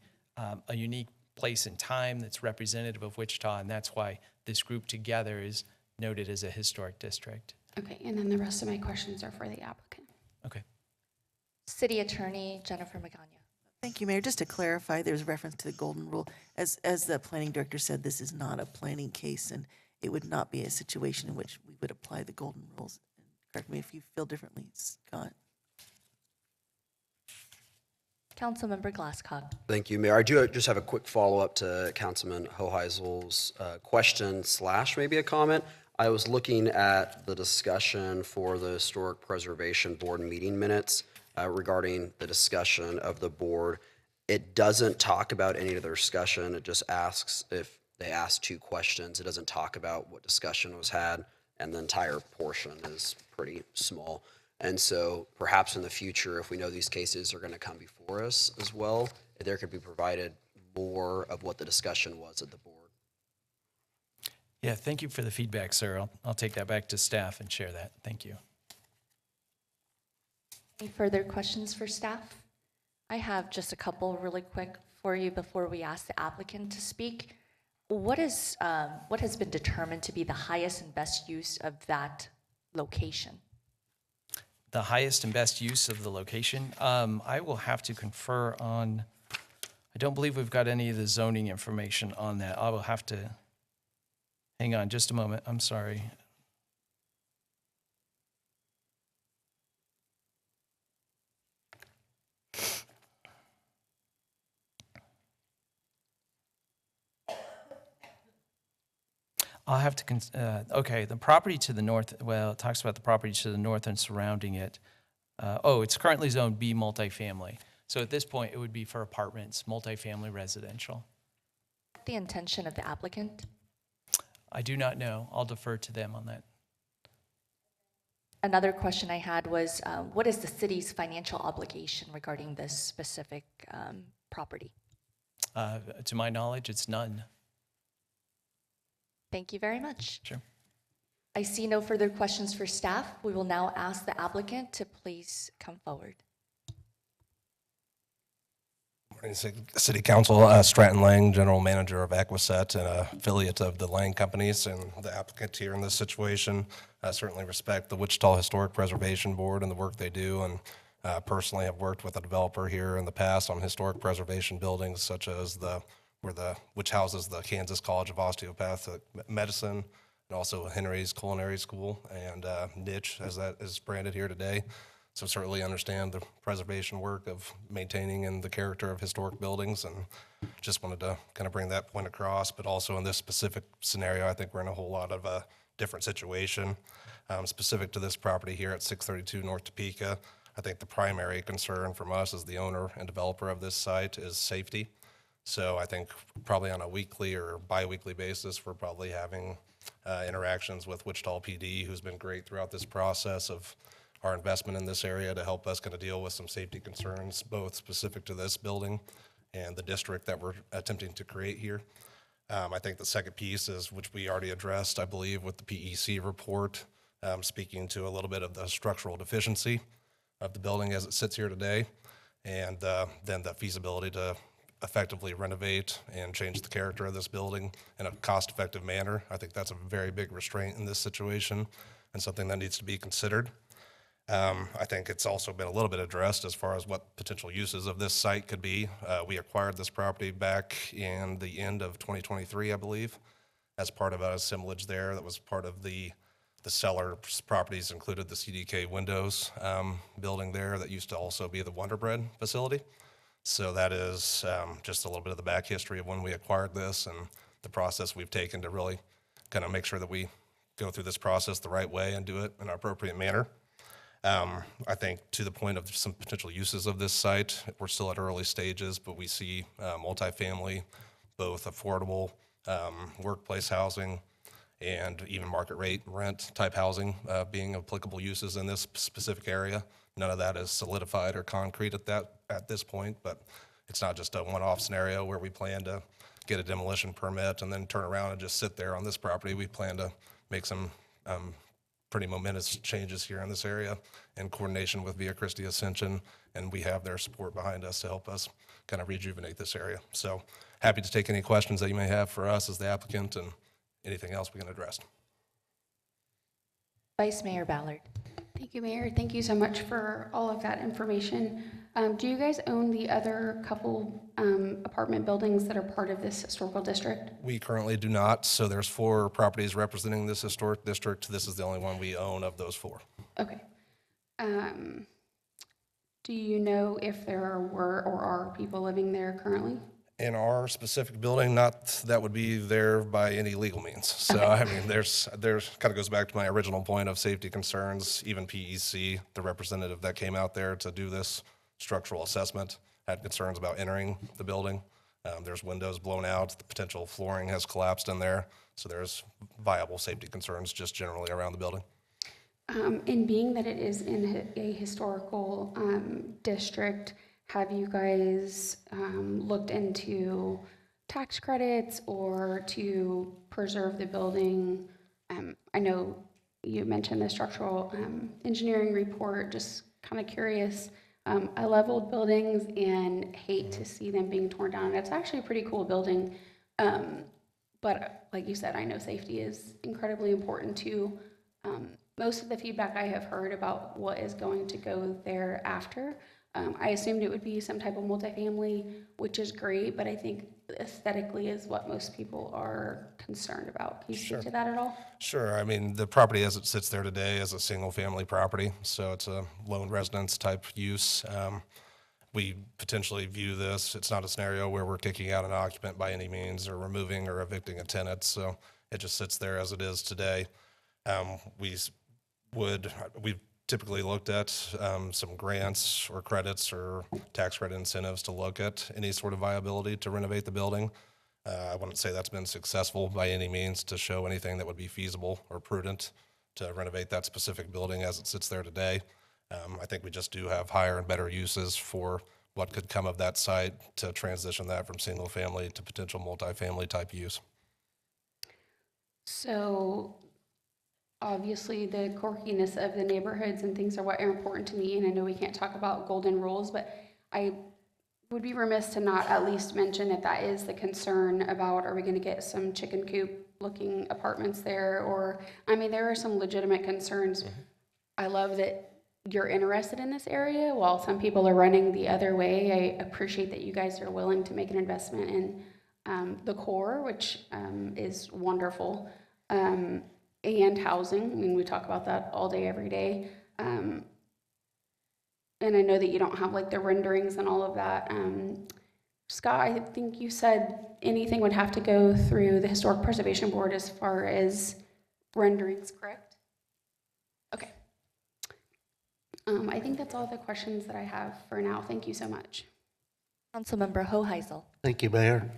a unique place and time that's representative of Wichita, and that's why this group together is noted as a historic district. Okay, and then the rest of my questions are for the applicant. Okay. City Attorney Jennifer Magana. Thank you, Mayor. Just to clarify, there's reference to the golden rule. As the planning director said, this is not a planning case, and it would not be a situation in which we would apply the golden rules. Correct me if you feel differently, Scott. Councilmember Glasscock. Thank you, Mayor. I do just have a quick follow-up to Councilman Hoheisel's question / maybe a comment. I was looking at the discussion for the Historic Preservation Board meeting minutes regarding the discussion of the board. It doesn't talk about any of their discussion. It just asks if they asked 2 questions. It doesn't talk about what discussion was had, and the entire portion is pretty small. And so perhaps in the future, if we know these cases are going to come before us as well, there could be provided more of what the discussion was at the board. Yeah, thank you for the feedback, sir. I'll take that back to staff and share that. Thank you. Any further questions for staff? I have just a couple really quick for you before we ask the applicant to speak. What has been determined to be the highest and best use of that location? The highest and best use of the location? I will have to confer on, I don't believe we've got any of the zoning information on that. I will have to, hang on just a moment. I'm sorry. I'll have to, okay, the property to the north, well, it talks about the property to the north and surrounding it. It's currently zoned B multifamily. So at this point, it would be for apartments, multifamily residential. The intention of the applicant? I do not know. I'll defer to them on that. Another question I had was, what is the city's financial obligation regarding this specific property? To my knowledge, it's none. Thank you very much. Sure. I see no further questions for staff. We will now ask the applicant to please come forward. Morning, City Council. Stratton Lang, General Manager of Equiset and affiliate of the Lang Companies, and the applicant here in this situation. I certainly respect the Wichita Historic Preservation Board and the work they do, and personally have worked with a developer here in the past on historic preservation buildings such as which houses the Kansas College of Osteopathic Medicine, and also Henry's Culinary School, and Niche, as that is branded here today. So certainly understand the preservation work of maintaining and the character of historic buildings, and just wanted to kind of bring that point across. But also in this specific scenario, I think we're in a whole lot of a different situation. Specific to this property here at 632 North Topeka, I think the primary concern from us as the owner and developer of this site is safety. So I think probably on a weekly or bi-weekly basis, we're probably having interactions with Wichita PD, who's been great throughout this process of our investment in this area to help us kind of deal with some safety concerns, both specific to this building and the district that we're attempting to create here. I think the second piece is, which we already addressed, I believe, with the PEC report, speaking to a little bit of the structural deficiency of the building as it sits here today, and then the feasibility to effectively renovate and change the character of this building in a cost-effective manner. I think that's a very big restraint in this situation and something that needs to be considered. I think it's also been a little bit addressed as far as what potential uses of this site could be. We acquired this property back in the end of 2023, I believe, as part of a assemblage there that was part of the seller's properties included the CDK Windows building there that used to also be the Wonder Bread facility. So that is just a little bit of the back history of when we acquired this and the process we've taken to really kind of make sure that we go through this process the right way and do it in an appropriate manner. I think to the point of some potential uses of this site, we're still at early stages, but we see multifamily, both affordable workplace housing and even market rate rent type housing being applicable uses in this specific area. None of that is solidified or concrete at this point, but it's not just a one-off scenario where we plan to get a demolition permit and then turn around and just sit there on this property. We plan to make some pretty momentous changes here in this area in coordination with Via Christi Ascension, and we have their support behind us to help us kind of rejuvenate this area. So happy to take any questions that you may have for us as the applicant and anything else we can address. Vice Mayor Ballard. Thank you, Mayor. Thank you so much for all of that information. Do you guys own the other couple apartment buildings that are part of this historical district? We currently do not, so there's 4 properties representing this historic district. This is the only one we own of those 4. Okay. Do you know if there were or are people living there currently? In our specific building, not that would be there by any legal means. So, okay. I mean, there's kind of goes back to my original point of safety concerns. Even PEC, the representative that came out there to do this structural assessment, had concerns about entering the building. There's windows blown out. The potential flooring has collapsed in there. So there's viable safety concerns just generally around the building. And being that it is in a historical district, have you guys looked into tax credits or to preserve the building? I know you mentioned the structural engineering report, just kind of curious. I love old buildings and hate to see them being torn down. It's actually a pretty cool building. But like you said, I know safety is incredibly important too. Most of the feedback I have heard about what is going to go there after, I assumed it would be some type of multifamily, which is great, but I think aesthetically is what most people are concerned about. Can you speak to that at all? Sure. I mean, the property as it sits there today is a single-family property, so it's a lone residence type use. We potentially view this, it's not a scenario where we're kicking out an occupant by any means or removing or evicting a tenant, so it just sits there as it is today. We've typically looked at some grants or credits or tax credit incentives to look at any sort of viability to renovate the building. I wouldn't say that's been successful by any means to show anything that would be feasible or prudent to renovate that specific building as it sits there today. I think we just do have higher and better uses for what could come of that site to transition that from single family to potential multifamily type use. So obviously the quirkiness of the neighborhoods and things are what are important to me, and I know we can't talk about golden rules, but I would be remiss to not at least mention if that is the concern about, are we going to get some chicken coop looking apartments there? Or, I mean, there are some legitimate concerns. I love that you're interested in this area while some people are running the other way. I appreciate that you guys are willing to make an investment in the core, which is wonderful, and housing. I mean, we talk about that all day, every day. And I know that you don't have like the renderings and all of that. Scott, I think you said anything would have to go through the Historic Preservation Board as far as renderings, correct? Okay. I think that's all the questions that I have for now. Thank you so much. Councilmember Hoheisel. Thank you, Mayor.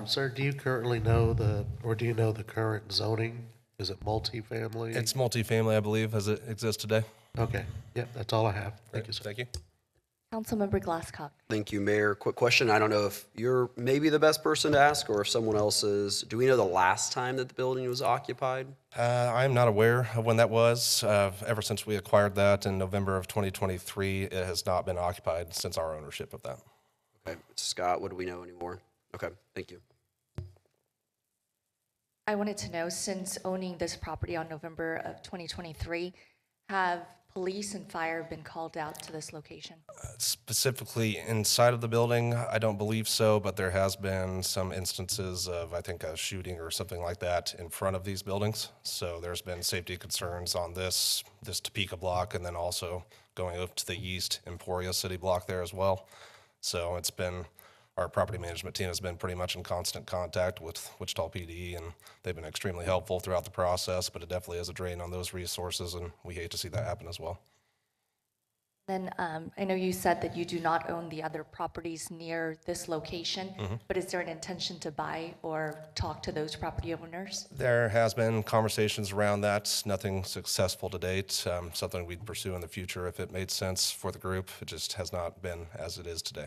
Sir, do you currently know do you know the current zoning? Is it multifamily? It's multifamily, I believe, as it exists today. Okay. Yep, that's all I have. Thank you, sir. Thank you. Councilmember Glasscock. Thank you, Mayor. Quick question. I don't know if you're maybe the best person to ask or if someone else is. Do we know the last time that the building was occupied? I'm not aware of when that was. Ever since we acquired that in November of 2023, it has not been occupied since our ownership of that. Okay. Scott, what do we know anymore? Okay. Thank you. I wanted to know, since owning this property on November of 2023, have police and fire been called out to this location? Specifically inside of the building, I don't believe so, but there has been some instances of, I think, a shooting or something like that in front of these buildings. So there's been safety concerns on this Topeka block, and then also going up to the east Emporia City block there as well. So it's been, our property management team has been pretty much in constant contact with Wichita PD, and they've been extremely helpful throughout the process, but it definitely is a drain on those resources, and we hate to see that happen as well. Then I know you said that you do not own the other properties near this location, but is there an intention to buy or talk to those property owners? There has been conversations around that, nothing successful to date, something we'd pursue in the future if it made sense for the group. It just has not been as it is today.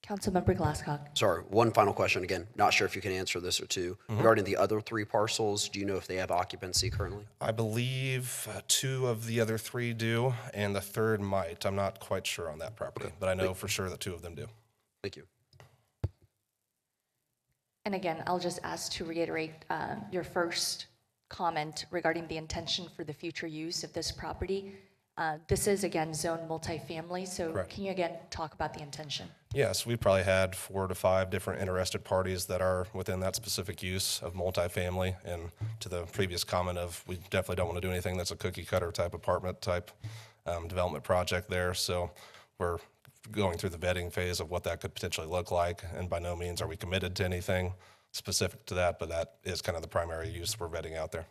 Councilmember Glasscock. Sorry, one final question again. Not sure if you can answer this or two. Regarding the other 3 parcels, do you know if they have occupancy currently? I believe 2 of the other 3 do, and the 3rd might. I'm not quite sure on that property, but I know for sure that 2 of them do. Thank you. And again, I'll just ask to reiterate your first comment regarding the intention for the future use of this property. This is, again, zone multifamily, so Correct. Can you again talk about the intention? Yes, we've probably had 4 to 5 different interested parties that are within that specific use of multifamily. And to the previous comment of, we definitely don't want to do anything that's a cookie cutter type apartment type development project there. So we're going through the vetting phase of what that could potentially look like. And by no means are we committed to anything specific to that, but that is kind of the primary use we're vetting out there.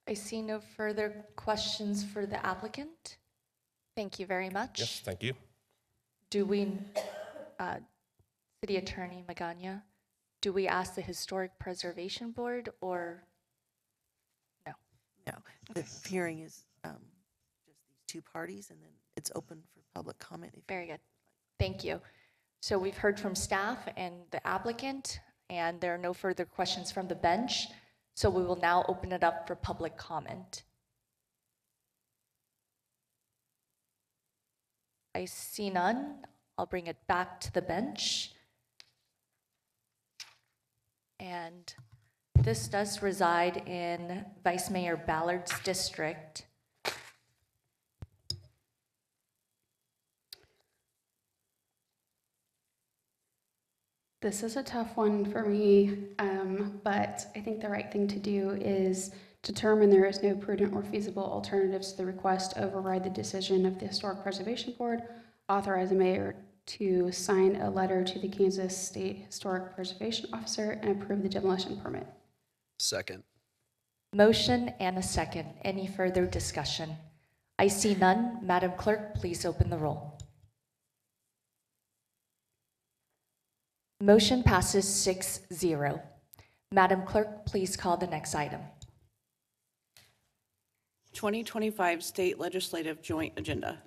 I see no further questions for the applicant. Thank you very much. Yes, thank you. Do we, City Attorney Magana, do we ask the Historic Preservation Board or no? No, the hearing is just these 2 parties, and then it's open for public comment. Very good. Thank you. So we've heard from staff and the applicant, and there are no further questions from the bench. So we will now open it up for public comment. I see none. I'll bring it back to the bench. And this does reside in Vice Mayor Ballard's district. This is a tough one for me, but I think the right thing to do is determine there is no prudent or feasible alternatives to the request, override the decision of the Historic Preservation Board, authorize the mayor to sign a letter to the Kansas State Historic Preservation Officer, and approve the demolition permit. Second. Motion and a second. Any further discussion? I see none. Madam Clerk, please open the roll. Motion passes 6-0. Madam Clerk, please call the next item. 2025 State Legislative Joint Agenda.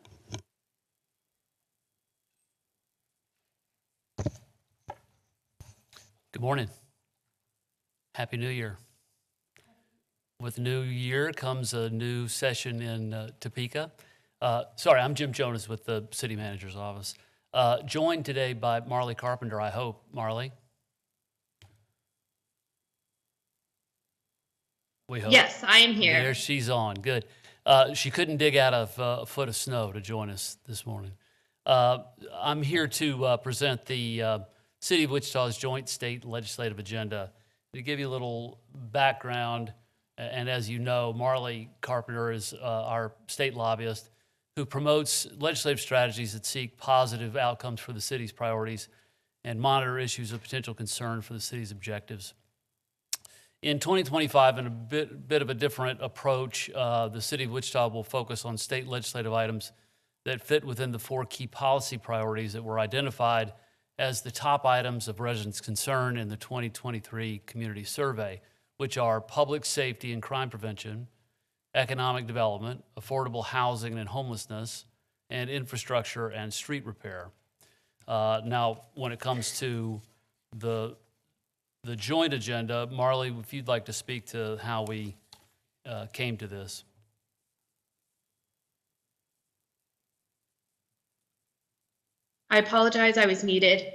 Good morning. Happy New Year. With the new year comes a new session in Topeka. Sorry, I'm Jim Jonas with the City Manager's Office. Joined today by Marley Carpenter, I hope. Marley? We hope. Yes, I am here. There she's on. Good. She couldn't dig out of a foot of snow to join us this morning. I'm here to present the City of Wichita's joint state legislative agenda. To give you a little background, and as you know, Marley Carpenter is our state lobbyist who promotes legislative strategies that seek positive outcomes for the city's priorities and monitor issues of potential concern for the city's objectives. In 2025, in a bit of a different approach, the City of Wichita will focus on state legislative items that fit within the 4 key policy priorities that were identified as the top items of residents' concern in the 2023 community survey, which are public safety and crime prevention, economic development, affordable housing and homelessness, and infrastructure and street repair. Now, when it comes to the joint agenda, Marley, if you'd like to speak to how we came to this. I apologize, I was muted.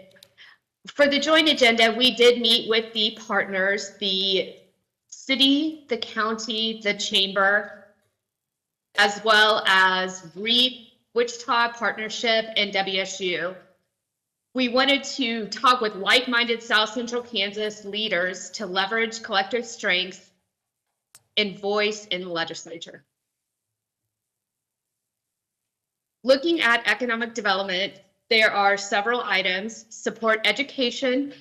For the joint agenda, we did meet with the partners, the city, the county, the chamber, as well as REAP, Wichita Partnership, and WSU. We wanted to talk with like-minded South Central Kansas leaders to leverage collective strengths and voice in the legislature. Looking at economic development, there are several items: support education,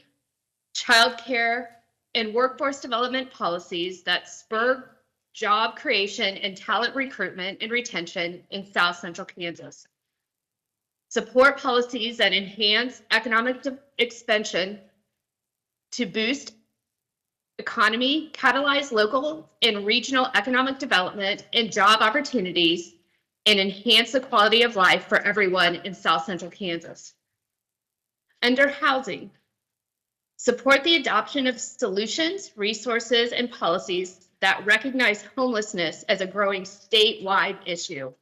childcare, and workforce development policies that spur job creation and talent recruitment and retention in South Central Kansas. Support policies that enhance economic expansion to boost economy, catalyze local and regional economic development and job opportunities, and enhance the quality of life for everyone in South Central Kansas. Under housing, support the adoption of solutions, resources, and policies that recognize homelessness as a growing statewide issue.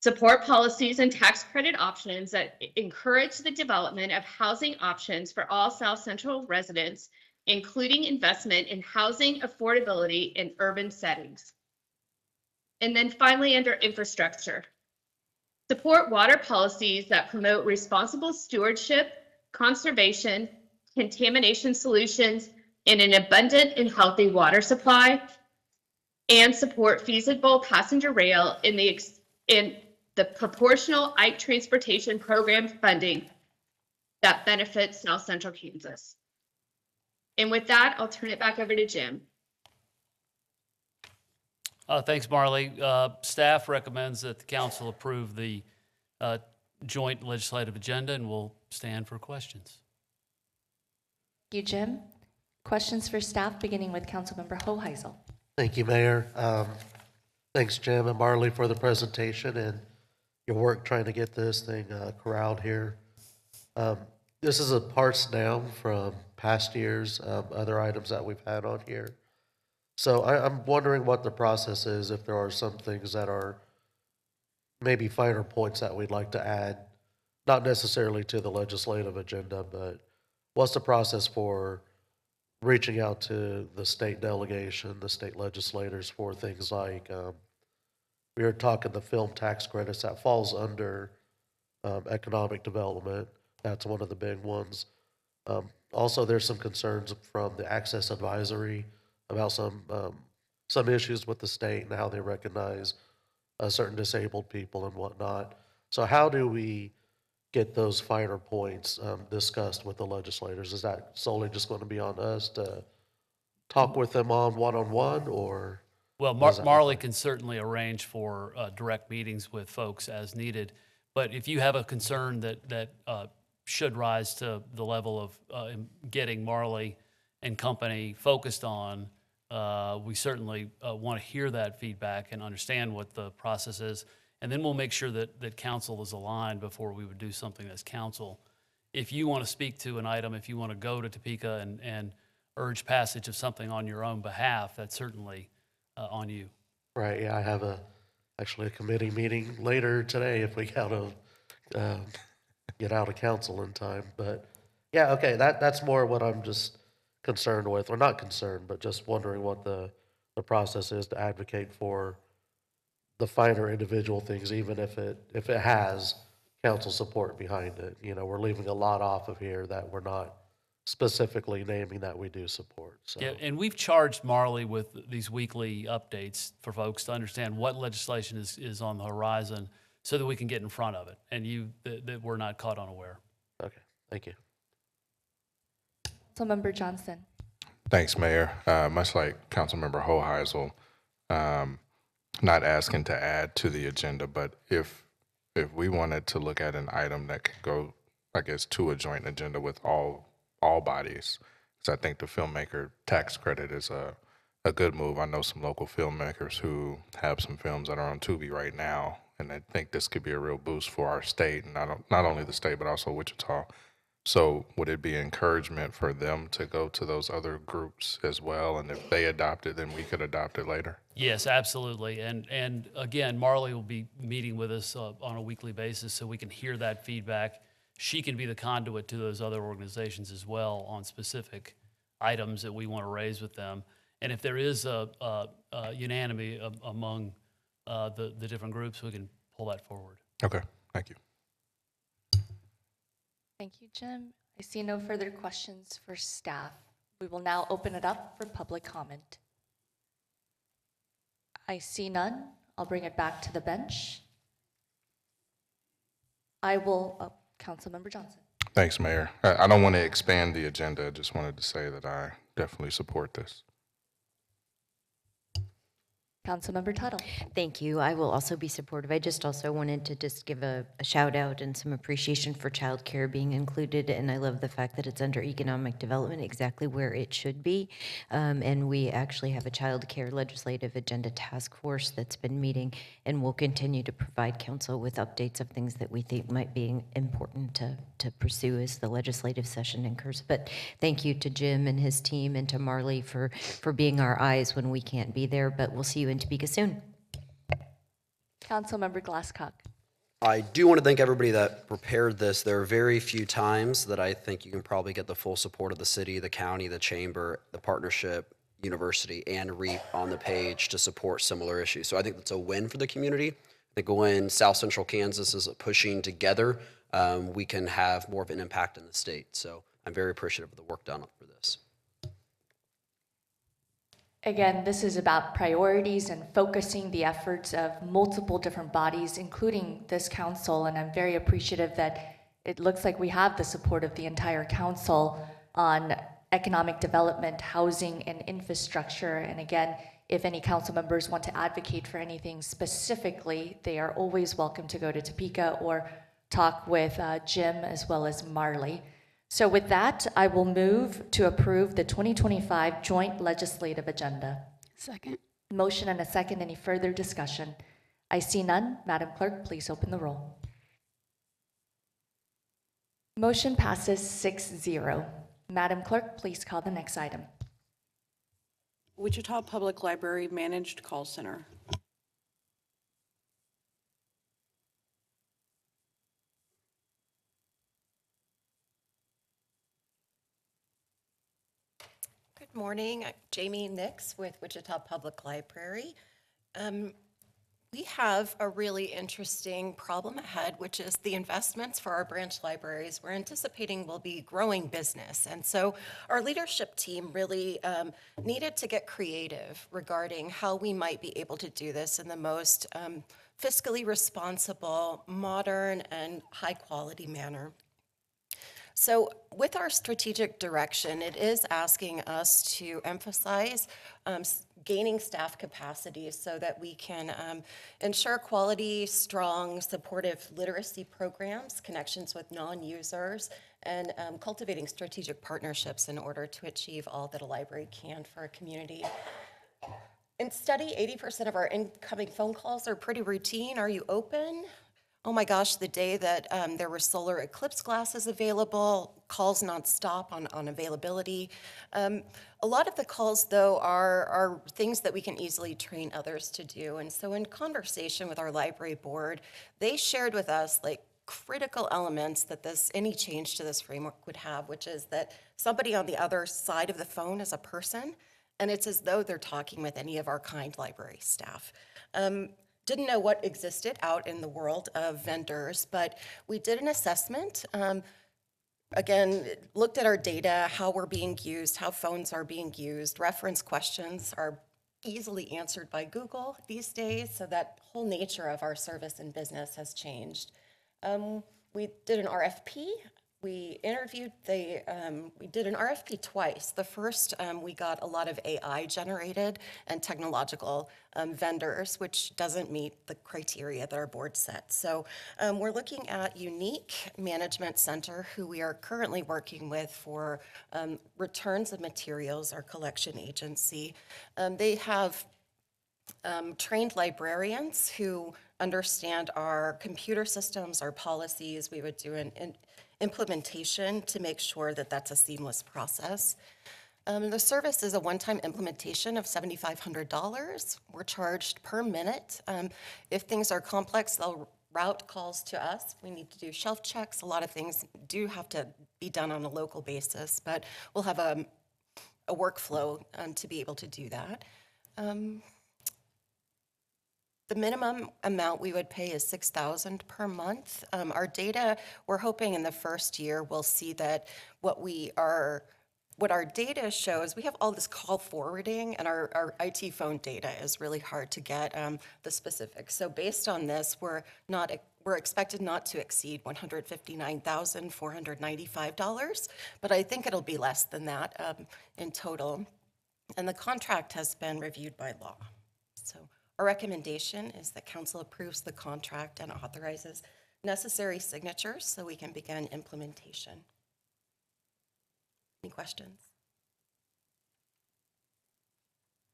Support policies and tax credit options that encourage the development of housing options for all South Central residents, including investment in housing affordability in urban settings. And then finally, under infrastructure, support water policies that promote responsible stewardship, conservation, contamination solutions, and an abundant and healthy water supply, and support feasible passenger rail in the proportional Ike transportation program funding that benefits South Central Kansas. And with that, I'll turn it back over to Jim. Thanks, Marley. Staff recommends that the council approve the joint legislative agenda, and we'll stand for questions. Thank you, Jim. Questions for staff, beginning with Councilmember Hoheisel. Thank you, Mayor. Thanks, Jim and Marley, for the presentation and your work trying to get this thing corralled here. This is a parse down from past years, other items that we've had on here. So I'm wondering what the process is, if there are some things that are maybe finer points that we'd like to add, not necessarily to the legislative agenda, but what's the process for reaching out to the state delegation, the state legislators for things like, we were talking the film tax credits, that falls under economic development. That's one of the big ones. Also, there's some concerns from the Access Advisory about some issues with the state and how they recognize certain disabled people and whatnot. So how do we get those finer points discussed with the legislators? Is that solely just going to be on us to talk with them on one-on-one, or? Well, Marley can certainly arrange for direct meetings with folks as needed. But if you have a concern that should rise to the level of getting Marley and company focused on, we certainly want to hear that feedback and understand what the process is. And then we'll make sure that council is aligned before we would do something as council. If you want to speak to an item, if you want to go to Topeka and urge passage of something on your own behalf, that's certainly on you. Right, yeah, I have a actually a committee meeting later today if we get out of council in time. But yeah, okay, that's more what I'm just concerned with, or not concerned, but just wondering what the process is to advocate for the finer individual things, even if it has council support behind it. You know, we're leaving a lot off of here that we're not specifically naming that we do support. So Yeah, and we've charged Marley with these weekly updates for folks to understand what legislation is on the horizon so that we can get in front of it and that we're not caught unaware. Okay, thank you. Councilmember Johnson. Thanks, Mayor. Much like Councilmember Hoheisel, not asking to add to the agenda, but if we wanted to look at an item that could go, I guess, to a joint agenda with all bodies, because I think the filmmaker tax credit is a good move. I know some local filmmakers who have some films that are on Tubi right now, and I think this could be a real boost for our state, and not only the state, but also Wichita. So would it be encouragement for them to go to those other groups as well? And if they adopt it, then we could adopt it later? Yes, absolutely. And again, Marley will be meeting with us on a weekly basis so we can hear that feedback. She can be the conduit to those other organizations as well on specific items that we want to raise with them. And if there is a unanimity among the different groups, we can pull that forward. Okay, thank you. Thank you, Jim. I see no further questions for staff. We will now open it up for public comment. I see none. I'll bring it back to the bench. Councilmember Johnson. Thanks, Mayor. I don't want to expand the agenda. I just wanted to say that I definitely support this. Councilmember Tuttle. Thank you. I will also be supportive. I just also wanted to just give a shout out and some appreciation for childcare being included. And I love the fact that it's under economic development, exactly where it should be. And we actually have a childcare legislative agenda task force that's been meeting, and we'll continue to provide council with updates of things that we think might be important to pursue as the legislative session occurs. But thank you to Jim and his team and to Marley for being our eyes when we can't be there, but we'll see you in Topeka soon. Councilmember Glasscock. I do want to thank everybody that prepared this. There are very few times that I think you can probably get the full support of the city, the county, the chamber, the partnership, university, and REAP on the page to support similar issues. So I think that's a win for the community. I think when South Central Kansas is pushing together, we can have more of an impact in the state. So I'm very appreciative of the work done for this. Again, this is about priorities and focusing the efforts of multiple different bodies, including this council, and I'm very appreciative that it looks like we have the support of the entire council on economic development, housing, and infrastructure. And again, if any council members want to advocate for anything specifically, they are always welcome to go to Topeka or talk with Jim as well as Marley. So with that, I will move to approve the 2025 joint legislative agenda. Second. Motion and a second. Any further discussion? I see none. Madam Clerk, please open the roll. Motion passes 6-0. Madam Clerk, please call the next item. Wichita Public Library Managed Call Center. Good morning. I'm Jamie Nix with Wichita Public Library. We have a really interesting problem ahead, which is the investments for our branch libraries we're anticipating will be growing business. And so our leadership team really needed to get creative regarding how we might be able to do this in the most fiscally responsible, modern, and high-quality manner. So with our strategic direction, it is asking us to emphasize gaining staff capacity so that we can ensure quality, strong, supportive literacy programs, connections with non-users, and cultivating strategic partnerships in order to achieve all that a library can for a community. In study, 80% of our incoming phone calls are pretty routine. Are you open? oh my gosh, the day that there were solar eclipse glasses available, calls nonstop on availability. A lot of the calls, though, are things that we can easily train others to do. And so in conversation with our library board, they shared with us like critical elements that any change to this framework would have, which is that somebody on the other side of the phone is a person, and it's as though they're talking with any of our kind library staff. Didn't know what existed out in the world of vendors, but we did an assessment. Again, looked at our data, how we're being used, how phones are being used. Reference questions are easily answered by Google these days, so that whole nature of our service and business has changed. We did an RFP. We interviewed we did an RFP twice. The first, we got a lot of AI generated and technological vendors, which doesn't meet the criteria that our board set. So we're looking at Unique Management Center, who we are currently working with for returns of materials, our collection agency. They have trained librarians who understand our computer systems, our policies. We would do an implementation to make sure that that's a seamless process. The service is a one-time implementation of $7,500. We're charged per minute. If things are complex, they'll route calls to us. We need to do shelf checks. A lot of things do have to be done on a local basis, but we'll have a workflow to be able to do that. The minimum amount we would pay is $6,000 per month. Our data, we're hoping in the first year we'll see that what our data shows, we have all this call forwarding, and our IT phone data is really hard to get the specifics. So based on this, we're expected not to exceed $159,495, but I think it'll be less than that in total. And the contract has been reviewed by law. So our recommendation is that council approves the contract and authorizes necessary signatures so we can begin implementation. Any questions?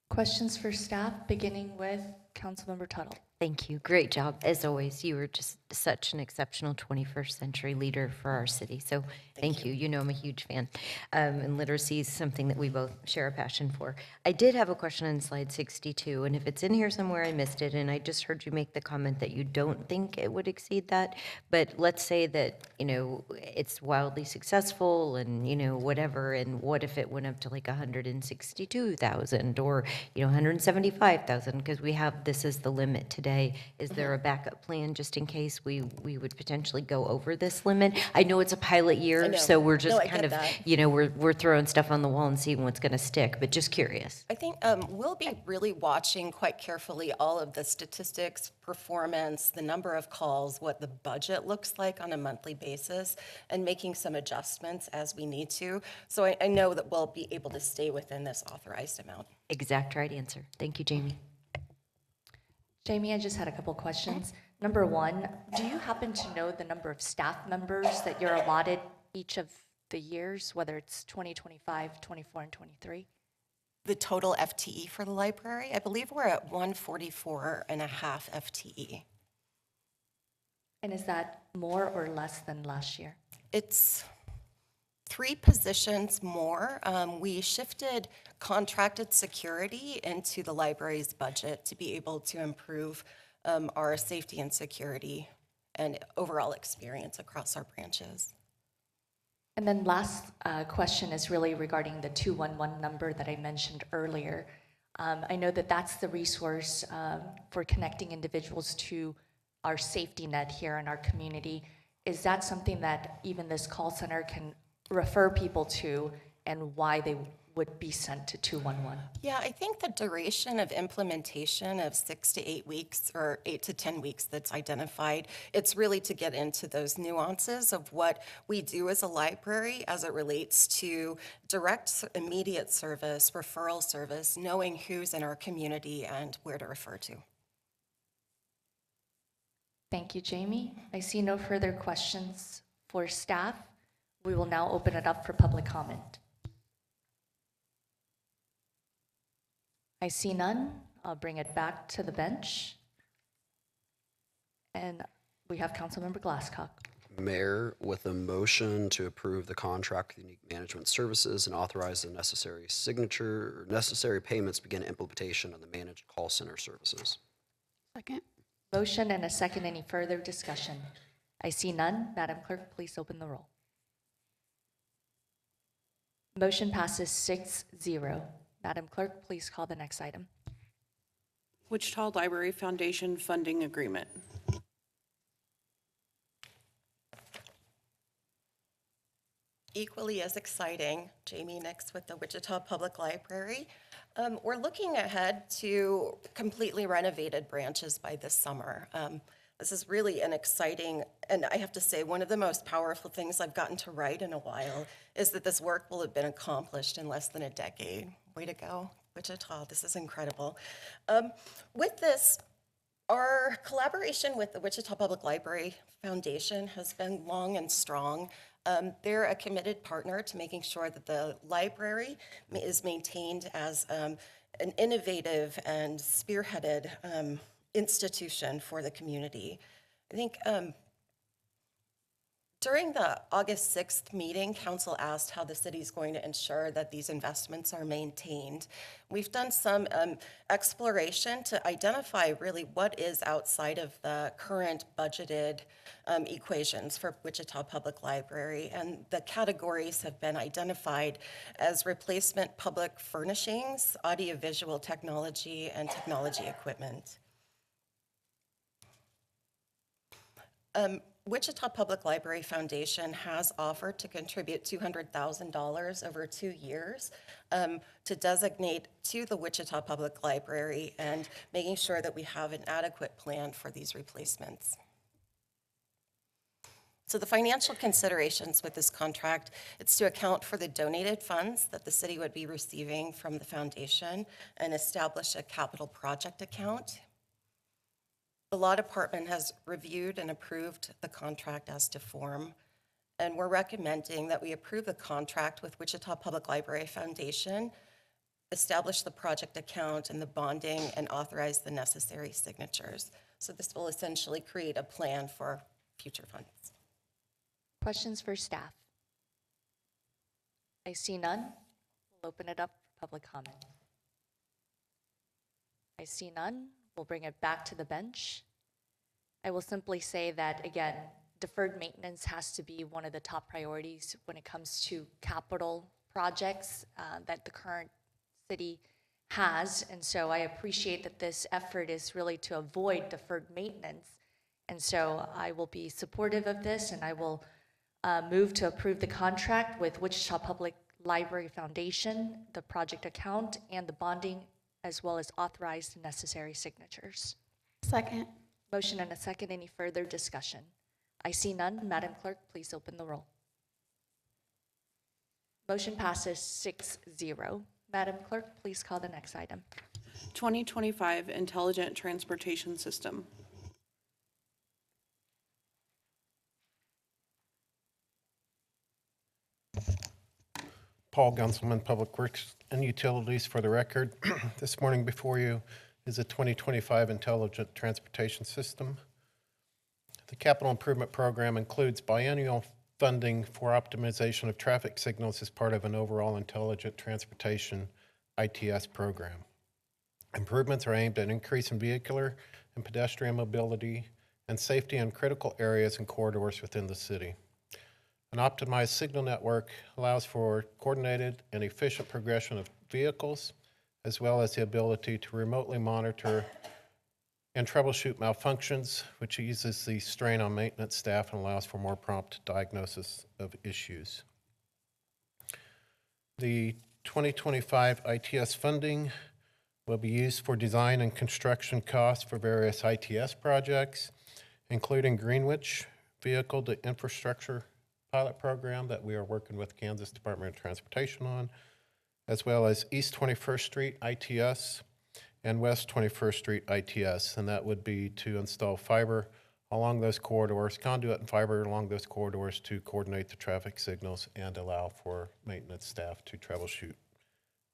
Questions for staff, beginning with Councilmember Tuttle. Thank you. Great job. As always, you were just such an exceptional 21st century leader for our city. So thank you. You know I'm a huge fan. And literacy is something that we both share a passion for. I did have a question on slide 62, and if it's in here somewhere, I missed it. And I just heard you make the comment that you don't think it would exceed that. But let's say that, it's wildly successful and, whatever. And what if it went up to like 162,000 or, 175,000? Because we have this as the limit today. Is there a backup plan just in case we would potentially go over this limit? I know it's a pilot year, so we're just kind of, we're throwing stuff on the wall and seeing what's going to stick, but just curious. I think we'll be really watching quite carefully all of the statistics, performance, the number of calls, what the budget looks like on a monthly basis, and making some adjustments as we need to. So I know that we'll be able to stay within this authorized amount. Exact right answer. Thank you, Jamie. Jamie, I just had a couple questions. Number one, do you happen to know the number of staff members that you're allotted each of the years, whether it's 2025, 24, and 23? The total FTE for the library, I believe we're at 144 and a half FTE. And is that more or less than last year? It's 3 positions more. We shifted contracted security into the library's budget to be able to improve our safety and security and overall experience across our branches. And then last question is really regarding the 211 number that I mentioned earlier. I know that that's the resource for connecting individuals to our safety net here in our community. Is that something that even this call center can refer people to, and why they would be sent to 211? Yeah, I think the duration of implementation of 6 to 8 weeks or 8 to 10 weeks that's identified, it's really to get into those nuances of what we do as a library as it relates to direct immediate service, referral service, knowing who's in our community and where to refer to. Thank you, Jamie. I see no further questions for staff. We will now open it up for public comment. I see none. I'll bring it back to the bench. And We have Councilmember Glasscock. Mayor, with a motion to approve the contract with Unique Management Services and authorize the necessary payments begin implementation of the managed call center services. Second. Motion and a second. Any further discussion? I see none. Madam Clerk, please open the roll. Motion passes 6-0. Madam Clerk, please call the next item. Wichita Library Foundation Funding Agreement. Equally as exciting, Jamie Nix with the Wichita Public Library. We're looking ahead to completely renovated branches by this summer. This is really an exciting, and I have to say, one of the most powerful things I've gotten to write in a while is that this work will have been accomplished in less than a decade. Way to go, Wichita, this is incredible. With this, our collaboration with the Wichita Public Library Foundation has been long and strong. They're a committed partner to making sure that the library is maintained as an innovative and spearheaded institution for the community. I think during the August 6th meeting, Council asked how the city is going to ensure that these investments are maintained. We've done some exploration to identify really what is outside of the current budgeted equations for Wichita Public Library, and the categories have been identified as replacement public furnishings, audiovisual technology, and technology equipment. Wichita Public Library Foundation has offered to contribute $200,000 over 2 years to designate to the Wichita Public Library and making sure that we have an adequate plan for these replacements. So the financial considerations with this contract, it's to account for the donated funds that the city would be receiving from the foundation and establish a capital project account. The Law Department has reviewed and approved the contract as to form, and we're recommending that we approve the contract with Wichita Public Library Foundation, establish the project account and the bonding, and authorize the necessary signatures. So this will essentially create a plan for future funds. Questions for staff? I see none. We'll open it up for public comment. I see none. We'll bring it back to the bench. I will simply say that, again, deferred maintenance has to be one of the top priorities when it comes to capital projects that the current city has. And so I appreciate that this effort is really to avoid deferred maintenance. And so I will be supportive of this, and I will move to approve the contract with Wichita Public Library Foundation, the project account, and the bonding, as well as authorize the necessary signatures. Second. Motion and a second. Any further discussion? I see none. Madam Clerk, please open the roll. Motion passes 6-0. Madam Clerk, please call the next item. 2025 Intelligent Transportation System. Paul Gunselman, Public Works and Utilities. For the record, this morning before you is a 2025 Intelligent Transportation System. The capital improvement program includes biennial funding for optimization of traffic signals as part of an overall intelligent transportation ITS program. Improvements are aimed at increasing vehicular and pedestrian mobility and safety in critical areas and corridors within the city. An optimized signal network allows for coordinated and efficient progression of vehicles, as well as the ability to remotely monitor and troubleshoot malfunctions, which eases the strain on maintenance staff and allows for more prompt diagnosis of issues. The 2025 ITS funding will be used for design and construction costs for various ITS projects, including Greenwich Vehicle to Infrastructure pilot program that we are working with Kansas Department of Transportation on, as well as East 21st Street ITS and West 21st Street ITS, and that would be to install fiber along those corridors, conduit and fiber along those corridors to coordinate the traffic signals and allow for maintenance staff to troubleshoot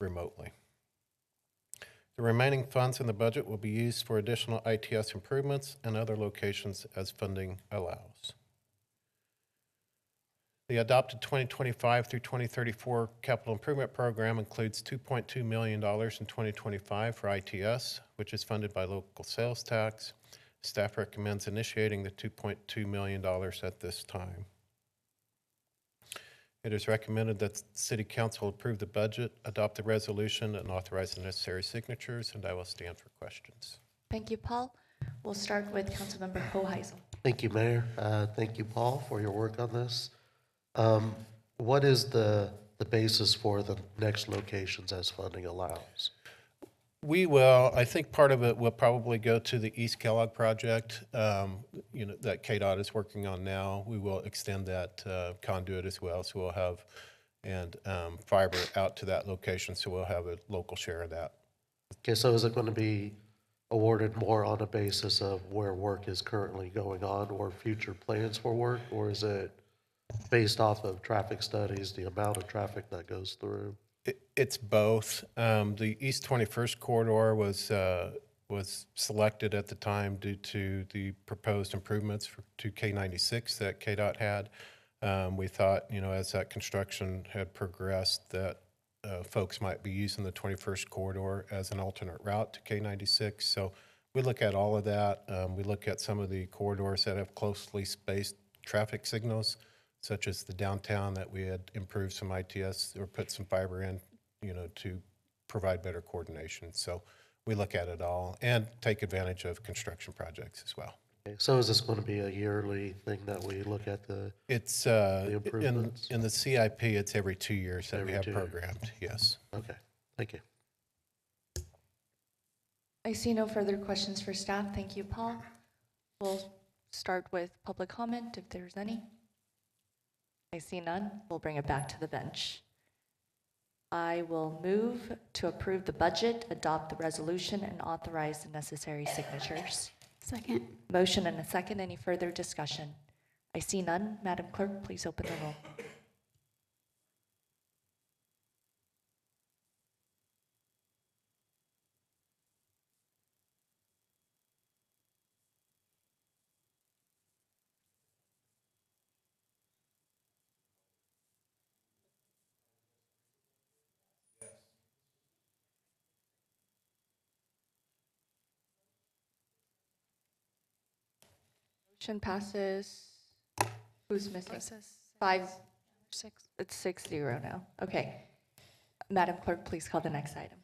remotely. The remaining funds in the budget will be used for additional ITS improvements and other locations as funding allows. The adopted 2025 through 2034 capital improvement program includes $2.2 million in 2025 for ITS, which is funded by local sales tax. Staff recommends initiating the $2.2 million at this time. It is recommended that the City Council approve the budget, adopt the resolution, and authorize the necessary signatures, and I will stand for questions. Thank you, Paul. We'll start with Councilmember Hoheisel. Thank you, Mayor. Thank you, Paul, for your work on this. What is the basis for the next locations as funding allows? We will, I think part of it will probably go to the East Kellogg project, that KDOT is working on now. We will extend that conduit as well, so we'll have, and fiber out to that location, so we'll have a local share of that. Okay, so is it going to be awarded more on a basis of where work is currently going on or future plans for work, or is it based off of traffic studies, the amount of traffic that goes through? It's both. The East 21st corridor was selected at the time due to the proposed improvements to K96 that KDOT had. We thought, as that construction had progressed, that folks might be using the 21st corridor as an alternate route to K96. So we look at all of that. We look at some of the corridors that have closely spaced traffic signals, such as the downtown that we had improved some ITS or put some fiber in, to provide better coordination. So we look at it all and take advantage of construction projects as well. Okay, so is this going to be a yearly thing that we look at the improvements? In the CIP, it's every 2 years that we have programmed, yes. Okay, thank you. I see no further questions for staff. Thank you, Paul. We'll start with public comment if there's any. I see none. We'll bring it back to the bench. I will move to approve the budget, adopt the resolution, and authorize the necessary signatures. Second. Motion and a second. Any further discussion? I see none. Madam Clerk, please open the roll. Motion passes. Who's missing? 5, 6. It's 6-0 now. Okay. Madam Clerk, please call the next item.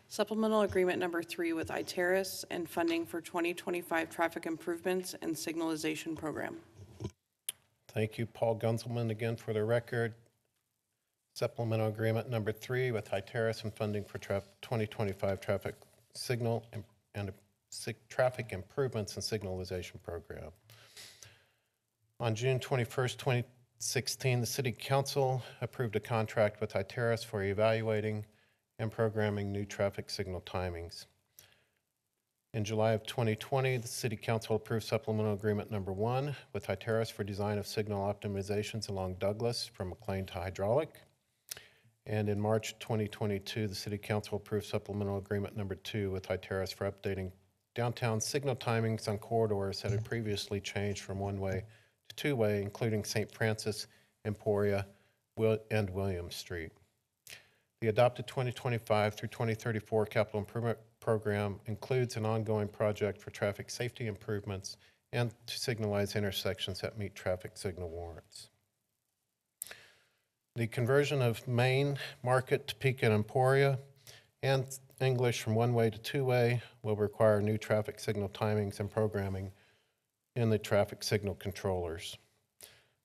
Supplemental Agreement Number 3 with Iteris and funding for 2025 traffic improvements and signalization program. Thank you, Paul Gunzelman, again for the record. Supplemental Agreement Number 3 with Iteris and funding for 2025 traffic signal and traffic improvements and signalization program. On June 21st, 2016, the City Council approved a contract with Iteris for evaluating and programming new traffic signal timings. In July of 2020, the City Council approved Supplemental Agreement Number 1 with Iteris for design of signal optimizations along Douglas from McLean to Hydraulic. And in March 2022, the City Council approved Supplemental Agreement Number 2 with Iteris for updating downtown signal timings on corridors that had previously changed from one-way to two-way, including St. Francis, Emporia, and Williams Street. The adopted 2025 through 2034 capital improvement program includes an ongoing project for traffic safety improvements and to signalize intersections that meet traffic signal warrants. The conversion of Main, Market, Topeka, and Emporia and English from one-way to two-way will require new traffic signal timings and programming in the traffic signal controllers.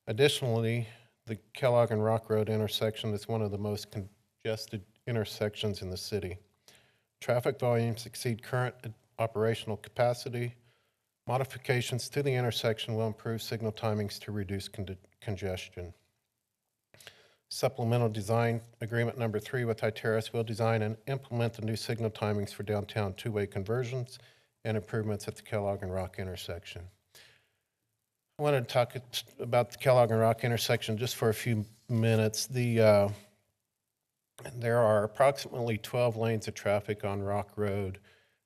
Additionally, the Kellogg and Rock Road intersection is one of the most congested intersections in the city. Traffic volumes exceed current operational capacity. Modifications to the intersection will improve signal timings to reduce congestion. Supplemental Design Agreement Number 3 with Iteris will design and implement the new signal timings for downtown two-way conversions and improvements at the Kellogg and Rock intersection. I wanted to talk about the Kellogg and Rock intersection just for a few minutes. There are approximately 12 lanes of traffic on Rock Road,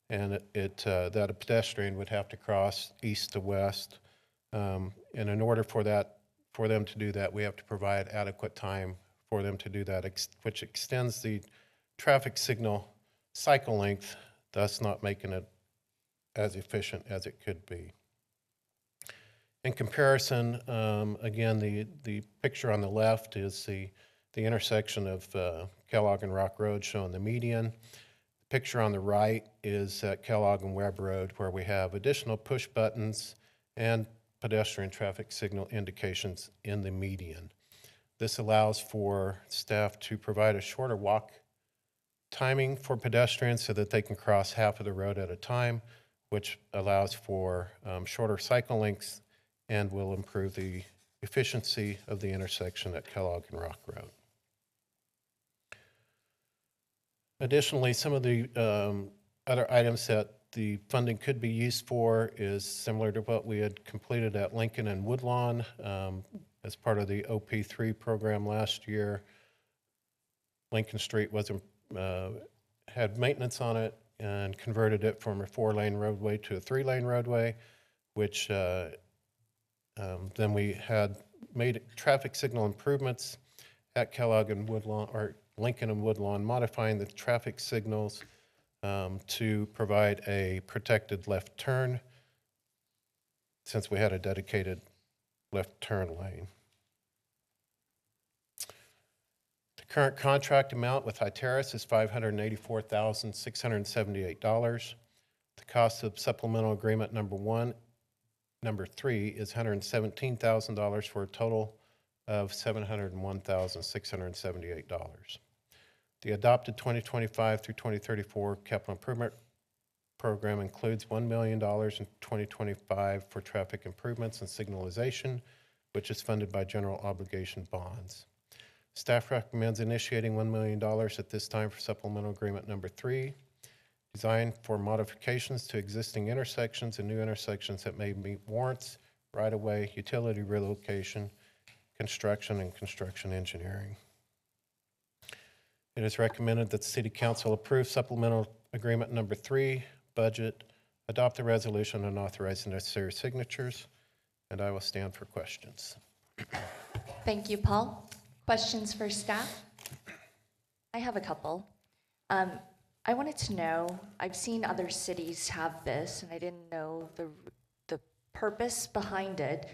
and that a pedestrian would have to cross east to west. And in order for them to do that, we have to provide adequate time for them to do that, which extends the traffic signal cycle length, thus not making it as efficient as it could be. In comparison, again, the picture on the left is the intersection of Kellogg and Rock Road showing the median. The picture on the right is at Kellogg and Webb Road, where we have additional push buttons and pedestrian traffic signal indications in the median. This allows for staff to provide a shorter walk timing for pedestrians so that they can cross half of the road at a time, which allows for shorter cycle lengths and will improve the efficiency of the intersection at Kellogg and Rock Road. Additionally, some of the other items that the funding could be used for is similar to what we had completed at Lincoln and Woodlawn as part of the OP3 program last year. Lincoln Street had maintenance on it and converted it from a 4-lane roadway to a 3-lane roadway, which then we had made traffic signal improvements at Kellogg and Woodlawn, or Lincoln and Woodlawn, modifying the traffic signals to provide a protected left turn, since we had a dedicated left turn lane. The current contract amount with Iteris is $584,678. The cost of supplemental agreement number 3 is $117,000 for a total of $701,678. The adopted 2025 through 2034 capital improvement program includes $1 million in 2025 for traffic improvements and signalization, which is funded by general obligation bonds. Staff recommends initiating $1 million at this time for supplemental agreement number 3, designed for modifications to existing intersections and new intersections that may meet warrants, right-of-way, utility relocation, construction, and construction engineering. It is recommended that the City Council approve supplemental agreement number 3, budget, adopt the resolution, and authorize the necessary signatures. And I will stand for questions. Thank you, Paul. Questions for staff? I have a couple. I wanted to know, I've seen other cities have this, and I didn't know the purpose behind it,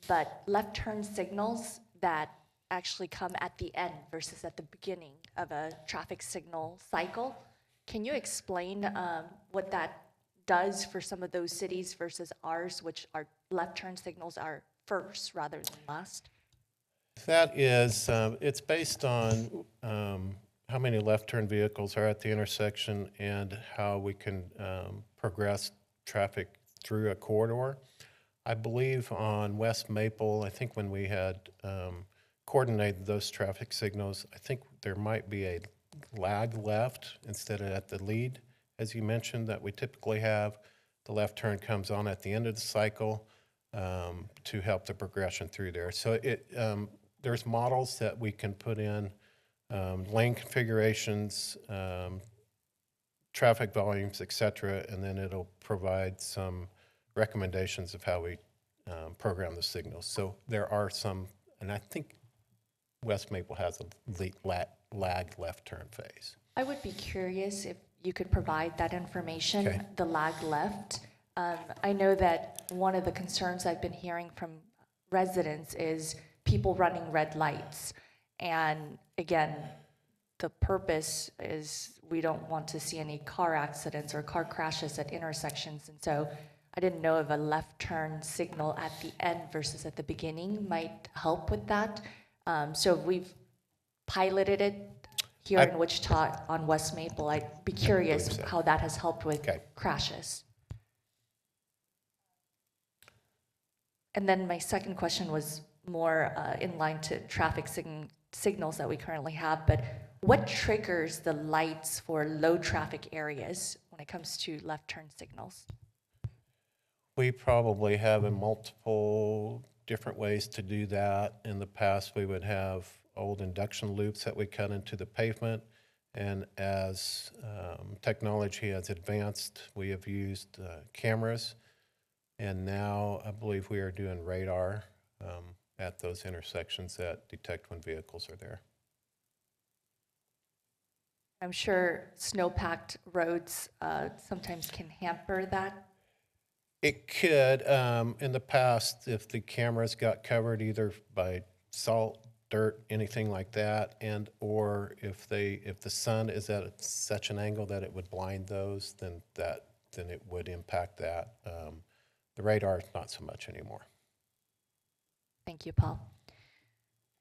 but left turn signals that actually come at the end versus at the beginning of a traffic signal cycle. Can you explain what that does for some of those cities versus ours, which our left turn signals are first rather than last? That is, it's based on how many left turn vehicles are at the intersection and how we can progress traffic through a corridor. I believe on West Maple, I think when we had coordinated those traffic signals, I think there might be a lag left instead of at the lead, as you mentioned, that we typically have. The left turn comes on at the end of the cycle to help the progression through there. So there's models that we can put in, lane configurations, traffic volumes, et cetera, and then it'll provide some recommendations of how we program the signals. So there are some, and I think West Maple has a lagged left turn phase. I would be curious if you could provide that information, Okay. the lag left. I know that one of the concerns I've been hearing from residents is people running red lights. And again, the purpose is we don't want to see any car accidents or car crashes at intersections. And so I didn't know if a left turn signal at the end versus at the beginning might help with that. So we've piloted it here in Wichita on West Maple. I'd be curious how that has helped with crashes. And then my second question was more in line to traffic signals that we currently have, but what triggers the lights for low traffic areas when it comes to left turn signals? We probably have in multiple different ways to do that. In the past, we would have old induction loops that we cut into the pavement And as technology has advanced, we have used cameras, and now I believe we are doing radar at those intersections that detect when vehicles are there. I'm sure snow-packed roads sometimes can hamper that. It could, in the past, if the cameras got covered either by salt, dirt, anything like that, and or if the sun is at such an angle that it would blind those, then it would impact that. The radar is not so much anymore. Thank you, Paul.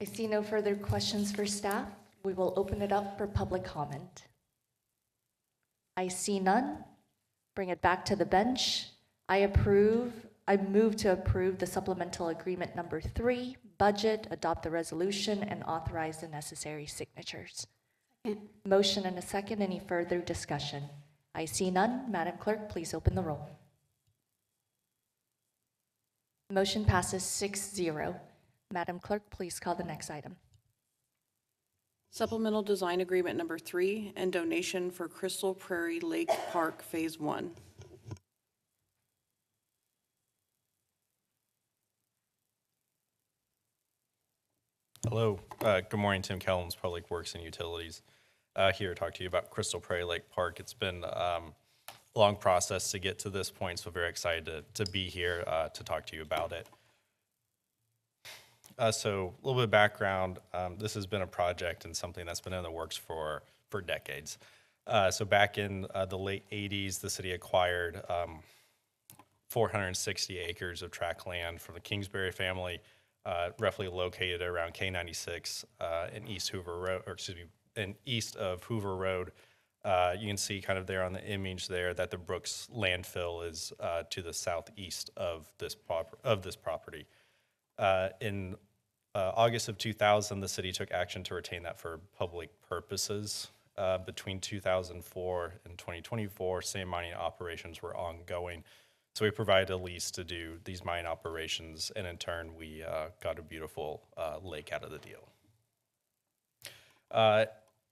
I see no further questions for staff. We will open it up for public comment. I see none. Bring it back to the bench. I move to approve the supplemental agreement number 3, budget, adopt the resolution, and authorize the necessary signatures. Motion and a second. Any further discussion? I see none. Madam Clerk, please open the roll. Motion passes 6-0. Madam Clerk, please call the next item. Supplemental Design Agreement number 3 and donation for Crystal Prairie Lake Park Phase 1. Hello, good morning. Tim Kellums, Public Works and Utilities. Here to talk to you about Crystal Prairie Lake Park. It's been a long process to get to this point, so very excited to be here to talk to you about it. So a little bit of background, this has been a project and something that's been in the works for decades. So back in the late 80s, the city acquired 460 acres of tract land from the Kingsbury family, roughly located around K96 in East Hoover Road, or excuse me, in east of Hoover Road. You can see kind of there on the image there that the Brooks landfill is to the southeast of this property. In August of 2000, the city took action to retain that for public purposes. Between 2004 and 2024, same mining operations were ongoing. So we provided a lease to do these mining operations, and in turn, we got a beautiful lake out of the deal.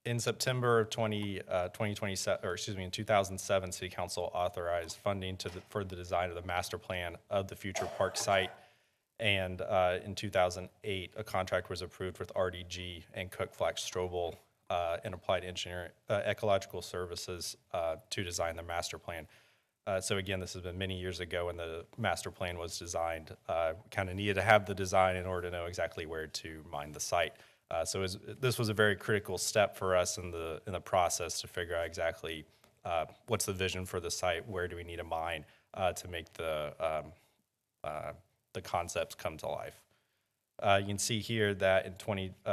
In September of 2007, City Council authorized funding for the design of the master plan of the future park site. And in 2008, a contract was approved with RDG and Cook Flax Strobel and Applied Engineering Ecological Services to design the master plan. So again, this has been many years ago when the master plan was designed. Kind of needed to have the design in order to know exactly where to mine the site. So this was a very critical step for us in the process to figure out exactly what's the vision for the site, where do we need to mine to make the concepts come to life. You can see here that in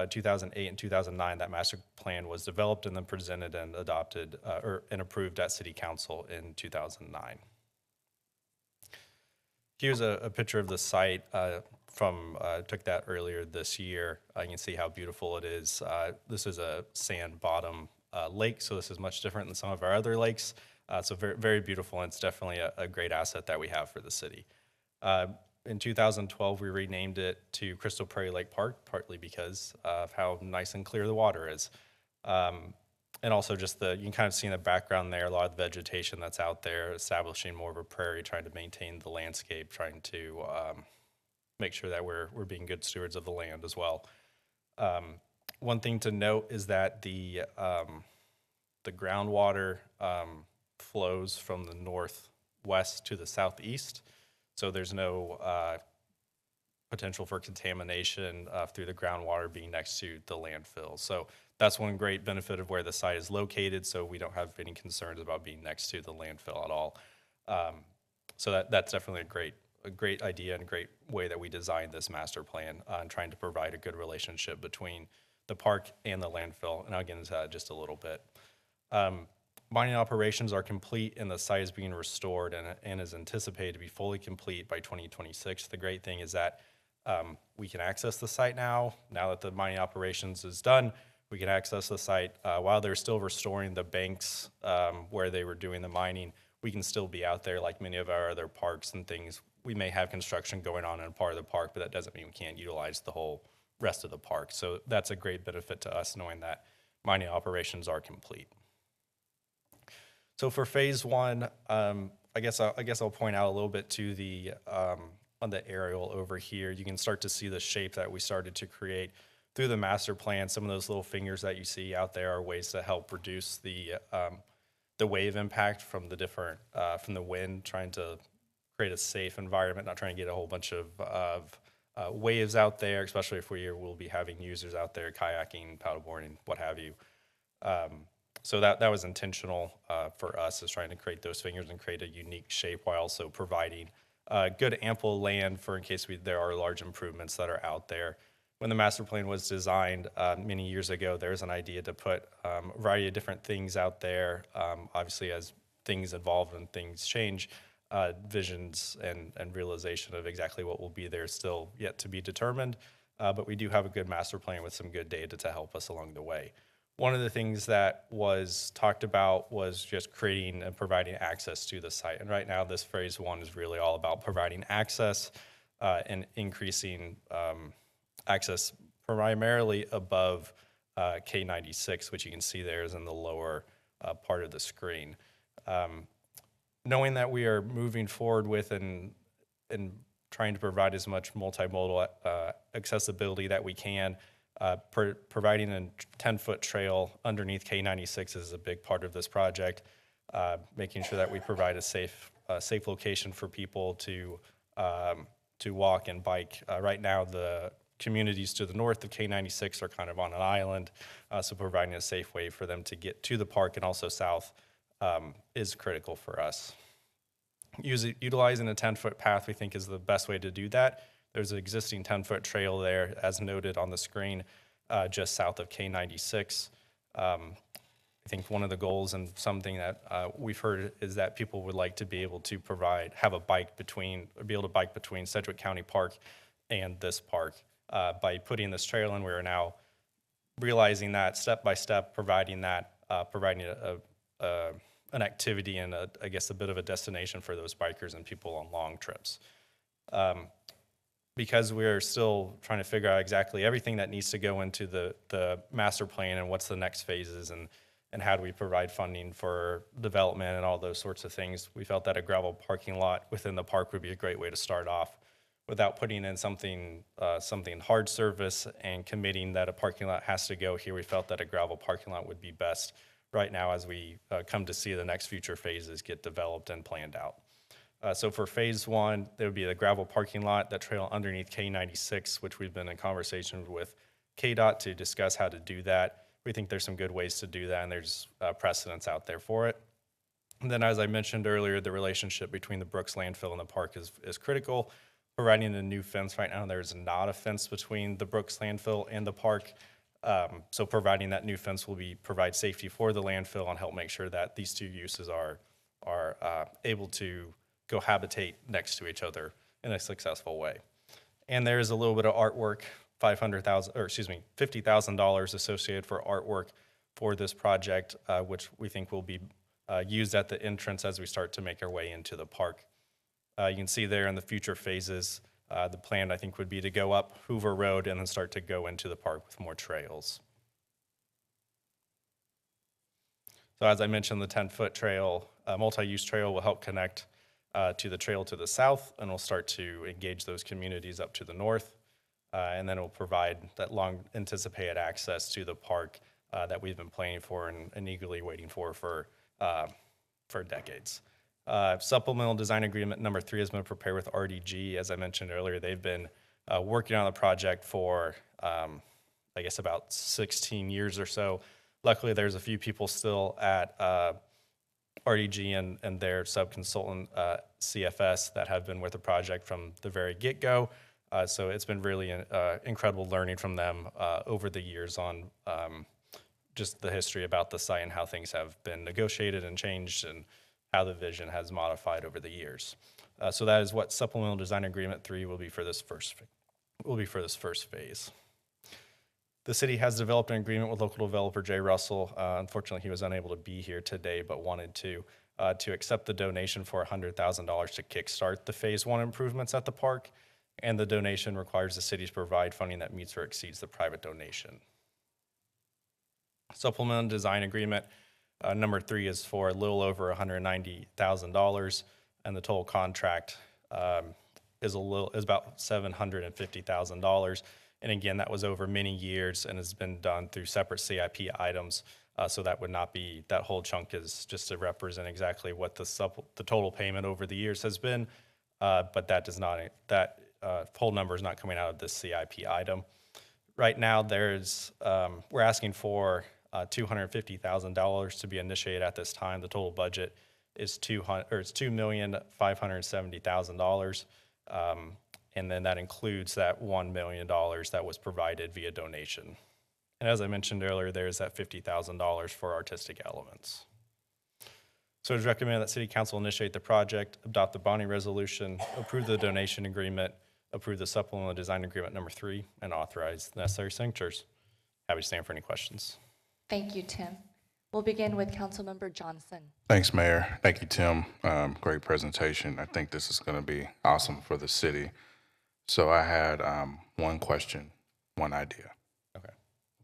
2008 and 2009, that master plan was developed and then presented and adopted and approved at City Council in 2009. Here's a picture of the site took that earlier this year. You can see how beautiful it is. This is a sand bottom lake, so this is much different than some of our other lakes. So very, very beautiful, and it's definitely a great asset that we have for the city. In 2012, we renamed it to Crystal Prairie Lake Park, partly because of how nice and clear the water is. And also just you can kind of see in the background there, a lot of the vegetation that's out there, establishing more of a prairie, trying to maintain the landscape, trying to make sure that we're being good stewards of the land as well. One thing to note is that the groundwater flows from the northwest to the southeast. So there's no potential for contamination through the groundwater being next to the landfill. So that's one great benefit of where the site is located, so we don't have any concerns about being next to the landfill at all. So that's definitely a great idea and a great way that we designed this master plan and trying to provide a good relationship between the park and the landfill. And I'll get into that just a little bit. Mining operations are complete and the site is being restored and is anticipated to be fully complete by 2026. The great thing is that we can access the site now that the mining operations is done. We can access the site while they're still restoring the banks where they were doing the mining. We can still be out there like many of our other parks and things. We may have construction going on in a part of the park, but that doesn't mean we can't utilize the whole rest of the park. So that's a great benefit to us, knowing that mining operations are complete. So for phase one, I guess I'll point out a little bit to the on the aerial over here. You can start to see the shape that we started to create through the master plan. Some of those little fingers that you see out there are ways to help reduce the wave impact from the different from the wind, trying to create a safe environment, not trying to get a whole bunch of waves out there, especially if we'll be having users out there kayaking, paddleboarding, what have you. So that was intentional for us, is trying to create those fingers and create a unique shape while also providing good ample land for in case there are large improvements that are out there. When the master plan was designed many years ago, there was an idea to put a variety of different things out there. Obviously, as things evolve and things change, visions and realization of exactly what will be there is still yet to be determined. But we do have a good master plan with some good data to help us along the way. One of the things that was talked about was just creating and providing access to the site. And right now, this phase one is really all about providing access and increasing access primarily above K96, which you can see there is in the lower part of the screen. Knowing that we are moving forward with and trying to provide as much multimodal accessibility that we can, providing a 10-foot trail underneath K96 is a big part of this project, making sure that we provide a safe location for people to walk and bike. Right now, the communities to the north of K96 are kind of on an island, so providing a safe way for them to get to the park and also south is critical for us. Utilizing a 10-foot path, we think, is the best way to do that. There's an existing 10-foot trail there, as noted on the screen, just south of K96. I think one of the goals and something that we've heard is that people would like to be able to have a bike be able to bike between Sedgwick County Park and this park. By putting this trail in, we are now realizing that step by step, providing an activity and I guess a bit of a destination for those bikers and people on long trips. Because we're still trying to figure out exactly everything that needs to go into the master plan and what's the next phases and how do we provide funding for development and all those sorts of things, we felt that a gravel parking lot within the park would be a great way to start off without putting in something hard service and committing that a parking lot has to go here. We felt that a gravel parking lot would be best right now as we come to see the next future phases get developed and planned out. So for phase one, there would be the gravel parking lot, that trail underneath K96, which we've been in conversation with KDOT to discuss how to do that. We think there's some good ways to do that, and there's precedents out there for it. And then, as I mentioned earlier, the relationship between the Brooks landfill and the park is critical. Providing a new fence right now, there's not a fence between the Brooks landfill and the park. So providing that new fence will provide safety for the landfill and help make sure that these two uses are able to cohabitate next to each other in a successful way. And there is a little bit of artwork, $50,000 associated for artwork for this project, which we think will be used at the entrance as we start to make our way into the park. You can see there in the future phases, the plan, I think, would be to go up Hoover Road and then start to go into the park with more trails. So as I mentioned, the 10-foot trail, multi-use trail will help connect to the trail to the south, and we'll start to engage those communities up to the north. And then it will provide that long anticipated access to the park that we've been planning for and eagerly waiting for decades. Supplemental design agreement number 3 has been prepared with RDG. As I mentioned earlier, they've been working on the project for, I guess, about 16 years or so. Luckily, there's a few people still at RDG and their subconsultant, CFS, that have been with the project from the very get-go. So it's been really incredible learning from them over the years on just the history about the site and how things have been negotiated and changed and how the vision has modified over the years. So that is what Supplemental Design Agreement 3 will be for this first phase. The city has developed an agreement with local developer Jay Russell. Unfortunately, he was unable to be here today, but wanted to accept the donation for $100,000 to kickstart the phase 1 improvements at the park. And the donation requires the city to provide funding that meets or exceeds the private donation. Supplemental design agreement, number 3 is for a little over $190,000, and the total contract is about $750,000. And again, that was over many years and has been done through separate CIP items. So that would not be, that whole chunk is just to represent exactly what the total payment over the years has been. But that does not, that whole number is not coming out of this CIP item. Right now, we're asking for $250,000 to be initiated at this time. The total budget is $2,570,000. And then that includes that $1 million that was provided via donation. And as I mentioned earlier, there's that $50,000 for artistic elements. So it is recommended that City Council initiate the project, adopt the bonding resolution, approve the donation agreement, approve the supplemental design agreement number 3, and authorize the necessary signatures. Happy to stand for any questions. Thank you, Tim. We'll begin with Councilmember Johnson. Thanks, Mayor. Thank you, Tim. Great presentation. I think this is going to be awesome for the city. So I had one question, one idea. Okay.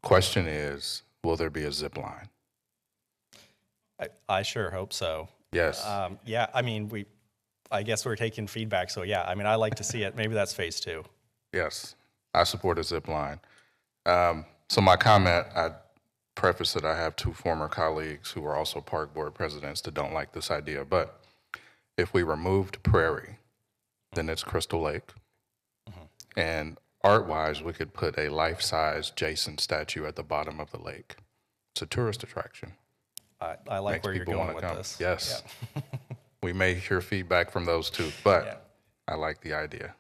Question is, will there be a zip line? I sure hope so. Yes. Yeah, I mean, I guess we're taking feedback, so yeah, I mean, I like to see it. Maybe that's phase 2. Yes, I support a zip line. So my comment, I preface that I have 2 former colleagues who are also park board presidents that don't like this idea, but if we removed Prairie, then it's Crystal Lake. And art-wise, we could put a life-size Jason statue at the bottom of the lake. It's a tourist attraction. I like Makes where you're people going wanna with come. this. Yes. Yeah. We may hear feedback from those 2, but I like the idea.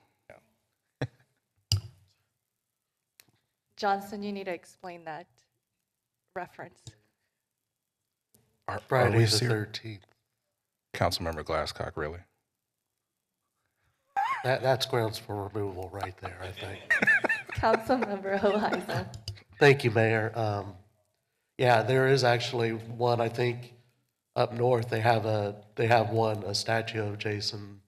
Johnson, you need to explain that reference. Are Friday we the serious? 13th. Councilmember Glasscock, really? That's grounds for removal right there, I think. Councilmember Hoheisel. Thank you, Mayor. Yeah, there is actually one, I think, up north. They have a statue of Jason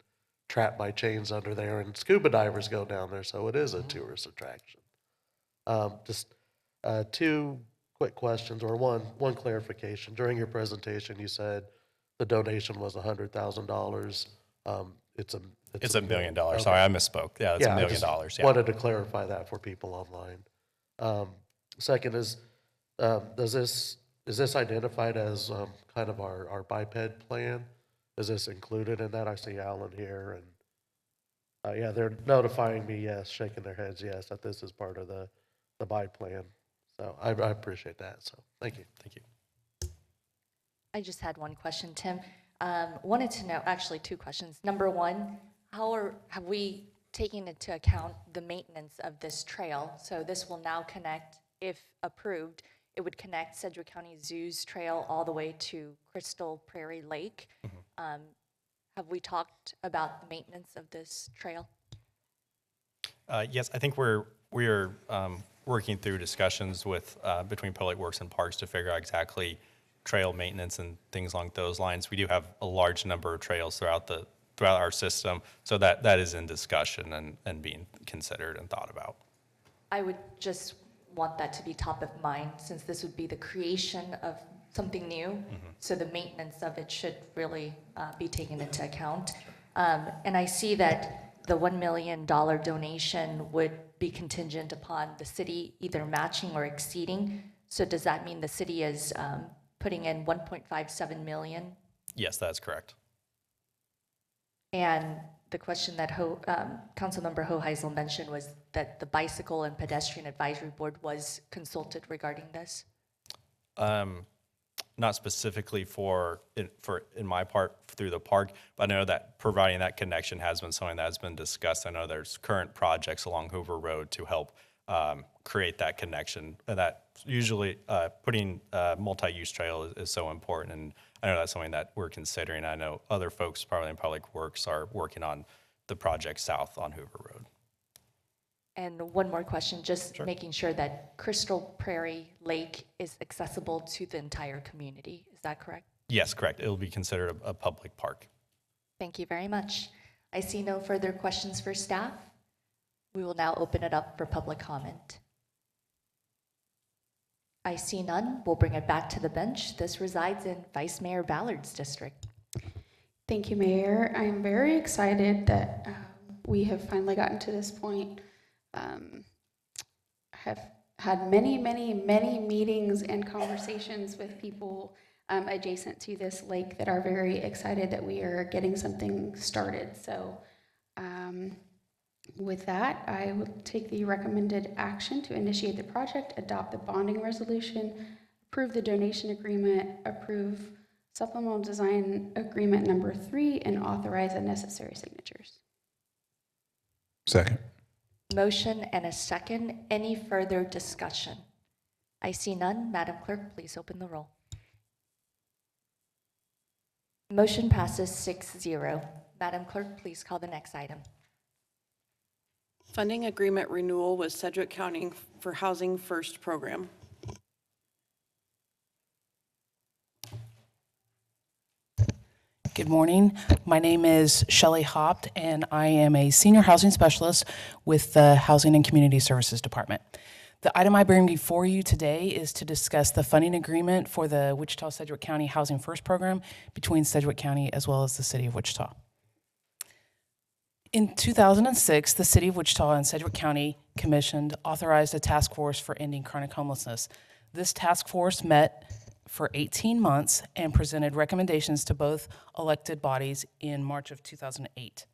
trapped by chains under there, and scuba divers go down there, so it is a tourist attraction. Just 2 quick questions, or one clarification. During your presentation, you said the donation was $100,000. It's $1 million. Okay. Sorry, I misspoke. Yeah, it's $1 million. Yeah. Wanted to clarify that for people online. Second is, is this identified as kind of our biped plan? Is this included in that? I see Alan here, and yeah, they're notifying me, yes, shaking their heads, yes, that this is part of the bike plan. So I appreciate that. So thank you. Thank you. I just had one question, Tim. Wanted to know, actually 2 questions. Number 1, have we taken into account the maintenance of this trail? So this will now connect, if approved, it would connect Sedgwick County Zoo's trail all the way to Crystal Prairie Lake. Have we talked about the maintenance of this trail? Yes, I think we are working through discussions with between Public Works and Parks to figure out exactly trail maintenance and things along those lines. We do have a large number of trails throughout our system, so that is in discussion and being considered and thought about. I would just want that to be top of mind, since this would be the creation of something new. So the maintenance of it should really be taken into account. And I see that the $1 million donation would be contingent upon the city either matching or exceeding. So does that mean the city is putting in $1.57 million? Yes, that's correct. And the question that Councilmember Hoheisel mentioned was that the Bicycle and Pedestrian Advisory Board was consulted regarding this? Not specifically in my part through the park, but I know that providing that connection has been something that has been discussed. I know there's current projects along Hoover Road to help create that connection. And that usually putting multi-use trail is so important, and I know that's something that we're considering. I know other folks probably in Public Works are working on the project south on Hoover Road. And one more question, just making sure that Crystal Prairie Lake is accessible to the entire community. Is that correct? Yes, correct. It will be considered a public park. Thank you very much. I see no further questions for staff. We will now open it up for public comment. I see none. We'll bring it back to the bench. This resides in Vice Mayor Ballard's district. Thank you, Mayor. I'm very excited that we have finally gotten to this point. Have had many meetings and conversations with people adjacent to this lake that are very excited that we are getting something started. So with that, I will take the recommended action to initiate the project, adopt the bonding resolution, approve the donation agreement, approve supplemental design agreement number 3, and authorize the necessary signatures. Second. Motion and a second. Any further discussion? I see none. Madam Clerk, please open the roll. Motion passes 6-0. Madam Clerk, please call the next item. Funding agreement renewal with Sedgwick County for Housing First program. Good morning. My name is Shelley Hopt, and I am a senior housing specialist with the Housing and Community Services Department. The item I bring before you today is to discuss the funding agreement for the Wichita-Sedgwick County Housing First program between Sedgwick County as well as the City of Wichita. In 2006, the City of Wichita and Sedgwick County commissioned, authorized a task force for ending chronic homelessness. This task force met for 18 months and presented recommendations to both elected bodies in March of 2008.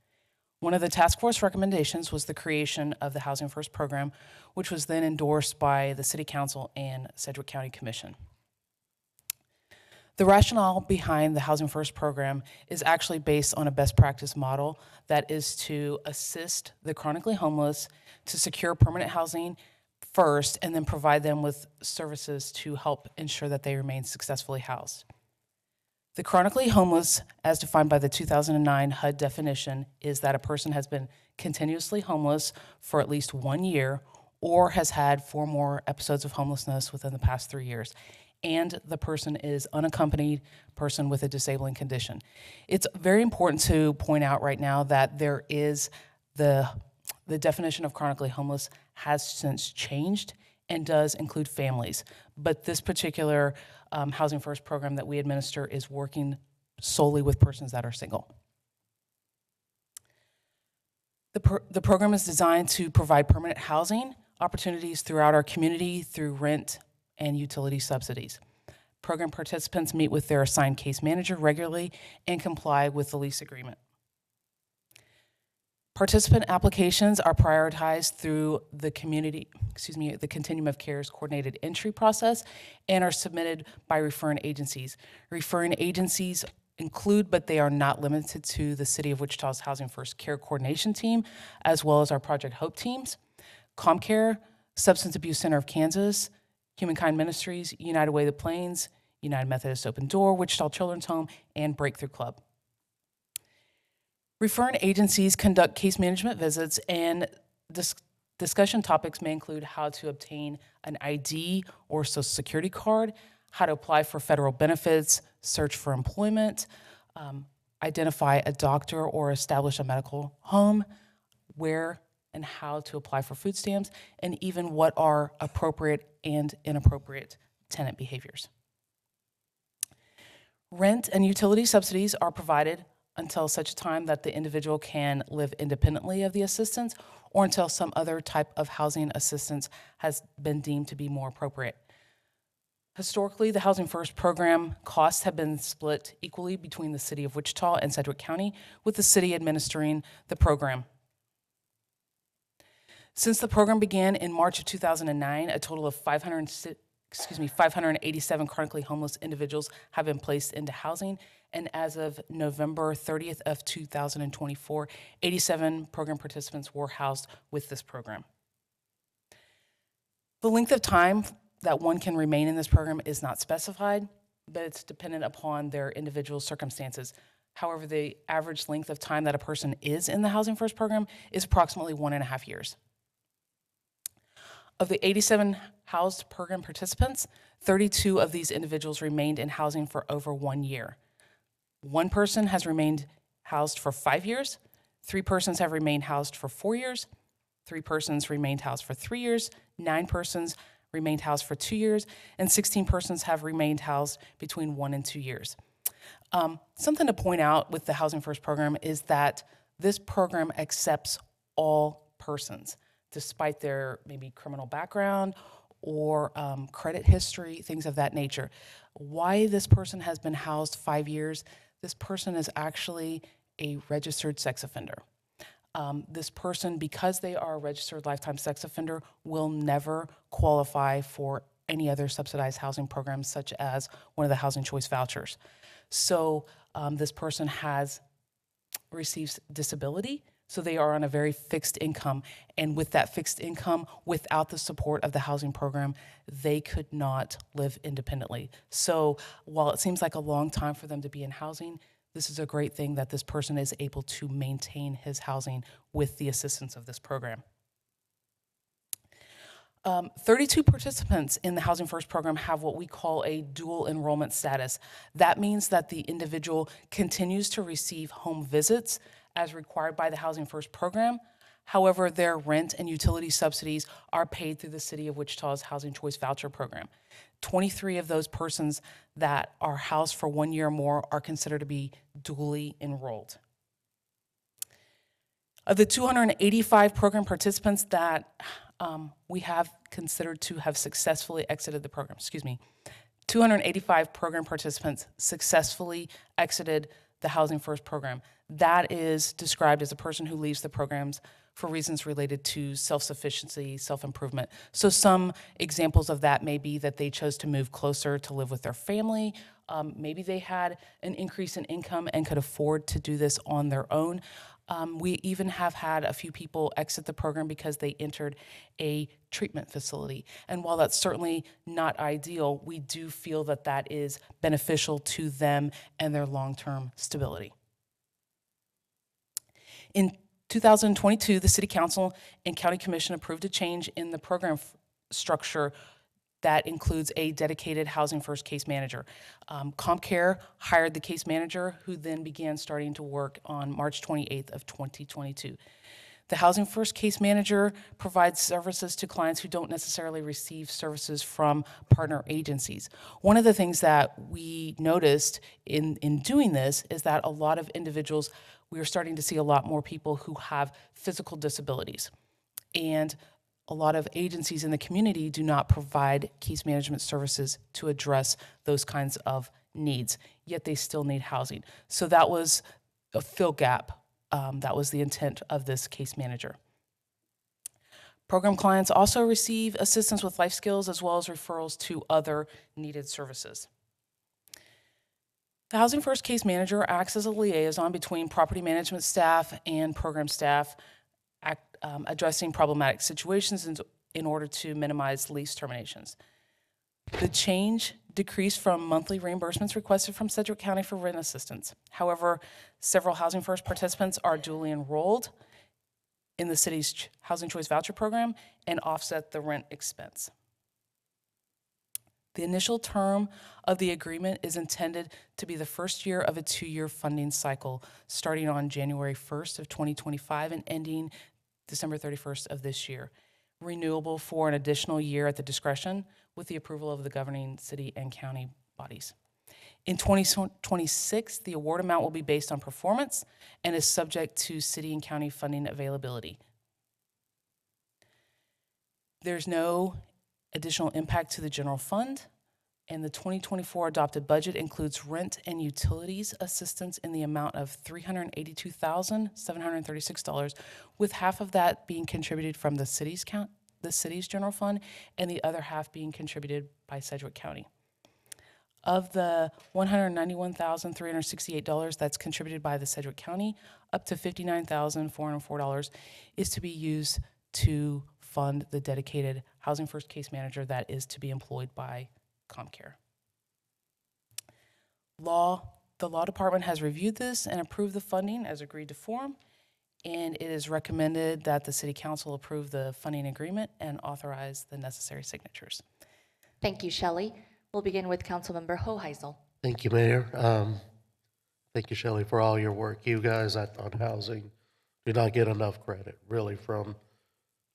One of the task force recommendations was the creation of the Housing First program, which was then endorsed by the City Council and Sedgwick County Commission. The rationale behind the Housing First program is actually based on a best practice model that is to assist the chronically homeless to secure permanent housing first, and then provide them with services to help ensure that they remain successfully housed. The chronically homeless, as defined by the 2009 HUD definition, is that a person has been continuously homeless for at least 1 year or has had 4 more episodes of homelessness within the past 3 years, and the person is unaccompanied person with a disabling condition. It's very important to point out right now that there is the definition of chronically homeless has since changed and does include families. But this particular Housing First program that we administer is working solely with persons that are single. The program is designed to provide permanent housing opportunities throughout our community through rent and utility subsidies. Program participants meet with their assigned case manager regularly and comply with the lease agreement. Participant applications are prioritized through the the Continuum of Care's coordinated entry process and are submitted by referring agencies. Referring agencies include, but they are not limited to, the City of Wichita's Housing First Care Coordination Team, as well as our Project Hope teams, ComCare, Substance Abuse Center of Kansas, Humankind Ministries, United Way of the Plains, United Methodist Open Door, Wichita Children's Home, and Breakthrough Club. Referring agencies conduct case management visits, and discussion topics may include how to obtain an ID or Social Security card, how to apply for federal benefits, search for employment, identify a doctor or establish a medical home, where and how to apply for food stamps, and even what are appropriate and inappropriate tenant behaviors. Rent and utility subsidies are provided until such time that the individual can live independently of the assistance or until some other type of housing assistance has been deemed to be more appropriate. Historically, the Housing First program costs have been split equally between the City of Wichita and Sedgwick County, with the city administering the program. Since the program began in March of 2009, a total of 587 chronically homeless individuals have been placed into housing, and as of November 30th of 2024, 87 program participants were housed with this program. The length of time that one can remain in this program is not specified, but it's dependent upon their individual circumstances. However, the average length of time that a person is in the Housing First program is approximately 1.5 years. Of the 87 housed program participants, 32 of these individuals remained in housing for over 1 year. 1 person has remained housed for 5 years, 3 persons have remained housed for 4 years, 3 persons remained housed for 3 years, 9 persons remained housed for 2 years, and 16 persons have remained housed between 1 and 2 years. Something to point out with the Housing First program is that this program accepts all persons, despite their maybe criminal background or credit history, things of that nature. Why this person has been housed 5 years, this person is actually a registered sex offender. This person, because they are a registered lifetime sex offender, will never qualify for any other subsidized housing programs, such as one of the Housing Choice vouchers. So this person receives disability, so they are on a very fixed income. And with that fixed income, without the support of the housing program, they could not live independently. So while it seems like a long time for them to be in housing, this is a great thing that this person is able to maintain his housing with the assistance of this program. 32 participants in the Housing First program have what we call a dual enrollment status. That means that the individual continues to receive home visits as required by the Housing First program. However, their rent and utility subsidies are paid through the City of Wichita's Housing Choice Voucher program. 23 of those persons that are housed for 1 year or more are considered to be dually enrolled. Of the 285 program participants that we have considered to have successfully exited the program, 285 program participants successfully exited the Housing First program. That is described as a person who leaves the programs for reasons related to self-sufficiency, self-improvement. So some examples of that may be that they chose to move closer to live with their family. Maybe they had an increase in income and could afford to do this on their own. We even have had a few people exit the program because they entered a treatment facility. And while that's certainly not ideal, we do feel that that is beneficial to them and their long-term stability. In 2022, the City Council and County Commission approved a change in the program structure that includes a dedicated Housing First case manager. CompCare hired the case manager, who then began starting to work on March 28th of 2022. The Housing First case manager provides services to clients who don't necessarily receive services from partner agencies. One of the things that we noticed in doing this is that a lot of individuals, we are starting to see a lot more people who have physical disabilities. And a lot of agencies in the community do not provide case management services to address those kinds of needs, yet they still need housing. So that was a fill gap. That was the intent of this case manager. Program clients also receive assistance with life skills as well as referrals to other needed services. The Housing First case manager acts as a liaison between property management staff and program staff, addressing problematic situations in order to minimize lease terminations. The change decreased from monthly reimbursements requested from Sedgwick County for rent assistance. However, several Housing First participants are duly enrolled in the city's Housing Choice Voucher program and offset the rent expense. The initial term of the agreement is intended to be the first year of a 2-year funding cycle, starting on January 1st of 2025 and ending December 31st of this year, renewable for an additional year at the discretion with the approval of the governing city and county bodies. In 2026, the award amount will be based on performance and is subject to city and county funding availability. There's no additional impact to the general fund, and the 2024 adopted budget includes rent and utilities assistance in the amount of $382,736, with half of that being contributed from the city's general fund and the other half being contributed by Sedgwick County. Of the $191,368 that's contributed by the Sedgwick County, up to $59,404 is to be used to fund the dedicated Housing First case manager that is to be employed by CompCare. The law department has reviewed this and approved the funding as agreed to form, and it is recommended that the City Council approve the funding agreement and authorize the necessary signatures. Thank you, Shelley. We'll begin with Councilmember Hoheisel. Thank you, Mayor. Thank you, Shelley, for all your work. You guys on housing do not get enough credit, really, from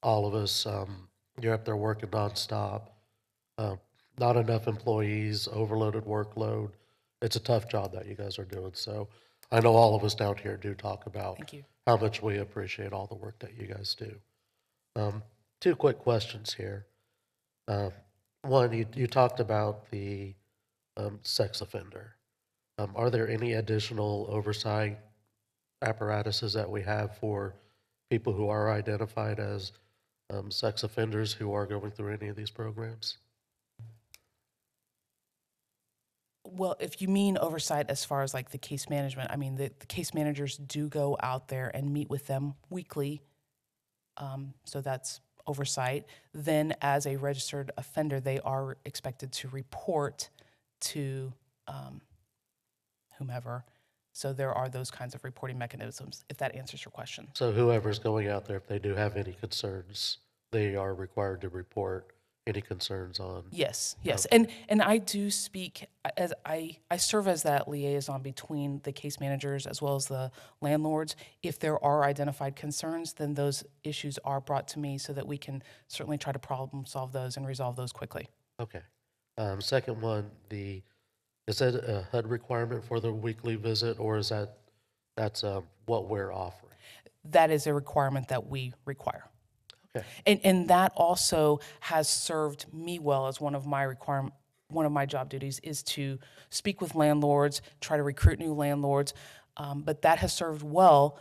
all of us. You're up there working nonstop. not enough employees, overloaded workload. It's a tough job that you guys are doing. So I know all of us down here do talk about how much we appreciate all the work that you guys do. Two quick questions here. One, you talked about the sex offender. Are there any additional oversight apparatuses that we have for people who are identified as sex offenders who are going through any of these programs? Well, if you mean oversight as far as like the case management, I mean, the case managers do go out there and meet with them weekly. So that's oversight. Then as a registered offender, they are expected to report to whomever. So there are those kinds of reporting mechanisms, if that answers your question. So whoever's going out there, if they do have any concerns, they are required to report any concerns on? Yes, yes. Okay. And I do speak, as I serve as that liaison between the case managers as well as the landlords. If there are identified concerns, then those issues are brought to me so that we can certainly try to problem solve those and resolve those quickly. Okay. Second one, is that a HUD requirement for the weekly visit, or is that's what we're offering? That is a requirement that we require. Okay. And that also has served me well as one of my job duties is to speak with landlords, try to recruit new landlords. But that has served well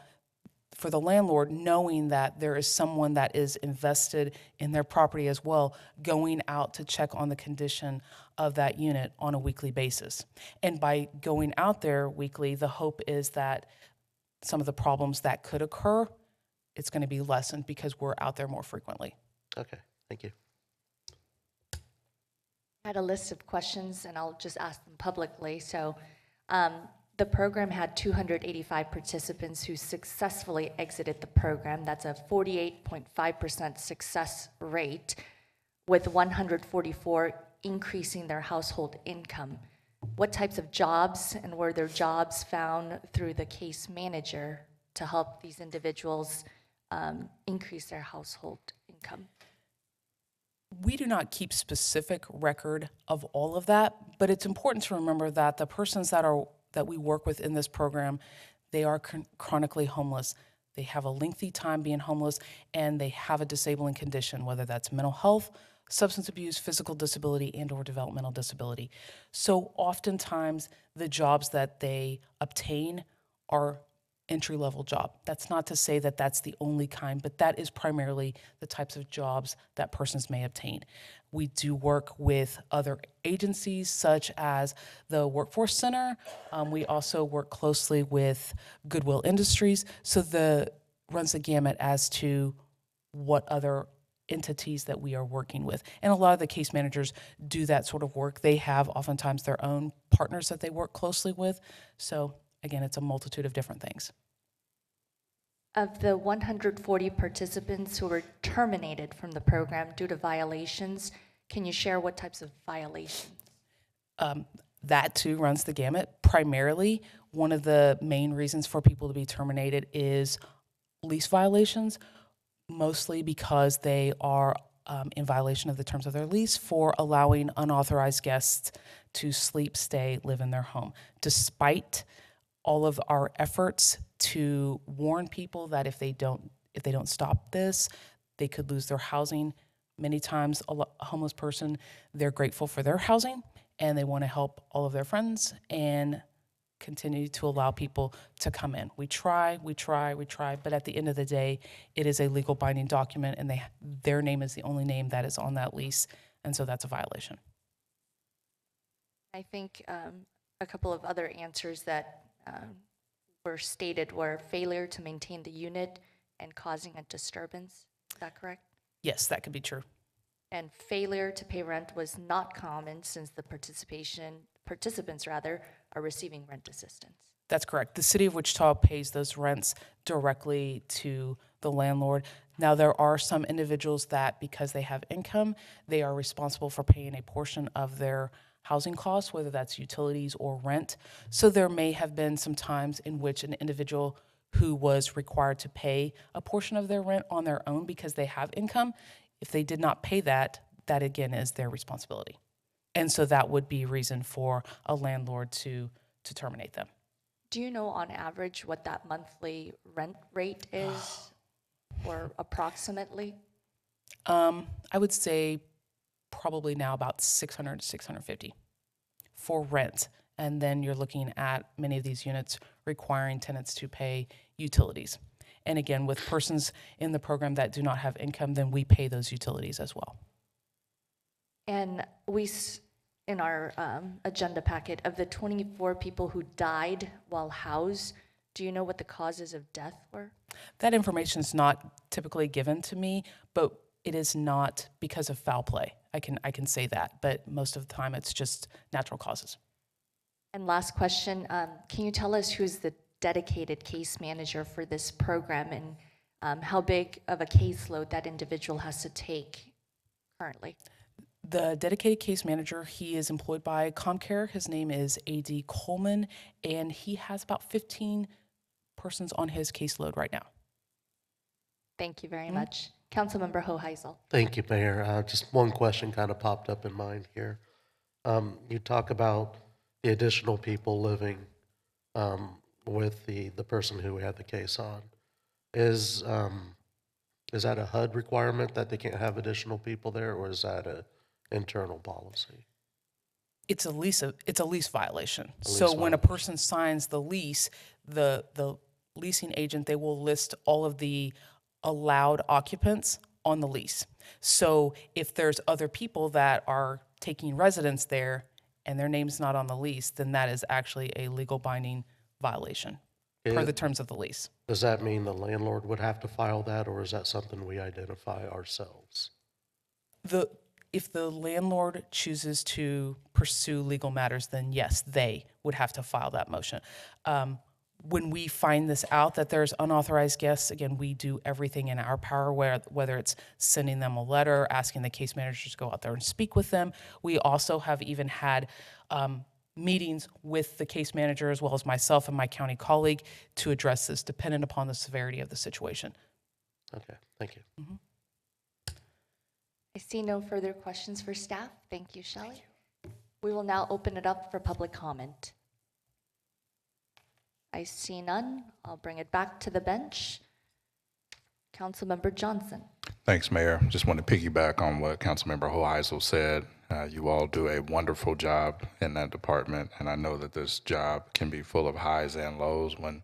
for the landlord, knowing that there is someone that is invested in their property as well, going out to check on the condition of that unit on a weekly basis. And by going out there weekly, the hope is that some of the problems that could occur, it's going to be lessened because we're out there more frequently. Okay, thank you. I had a list of questions, and I'll just ask them publicly. So the program had 285 participants who successfully exited the program. That's a 48.5% success rate, with 144 increasing their household income. What types of jobs, and were there jobs found through the case manager to help these individuals increase their household income? We do not keep specific record of all of that, but it's important to remember that the persons that we work with in this program, they are chronically homeless. They have a lengthy time being homeless, and they have a disabling condition, whether that's mental health, substance abuse, physical disability, and or developmental disability. So oftentimes the jobs that they obtain are entry-level job. That's not to say that that's the only kind, but that is primarily the types of jobs that persons may obtain. We do work with other agencies such as the Workforce Center. We also work closely with Goodwill Industries. So runs the gamut as to what other entities that we are working with. And a lot of the case managers do that sort of work. They have oftentimes their own partners that they work closely with. So again, it's a multitude of different things. Of the 140 participants who were terminated from the program due to violations, can you share what types of violations? That too runs the gamut. Primarily, one of the main reasons for people to be terminated is lease violations, mostly because they are in violation of the terms of their lease for allowing unauthorized guests to sleep, stay, live in their home. Despite all of our efforts to warn people that if they don't stop this, they could lose their housing. Many times a homeless person, they're grateful for their housing and they want to help all of their friends and continue to allow people to come in. We try, but at the end of the day, it is a legal binding document and their name is the only name that is on that lease, and so that's a violation. I think a couple of other answers that were stated were failure to maintain the unit and causing a disturbance. Is that correct? Yes, that could be true. And failure to pay rent was not common since the participants are receiving rent assistance. That's correct. The city of Wichita pays those rents directly to the landlord. Now, there are some individuals that, because they have income, they are responsible for paying a portion of their housing costs, whether that's utilities or rent. So there may have been some times in which an individual who was required to pay a portion of their rent on their own because they have income, if they did not pay that, that again is their responsibility. And so that would be reason for a landlord to terminate them. Do you know on average what that monthly rent rate is, or approximately? I would say probably now about 600 to 650 for rent. And then you're looking at many of these units requiring tenants to pay utilities. And again, with persons in the program that do not have income, then we pay those utilities as well. And in our agenda packet, of the 24 people who died while housed, do you know what the causes of death were? That information is not typically given to me, but it is not because of foul play. I can say that, but most of the time it's just natural causes. And last question, can you tell us who's the dedicated case manager for this program, and how big of a caseload that individual has to take currently? The dedicated case manager, he is employed by ComCare. His name is A.D. Coleman, and he has about 15 persons on his caseload right now. Thank you very much. Councilmember Hoheisel. Thank you, Mayor. Just one question kind of popped up in mind here. You talk about the additional people living with the person who we had the case on. Is that a HUD requirement that they can't have additional people there, or is that a internal policy? It's a lease violation. So when a person signs the lease, the leasing agent, they will list all of the allowed occupants on the lease. So if there's other people that are taking residence there and their name's not on the lease, then that is actually a legal binding violation per the terms of the lease. Does that mean the landlord would have to file that, or is that something we identify ourselves? If the landlord chooses to pursue legal matters, then yes, they would have to file that motion. When we find this out that there's unauthorized guests, again, we do everything in our power, whether it's sending them a letter, asking the case managers to go out there and speak with them. We also have even had meetings with the case manager as well as myself and my county colleague to address this, dependent upon the severity of the situation. Okay, thank you. Mm-hmm. I see no further questions for staff. Thank you, Shelley. We will now open it up for public comment. I see none. I'll bring it back to the bench. Councilmember Johnson. Thanks, Mayor. Just want to piggyback on what Councilmember Hoheisel said. You all do a wonderful job in that department, and I know that this job can be full of highs and lows when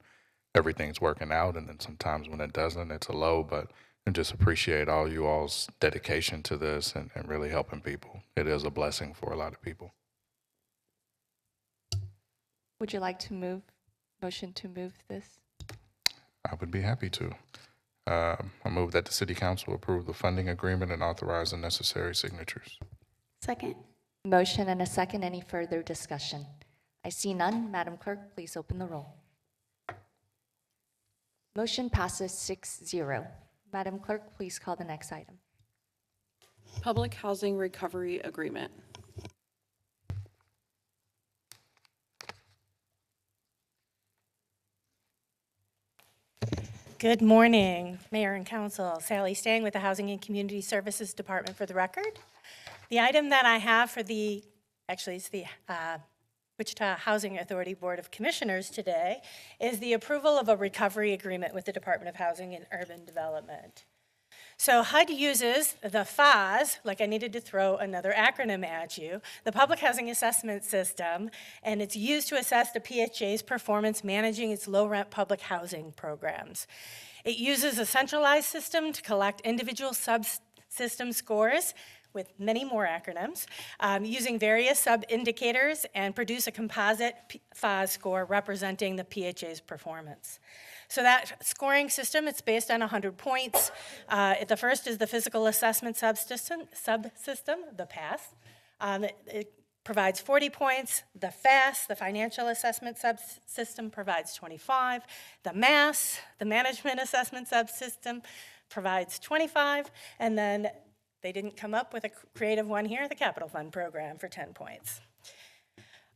everything's working out, and then sometimes when it doesn't, it's a low, but I just appreciate all you all's dedication to this and really helping people. It is a blessing for a lot of people. Would you like to motion to move this? I would be happy to. I move that the City Council approve the funding agreement and authorize the necessary signatures. Second. Motion and a second. Any further discussion? I see none. Madam Clerk, please open the roll. Motion passes 6-0. Madam Clerk, please call the next item. Public Housing Recovery Agreement. Good morning, Mayor and Council. Sally Stang with the Housing and Community Services Department for the record. The item that I have for it's the Wichita Housing Authority Board of Commissioners today is the approval of a recovery agreement with the Department of Housing and Urban Development. So HUD uses the FAS, like I needed to throw another acronym at you, the Public Housing Assessment System, and it's used to assess the PHA's performance managing its low-rent public housing programs. It uses a centralized system to collect individual subsystem scores with many more acronyms, using various sub-indicators and produce a composite FAS score representing the PHA's performance. So that scoring system, it's based on 100 points. The first is the Physical Assessment Subsystem, the PAS. It provides 40 points. The FAS, the Financial Assessment Subsystem, provides 25. The MAS, the Management Assessment Subsystem, provides 25. And then they didn't come up with a creative one here, the Capital Fund Program for 10 points.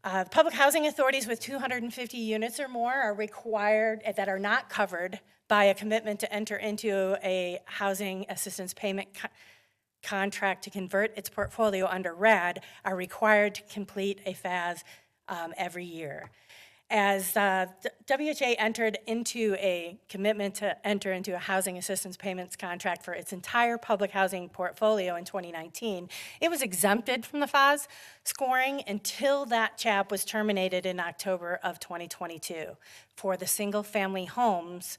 Public housing authorities with 250 units or more are required, that are not covered by a commitment to enter into a housing assistance payment contract to convert its portfolio under RAD are required to complete a FAS every year. As WHA entered into a commitment to enter into a housing assistance payments contract for its entire public housing portfolio in 2019, it was exempted from the FAS scoring until that CHAP was terminated in October of 2022 for the single-family homes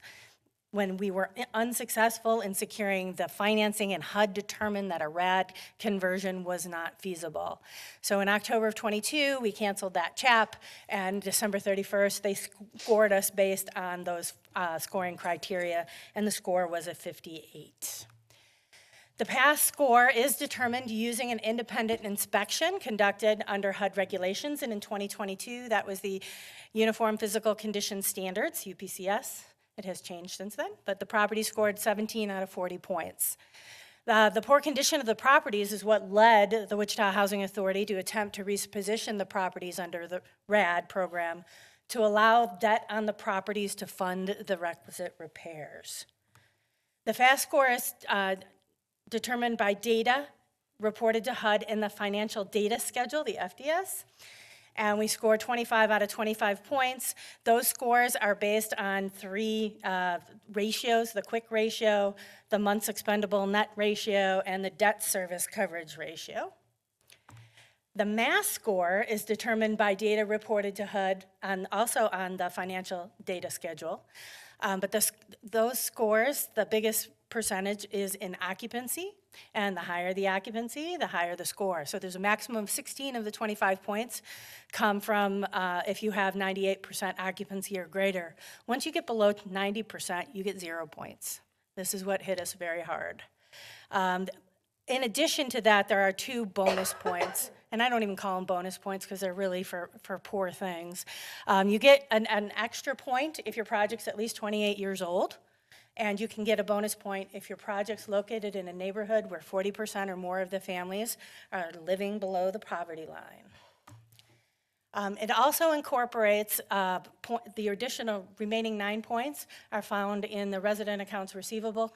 when we were unsuccessful in securing the financing and HUD determined that a RAD conversion was not feasible. So in October of 22, we canceled that CHAP, and December 31st, they scored us based on those scoring criteria, and the score was a 58. The pass score is determined using an independent inspection conducted under HUD regulations, and in 2022, that was the Uniform Physical Conditions Standards, UPCS. It has changed since then, but the property scored 17 out of 40 points. The poor condition of the properties is what led the Wichita Housing Authority to attempt to reposition the properties under the RAD program to allow debt on the properties to fund the requisite repairs. The FAS score is determined by data reported to HUD in the Financial Data Schedule, the FDS, and we scored 25 out of 25 points. Those scores are based on three ratios: the quick ratio, the months expendable net ratio, and the debt service coverage ratio. The mass score is determined by data reported to HUD and also on the Financial Data Schedule. But those scores, the biggest percentage is in occupancy, and the higher the occupancy, the higher the score. So there's a maximum of 16 of the 25 points come from if you have 98% occupancy or greater. Once you get below 90%, you get 0 points. This is what hit us very hard. In addition to that, there are 2 bonus points, and I don't even call them bonus points because they're really for poor things. You get an extra point if your project's at least 28 years old. And you can get a bonus point if your project's located in a neighborhood where 40% or more of the families are living below the poverty line. It also incorporates the additional remaining 9 points are found in the resident accounts receivable.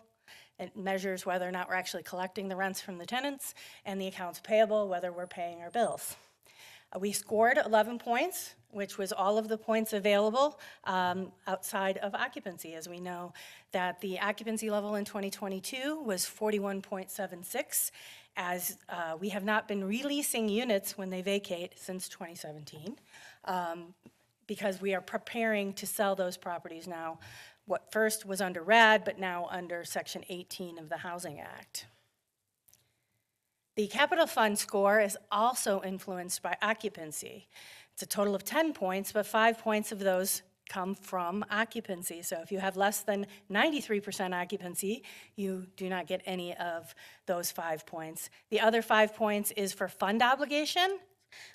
It measures whether or not we're actually collecting the rents from the tenants, and the accounts payable, whether we're paying our bills. We scored 11 points, which was all of the points available outside of occupancy, as we know that the occupancy level in 2022 was 41.76, as we have not been releasing units when they vacate since 2017, because we are preparing to sell those properties now. What first was under RAD, but now under Section 18 of the Housing Act. The capital fund score is also influenced by occupancy. It's a total of 10 points, but 5 points of those come from occupancy. So if you have less than 93% occupancy, you do not get any of those 5 points. The other 5 points is for fund obligation,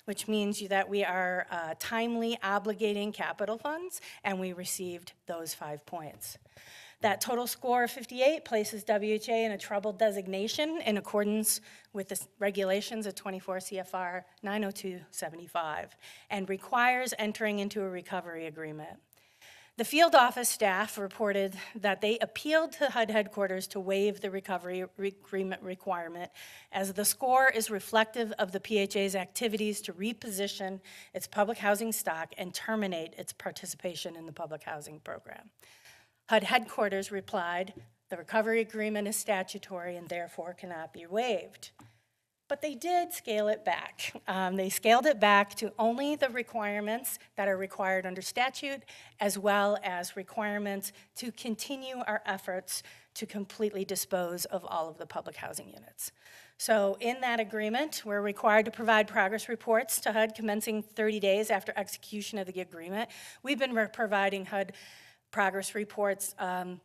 which means that we are timely obligating capital funds, and we received those 5 points. That total score of 58 places WHA in a troubled designation in accordance with the regulations of 24 CFR 902.75 and requires entering into a recovery agreement. The field office staff reported that they appealed to HUD headquarters to waive the recovery agreement requirement, as the score is reflective of the PHA's activities to reposition its public housing stock and terminate its participation in the public housing program. HUD headquarters replied, the recovery agreement is statutory and therefore cannot be waived. But they did scale it back. They scaled it back to only the requirements that are required under statute, as well as requirements to continue our efforts to completely dispose of all of the public housing units. So in that agreement, we're required to provide progress reports to HUD commencing 30 days after execution of the agreement. We've been providing HUD progress reports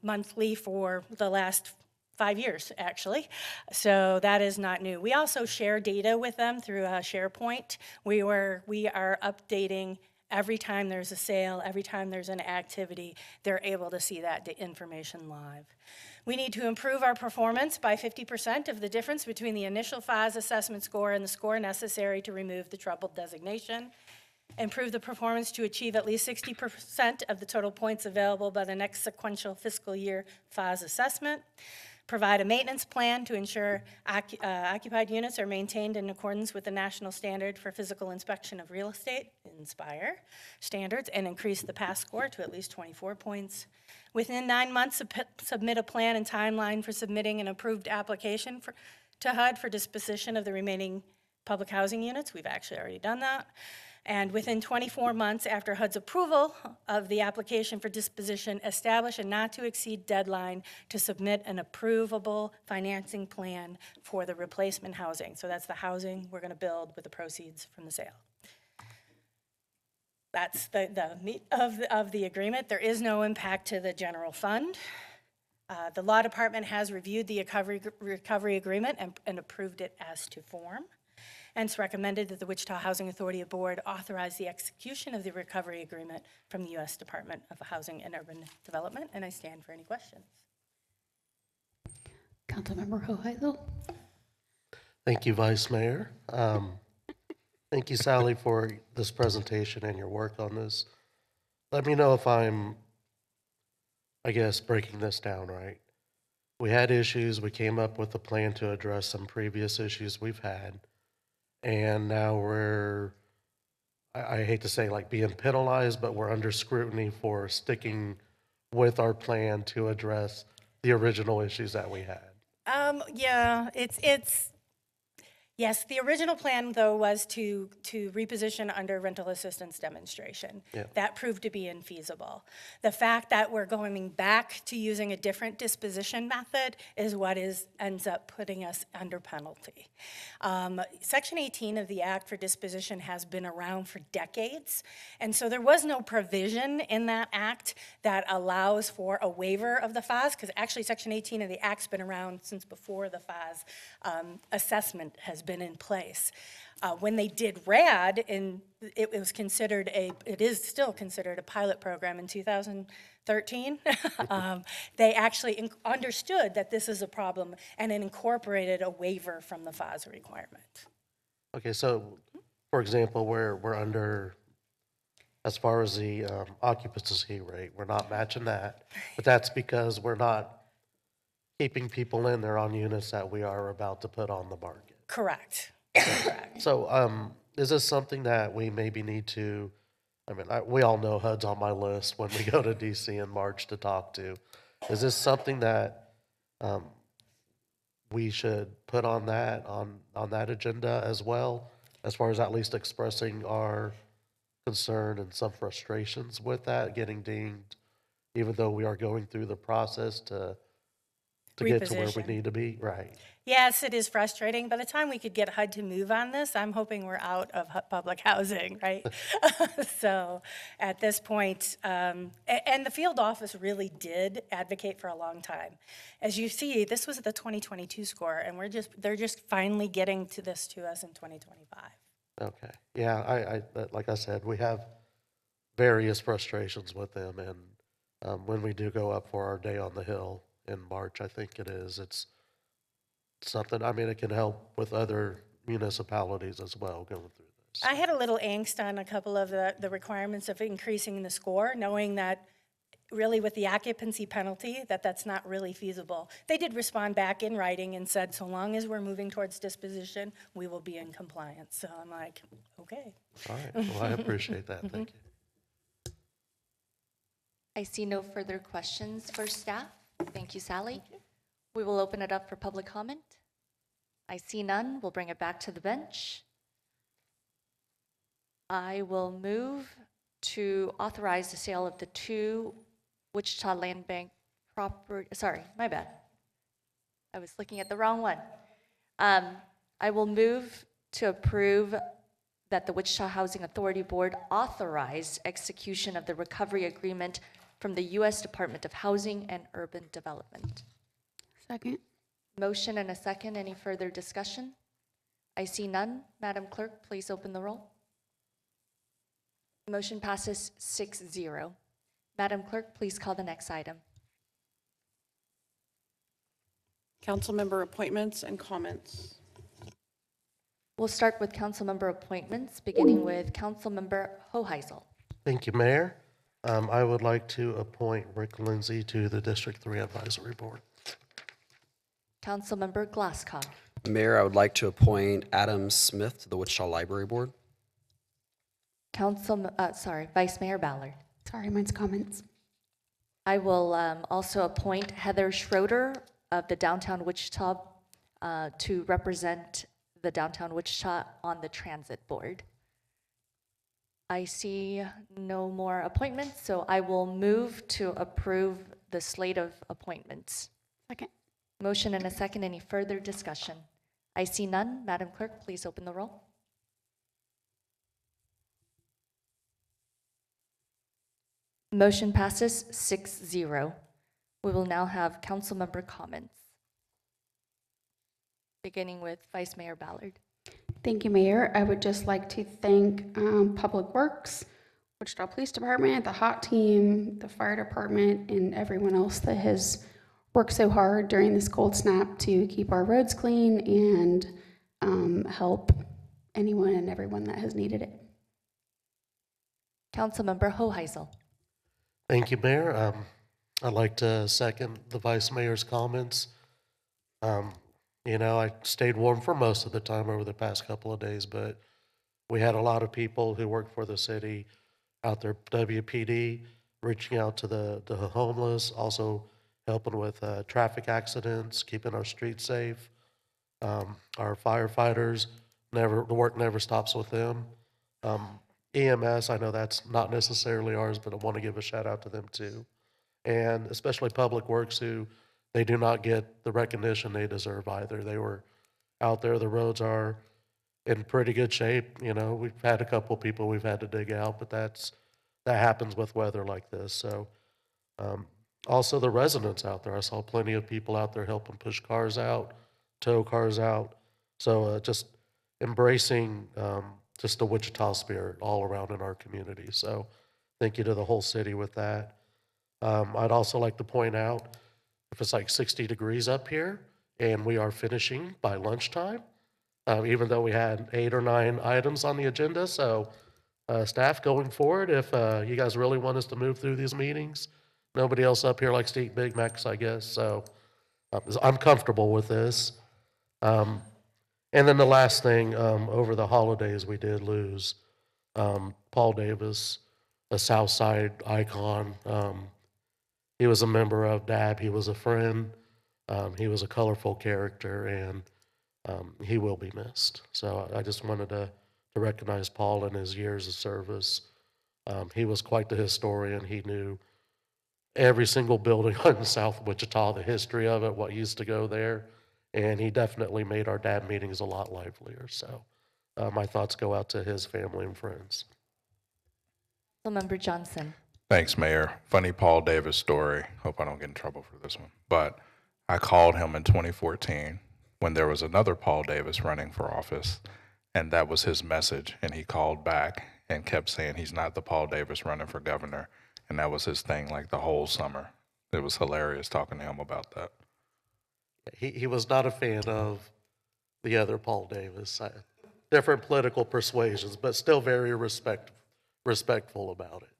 monthly for the last 5 years, actually. So that is not new. We also share data with them through SharePoint. We are updating every time there's a sale, every time there's an activity, they're able to see that information live. We need to improve our performance by 50% of the difference between the initial FAS assessment score and the score necessary to remove the troubled designation. Improve the performance to achieve at least 60% of the total points available by the next sequential fiscal year FAS assessment. provide a maintenance plan to ensure occupied units are maintained in accordance with the National Standard for Physical Inspection of Real Estate, INSPIRE, standards, and increase the pass score to at least 24 points. Within 9 months, submit a plan and timeline for submitting an approved application to HUD for disposition of the remaining public housing units. We've actually already done that. And within 24 months after HUD's approval of the application for disposition, establish a not-to-exceed deadline to submit an approvable financing plan for the replacement housing. So that's the housing we're going to build with the proceeds from the sale. That's the meat of the agreement. There is no impact to the general fund. The law department has reviewed the recovery agreement and approved it as to form. And it's recommended that the Wichita Housing Authority Board authorize the execution of the recovery agreement from the U.S. Department of Housing and Urban Development, and I stand for any questions. Councilmember Hoheisel. Thank you, Vice Mayor. Thank you, Sally, for this presentation and your work on this. Let me know if I'm, I guess, breaking this down right. We had issues. We came up with a plan to address some previous issues we've had. And now we're, I hate to say like being penalized, but we're under scrutiny for sticking with our plan to address the original issues that we had. Yeah, yes, the original plan, though, was to reposition under rental assistance demonstration. Yeah. That proved to be infeasible. The fact that we're going back to using a different disposition method is what ends up putting us under penalty. Section 18 of the Act for Disposition has been around for decades, and so there was no provision in that Act that allows for a waiver of the FAS, because actually Section 18 of the Act's been around since before the FAS assessment has been in place. When they did RAD, it is still considered a pilot program in 2013. They actually understood that this is a problem and it incorporated a waiver from the FAS requirement. Okay, so for example, we're under, as far as the occupancy rate, we're not matching that, but that's because we're not keeping people in there on units that we are about to put on the market. Correct. So is this something that we maybe need to, I mean, we all know HUD's on my list when we go to DC in March to talk to. Is this something that we should put on that agenda as well, as far as at least expressing our concern and some frustrations with that getting dinged, even though we are going through the process to get to where we need to be? Right. Yes, it is frustrating. By the time we could get HUD to move on this, I'm hoping we're out of public housing, right? So at this point, and the field office really did advocate for a long time. As you see, this was the 2022 score, and they're just finally getting to us in 2025. Okay. Yeah, like I said, we have various frustrations with them, and when we do go up for our day on the Hill in March, I think it is, it's something, I mean, it can help with other municipalities as well going through this. I had a little angst on a couple of the requirements of increasing the score, knowing that really with the occupancy penalty, that's not really feasible. They did respond back in writing and said, so long as we're moving towards disposition, we will be in compliance. So I'm like, okay. All right, well, I appreciate that, thank you. I see no further questions for staff. Thank you, Sally. We will open it up for public comment. I see none. We'll bring it back to the bench. I will move to authorize the sale of the 2 Wichita Land Bank property. Sorry, my bad. I was looking at the wrong one. I will move to approve that the Wichita Housing Authority Board authorize execution of the recovery agreement from the U.S. Department of Housing and Urban Development. Second. Motion and a second. Any further discussion? I see none. Madam Clerk, please open the roll. Motion passes 6-0. Madam Clerk, please call the next item. Council member appointments and comments. We'll start with council member appointments, beginning with council member Hoheisel. Thank you, Mayor. I would like to appoint Rick Lindsay to the District 3 Advisory Board. Councilmember Glasscock. Mayor, I would like to appoint Adam Smith to the Wichita Library Board. Vice Mayor Ballard. Sorry, mine's comments. I will also appoint Heather Schroeder of the Downtown Wichita to represent the Downtown Wichita on the Transit Board. I see no more appointments, so I will move to approve the slate of appointments. Second. Motion and a second. Any further discussion? I see none. Madam Clerk, please open the roll. Motion passes 6-0. We will now have council member comments, beginning with Vice Mayor Ballard. Thank you, Mayor. I would just like to thank Public Works, Wichita Police Department, the HOT team, the fire department, and everyone else that has worked so hard during this cold snap to keep our roads clean and help anyone and everyone that has needed it. Councilmember Hoheisel. Thank you, Mayor. I'd like to second the Vice Mayor's comments. I stayed warm for most of the time over the past couple of days, but we had a lot of people who work for the city out there, WPD, reaching out to the homeless, also helping with traffic accidents, keeping our streets safe. Our firefighters, the work never stops with them. EMS, I know that's not necessarily ours, but I want to give a shout out to them too. And especially Public Works, who they do not get the recognition they deserve either. They were out there, the roads are in pretty good shape. We've had a couple people we've had to dig out, but that happens with weather like this. So also the residents out there, I saw plenty of people out there helping push cars out, tow cars out. So just embracing just the Wichita spirit all around in our community. So thank you to the whole city with that. I'd also like to point out, if it's like 60 degrees up here and we are finishing by lunchtime, even though we had 8 or 9 items on the agenda. So staff, going forward, if you guys really want us to move through these meetings, nobody else up here likes to eat Big Macs, I guess. So I'm comfortable with this. And then the last thing, over the holidays, we did lose Paul Davis, a South Side icon. He was a member of DAB. He was a friend. He was a colorful character, and he will be missed. So I just wanted to recognize Paul and his years of service. He was quite the historian. He knew every single building in South Wichita, the history of it, what used to go there. And he definitely made our DAB meetings a lot livelier. So my thoughts go out to his family and friends. Councilmember Johnson. Thanks, Mayor. Funny Paul Davis story. Hope I don't get in trouble for this one. But I called him in 2014 when there was another Paul Davis running for office, and that was his message. And he called back and kept saying he's not the Paul Davis running for governor. And that was his thing like the whole summer. It was hilarious talking to him about that. He was not a fan of the other Paul Davis. Different political persuasions, but still very respectful about it.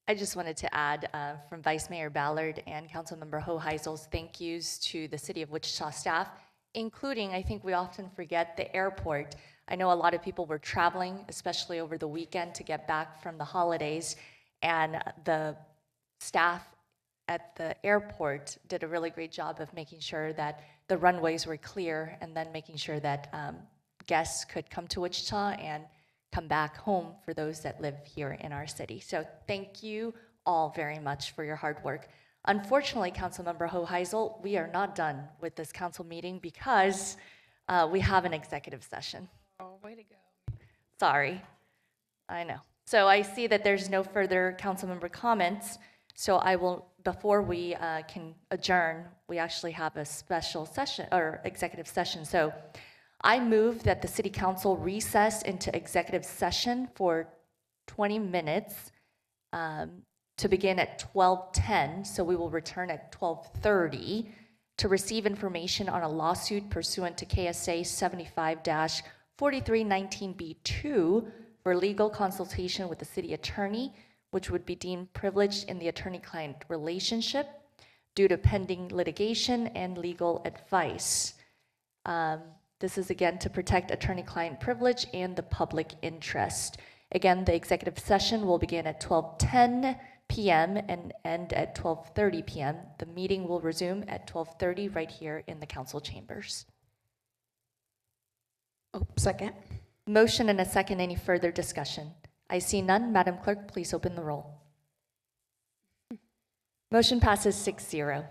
I just wanted to add from Vice Mayor Ballard and Councilmember Hoheisel's thank yous to the City of Wichita staff, including, I think we often forget, the airport. I know a lot of people were traveling, especially over the weekend, to get back from the holidays, and the staff at the airport did a really great job of making sure that the runways were clear and then making sure that guests could come to Wichita and come back home for those that live here in our city. So thank you all very much for your hard work. Unfortunately, Councilmember Hoheisel, we are not done with this council meeting because we have an executive session. Oh, way to go. Sorry, I know. So I see that there's no further council member comments. So I will, before we can adjourn, we actually have a special session or executive session. So I move that the city council recess into executive session for 20 minutes to begin at 12:10. So we will return at 12:30 to receive information on a lawsuit pursuant to KSA 75-4319B2 for legal consultation with the city attorney, which would be deemed privileged in the attorney-client relationship, due to pending litigation and legal advice. This is again to protect attorney-client privilege and the public interest. Again, the executive session will begin at 12:10 p.m. and end at 12:30 p.m. The meeting will resume at 12:30 right here in the council chambers. Oh, second. Motion and a second. Any further discussion? I see none. Madam Clerk, please open the roll. Motion passes 6-0.